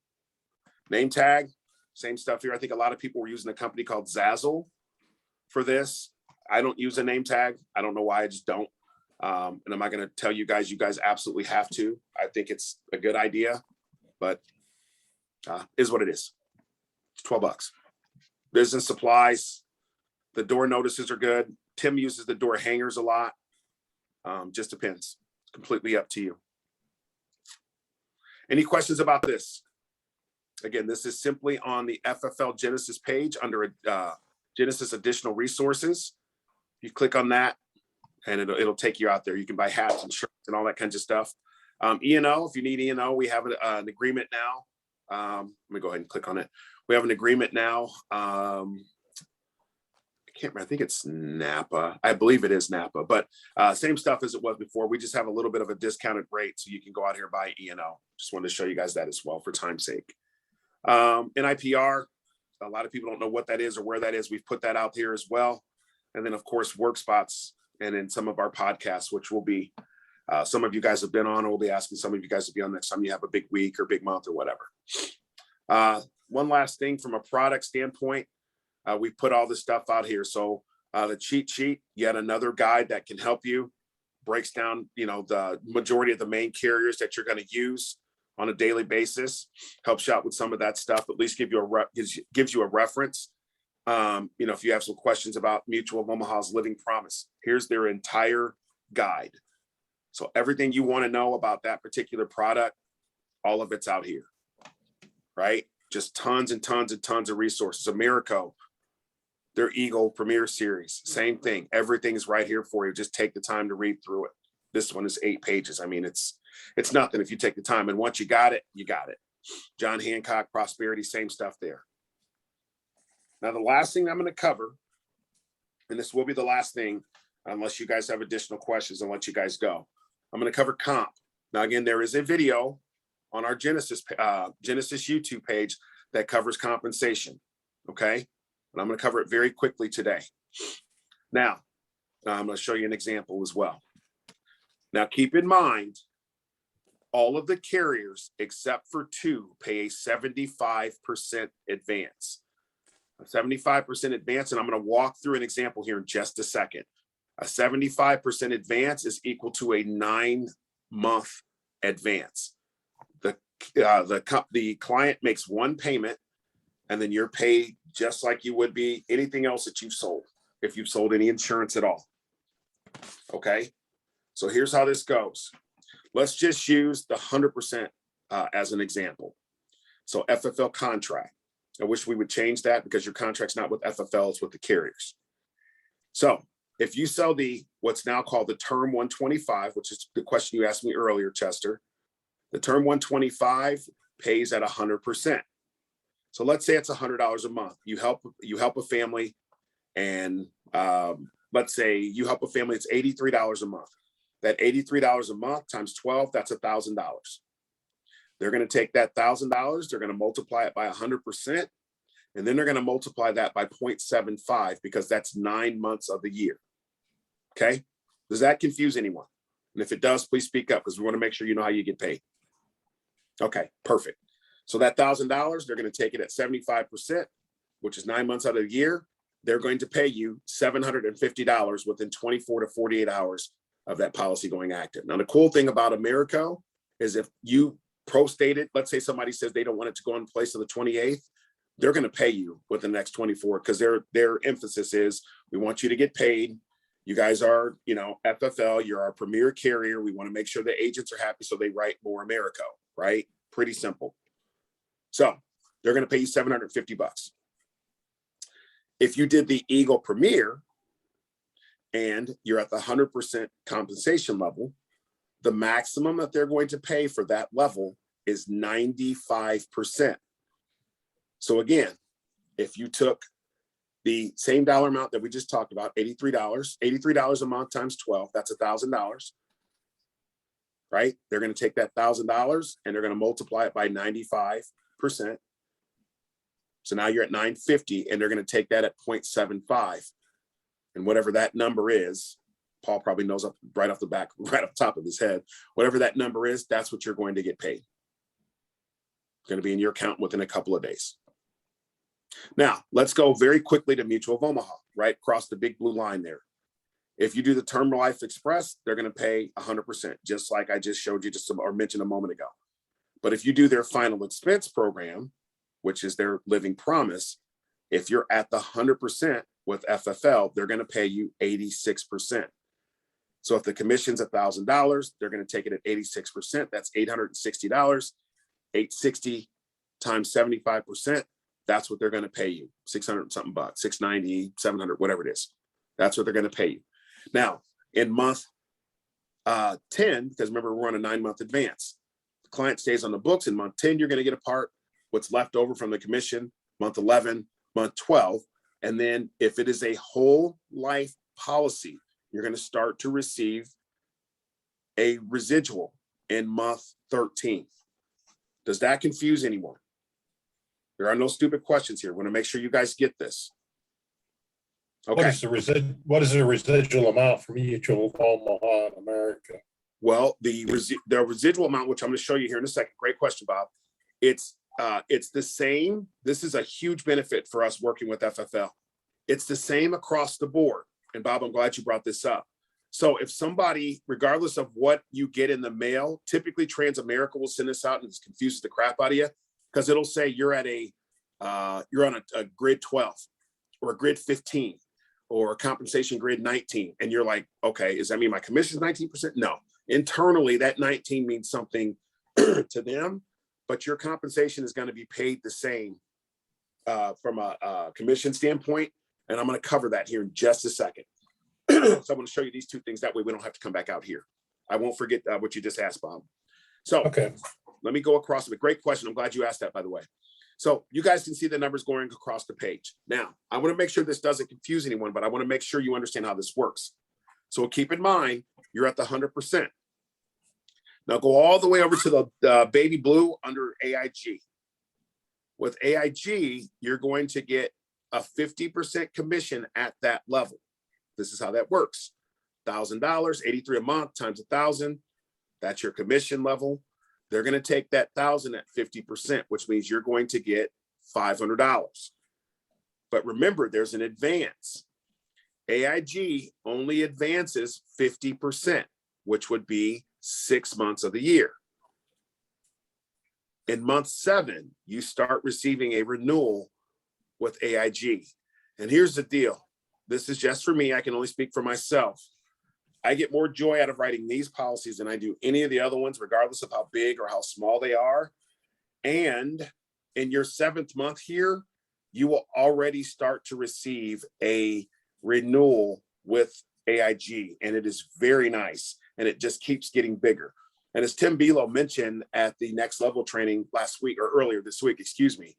Name tag, same stuff here. I think a lot of people were using a company called Zazzle for this. I don't use a name tag. I don't know why, I just don't. And I'm not going to tell you guys absolutely have to. I think it's a good idea, but is what it is. It's $12. Business supplies. The door notices are good. Tim uses the door hangers a lot. Just depends. It's completely up to you. Any questions about this? Again, this is simply on the FFL Genesis page under Genesis additional resources. You click on that and it'll take you out there. You can buy hats and shirts and all that kinds of stuff. E&O, if you need E&O, we have an agreement now. Let me go ahead and click on it. We have an agreement now. I can't remember, I think it's Napa. I believe it is Napa, but same stuff as it was before. We just have a little bit of a discounted rate so you can go out here and buy E&O. Just wanted to show you guys that as well for time's sake. NIPR, a lot of people don't know what that is or where that is. We've put that out here as well. And then of course, work spots and in some of our podcasts, which will be, some of you guys have been on, or we'll be asking some of you guys to be on next time you have a big week or big month or whatever. One last thing from a product standpoint, we put all this stuff out here. So the cheat sheet, yet another guide that can help you, breaks down, the majority of the main carriers that you're going to use on a daily basis, helps you out with some of that stuff, at least gives you a reference. If you have some questions about Mutual of Omaha's Living Promise, here's their entire guide. So everything you want to know about that particular product, all of it's out here, right? Just tons and tons and tons of resources. Americo, their Eagle Premier Series, same thing. Everything is right here for you. Just take the time to read through it. This one is 8 pages. I mean, it's nothing if you take the time. And once you got it, you got it. John Hancock, Prosperity, same stuff there. Now, the last thing I'm going to cover, and this will be the last thing, unless you guys have additional questions, I'll let you guys go. I'm going to cover comp. Now, again, there is a video on our Genesis YouTube page that covers compensation. Okay. And I'm going to cover it very quickly today. Now, I'm going to show you an example as well. Now, keep in mind, all of the carriers except for 2 pay a 75% advance. A 75% advance, and I'm going to walk through an example here in just a second. A 75% advance is equal to a 9-month advance. The client makes one payment, and then you're paid just like you would be anything else that you've sold, if you've sold any insurance at all. Okay, so here's how this goes. Let's just use the 100% as an example. So FFL contract. I wish we would change that because your contract's not with FFL, it's with the carriers. So if you sell what's now called the term 125, which is the question you asked me earlier, Chester, the term 125 pays at 100%. So let's say it's $100 a month. You help a family, and let's say you help a family, it's $83 a month. That $83 a month times 12, that's $1,000. They're going to take that $1,000, they're going to multiply it by 100%, and then they're going to multiply that by 0.75 because that's 9 months of the year. Okay? Does that confuse anyone? And if it does, please speak up because we want to make sure you know how you get paid. Okay, perfect. So that $1,000, they're going to take it at 75%, which is 9 months out of the year. They're going to pay you $750 within 24 to 48 hours of that policy going active. Now, the cool thing about Americo is if you pro-stated, let's say somebody says they don't want it to go in place on the 28th, they're going to pay you within the next 24 because their emphasis is we want you to get paid. You guys are, FFL, you're our premier carrier. We want to make sure the agents are happy, so they write more Americo, right? Pretty simple. So they're going to pay you $750. If you did the Eagle Premier and you're at the 100% compensation level, the maximum that they're going to pay for that level is 95%. So again, if you took the same dollar amount that we just talked about, $83 a month times 12, that's $1,000, right? They're going to take that $1,000 and they're going to multiply it by 95%. So now you're at $950 and they're going to take that at 0.75. And whatever that number is, Paul probably knows right off the top of his head, whatever that number is, that's what you're going to get paid. It's going to be in your account within a couple of days. Now, let's go very quickly to Mutual of Omaha, right across the big blue line there. If you do the Term Life Express, they're going to pay 100%, just like I just showed you or mentioned a moment ago. But if you do their final expense program, which is their Living Promise, if you're at the 100% with FFL, they're going to pay you 86%. So if the commission's $1,000, they're going to take it at 86%. That's $860. 860 times 75%. That's what they're going to pay you. 600 and something bucks, 690, 700, whatever it is. That's what they're going to pay you. Now, in month 10, because remember, we're on a 9-month advance. The client stays on the books. In month 10, you're going to get a part, what's left over from the commission, month 11, month 12. And then if it is a whole life policy, you're going to start to receive a residual in month 13. Does that confuse anyone? There are no stupid questions here. I want to make sure you guys get this. What Okay. is the residual amount for Mutual of Omaha in America? Well, the residual amount, which I'm going to show you here in a second. Great question, Bob. It's the same. This is a huge benefit for us working with FFL. It's the same across the board. And Bob, I'm glad you brought this up. So if somebody, regardless of what you get in the mail, typically Transamerica will send this out, and it confuses the crap out of you because it'll say you're at you're on a grid 12 or a grid 15 or a compensation grid 19. And you're like, okay, does that mean my commission is 19%? No. Internally, that 19 means something to them, but your compensation is going to be paid the same from a commission standpoint. And I'm going to cover that here in just a second. So I'm going to show you these two things. That way we don't have to come back out here. I won't forget what you just asked, Bob. So Okay. let me go across it. Great question. I'm glad you asked that, by the way. So you guys can see the numbers going across the page. Now, I want to make sure this doesn't confuse anyone, but I want to make sure you understand how this works. So keep in mind, you're at the 100%. Now go all the way over to the baby blue under AIG. With AIG, you're going to get a 50% commission at that level. This is how that works. $1,000, 83 a month times 1,000. That's your commission level. They're going to take that 1,000 at 50%, which means you're going to get $500. But remember, there's an advance. AIG only advances 50%, which would be 6 months of the year. In month 7, you start receiving a renewal with AIG. And here's the deal. This is just for me. I can only speak for myself. I get more joy out of writing these policies than I do any of the other ones, regardless of how big or how small they are. And in your 7th month here, you will already start to receive a renewal with AIG. And it is very nice. And it just keeps getting bigger. And as Tim Belo mentioned at the Next Level training last week, or earlier this week, excuse me,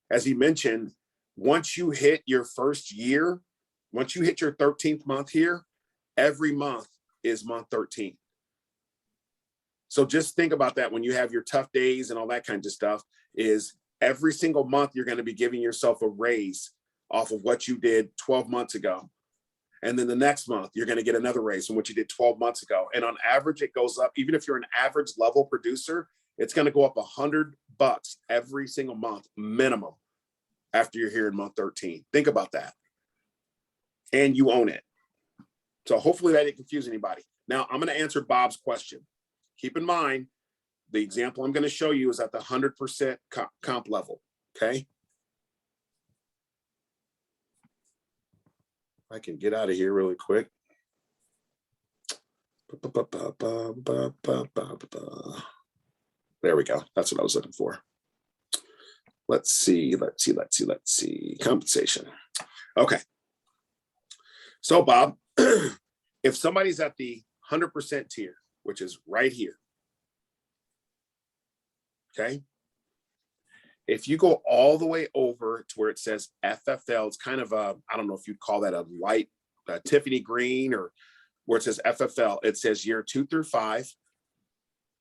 as he mentioned, once you hit your first year, once you hit your 13th month here, every month is month 13. So just think about that when you have your tough days and all that kind of stuff, is every single month you're going to be giving yourself a raise off of what you did 12 months ago. And then the next month, you're going to get another raise from what you did 12 months ago. And on average, it goes up. Even if you're an average level producer, it's going to go up $100 every single month minimum after you're here in month 13. Think about that. And you own it. So hopefully that didn't confuse anybody. Now I'm going to answer Bob's question. Keep in mind, the example I'm going to show you is at the 100% comp level. Okay. I can get out of here really quick. There we go. That's what I was looking for. Let's see. Compensation. Okay. So Bob, if somebody's at the 100% tier, which is right here, okay? If you go all the way over to where it says FFL, it's kind of a, I don't know if you'd call that a light Tiffany green, or where it says FFL, it says year 2 through 5,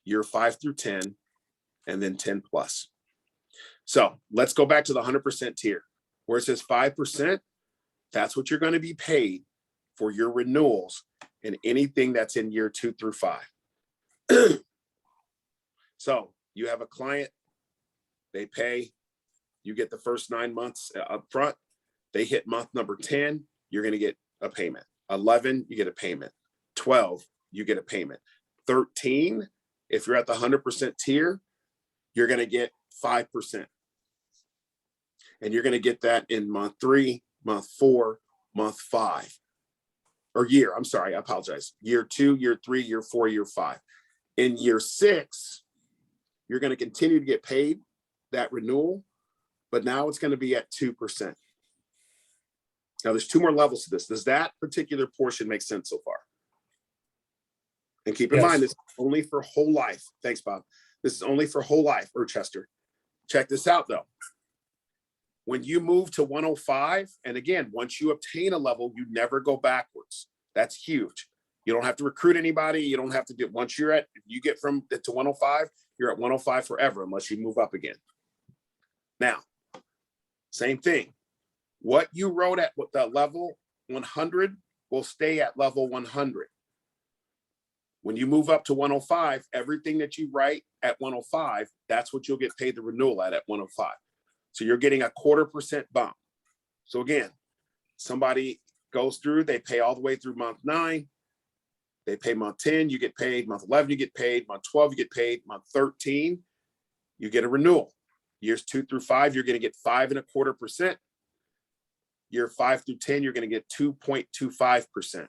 year 5 through 10, and then 10 plus. So let's go back to the 100% tier where it says 5%. That's what you're going to be paid for your renewals and anything that's in year 2 through 5. So you have a client, they pay, you get the first 9 months up front. They hit month number 10, you're going to get a payment. 11, you get a payment. 12, you get a payment. 13, if you're at the 100% tier, you're going to get 5%. And you're going to get that in month 3, month 4, month 5. or year, I'm sorry, I apologize. Year 2, year 3, year 4, year 5. In year 6, you're going to continue to get paid that renewal, but now it's going to be at 2%. Now there's 2 more levels to this. Does that particular portion make sense so far? And keep in Yes. mind, this is only for whole life. Thanks, Bob. This is only for whole life, or Chester. Check this out though. When you move to 105, and again, once you obtain a level, you never go backwards. That's huge. You don't have to recruit anybody. You don't have to do, once you're at, you get from to 105, you're at 105 forever unless you move up again. Now, same thing. What you wrote at the level 100 will stay at level 100. When you move up to 105, everything that you write at 105, that's what you'll get paid the renewal at 105. So you're getting a 0.25% bump. So again, somebody goes through, they pay all the way through month 9, they pay month 10, you get paid, month 11, you get paid, month 12, you get paid, month 13, you get a renewal. Years 2 through 5, you're going to get 5.25%. Year 5 through 10, you're going to get 2.25%.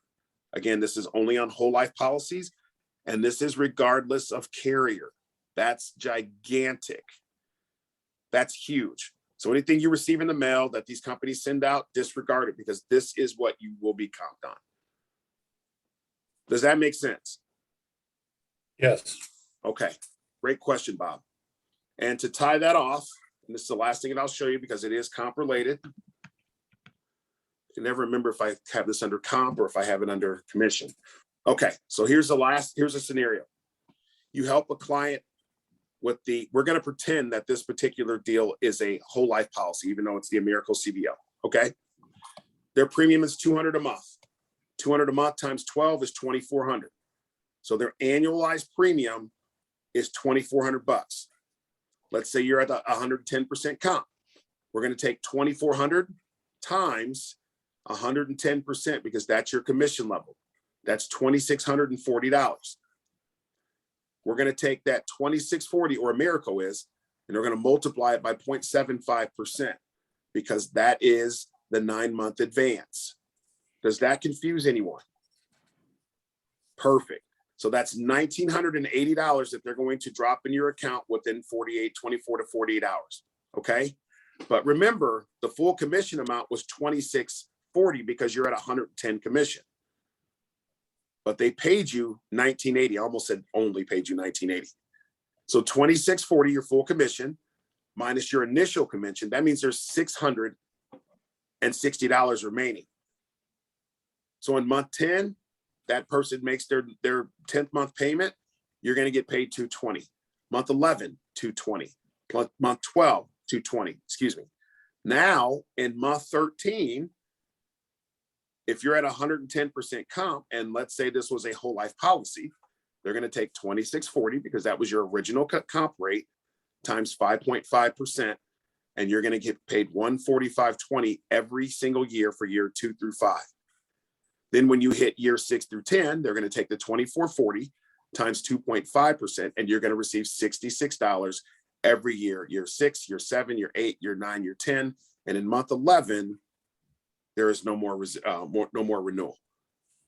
Again, this is only on whole life policies, and this is regardless of carrier. That's gigantic. That's huge. So anything you receive in the mail that these companies send out, disregard it, because this is what you will be comped on. Does that make sense? Yes. Okay, great question, Bob. And to tie that off, and this is the last thing that I'll show you because it is comp related. I can never remember if I have this under comp or if I have it under commission. Okay, so here's a scenario. You help a client with we're going to pretend that this particular deal is a whole life policy, even though it's the Americal CBO, okay? Their premium is $200 a month. 200 a month times 12 is $2,400. So their annualized premium is $2,400. Let's say you're at 110% comp. We're going to take 2,400 times 110% because that's your commission level. That's $2,640. We're going to take that 2,640, or Americo is, and we're going to multiply it by 0.75% because that is the 9-month advance. Does that confuse anyone? Perfect. So that's $1,980 that they're going to drop in your account within 24 to 48 hours. Okay. But remember, the full commission amount was $2,640 because you're at 110 commission. But they paid you $1,980. I almost said only paid you $1,980. So $2,640, your full commission, minus your initial commission. That means there's $660 remaining. So in month 10, that person makes their 10th month payment, you're going to get paid $220. Month 11, $220. Month 12, $220. Excuse me. Now in month 13, if you're at 110% comp, and let's say this was a whole life policy, they're going to take $2,640 because that was your original comp rate times 5.5%, and you're going to get paid $145.20 every single year for year 2 through 5. Then when you hit year 6 through 10, they're going to take the $2,440 times 2.5%, and you're going to receive $66 every year, year 6, year 7, year 8, year 9, year 10. And in month 11, there is no more renewal.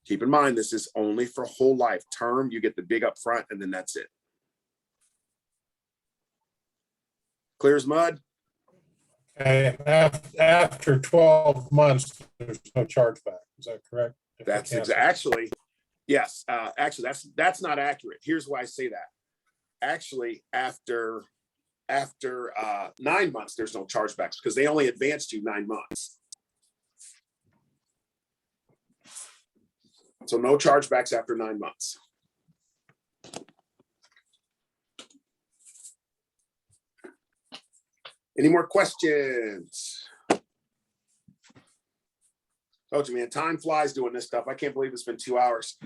Keep in mind, this is only for whole life term. You get the big upfront, and then that's it. Clear as mud? Okay. After 12 months, there's no chargeback. Is that correct? That's actually, yes. Actually, that's not accurate. Here's why I say that. Actually, after 9 months, there's no chargebacks because they only advanced you 9 months. So no chargebacks after 9 months. Any more questions? Told you, man, time flies doing this stuff. I can't believe it's been 2 hours.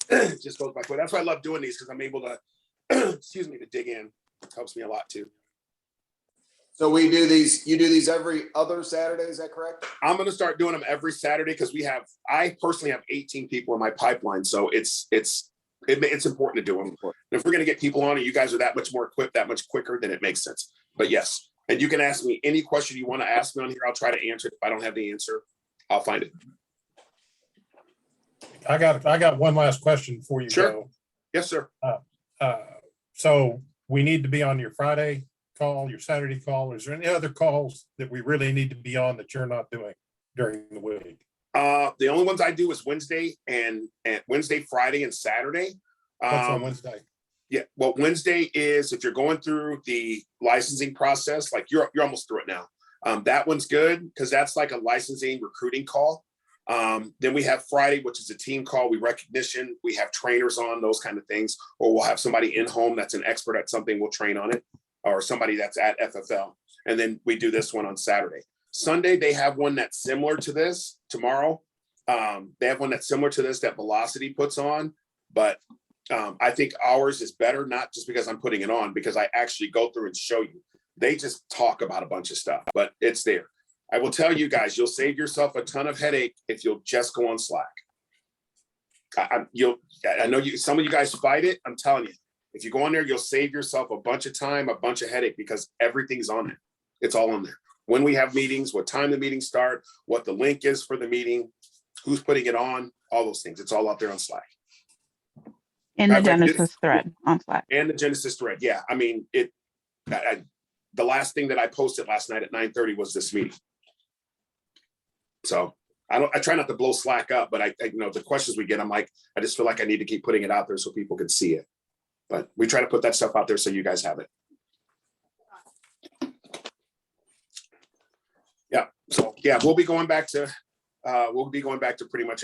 It just goes by quick. That's why I love doing these, because I'm able to, excuse me, to dig in. It helps me a lot too. So we do these, you do these every other Saturday, is that correct? I'm going to start doing them every Saturday because I personally have 18 people in my pipeline. So it's important to do them. If we're going to get people on and you guys are that much more equipped, that much quicker, then it makes sense. But yes, and you can ask me any question you want to ask me on here. I'll try to answer it. If I don't have the answer, I'll find it. I got one last question before you Sure. go. Yes, sir. So we need to be on your Friday call, your Saturday call. Is there any other calls that we really need to be on that you're not doing during the week? The only ones I do is Wednesday and Wednesday, Friday, and Saturday. What's on Wednesday? Yeah, well, Wednesday is if you're going through the licensing process, like you're almost through it now. That one's good because that's like a licensing recruiting call. Then we have Friday, which is a team call. We recognition, we have trainers on those kind of things, or we'll have somebody in home that's an expert at something, we'll train on it, or somebody that's at FFL. And then we do this one on Saturday. Sunday, they have one that's similar to this tomorrow. They have one that's similar to this that Velocity puts on, but I think ours is better, not just because I'm putting it on, because I actually go through and show you. They just talk about a bunch of stuff, but it's there. I will tell you guys, you'll save yourself a ton of headache if you'll just go on Slack. I know some of you guys fight it. I'm telling you, if you go on there, you'll save yourself a bunch of time, a bunch of headache, because everything's on there. It's all on there. When we have meetings, what time the meetings start, what the link is for the meeting, who's putting it on, all those things. It's all out there on Slack. In the Genesis thread on Slack. And the Genesis thread. Yeah. I mean, the last thing that I posted last night at 9:30 was this meeting. So I try not to blow Slack up, but I the questions we get, I'm like, I just feel like I need to keep putting it out there so people can see it. But we try to put that stuff out there so you guys have it. Yeah. So yeah, we'll be going back to pretty much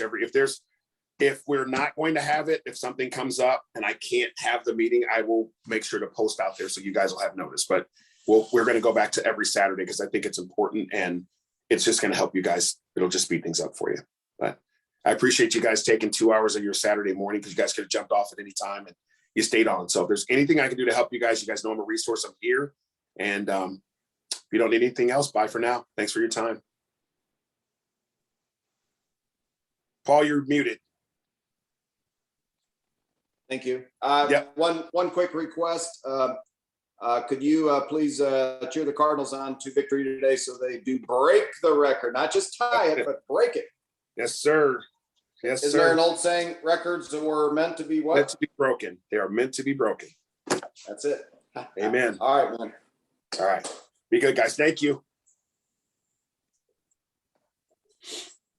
if we're not going to have it, if something comes up and I can't have the meeting, I will make sure to post out there so you guys will have notice. But we're going to go back to every Saturday because I think it's important and it's just going to help you guys. It'll just speed things up for you. But I appreciate you guys taking 2 hours of your Saturday morning because you guys could have jumped off at any time and you stayed on. So if there's anything I can do to help you guys know I'm a resource. I'm here. And if you don't need anything else, bye for now. Thanks for your time. Paul, you're muted. Thank you. Yep. One quick request. Could you please cheer the Cardinals on to victory today so they do break the record, not just tie it, but break it. Yes, sir. Yes, Is sir. there an old saying, records were meant to be what? Meant to be broken. They are meant to be broken. That's it. Amen. All right, man. All right. Be good, guys. Thank you.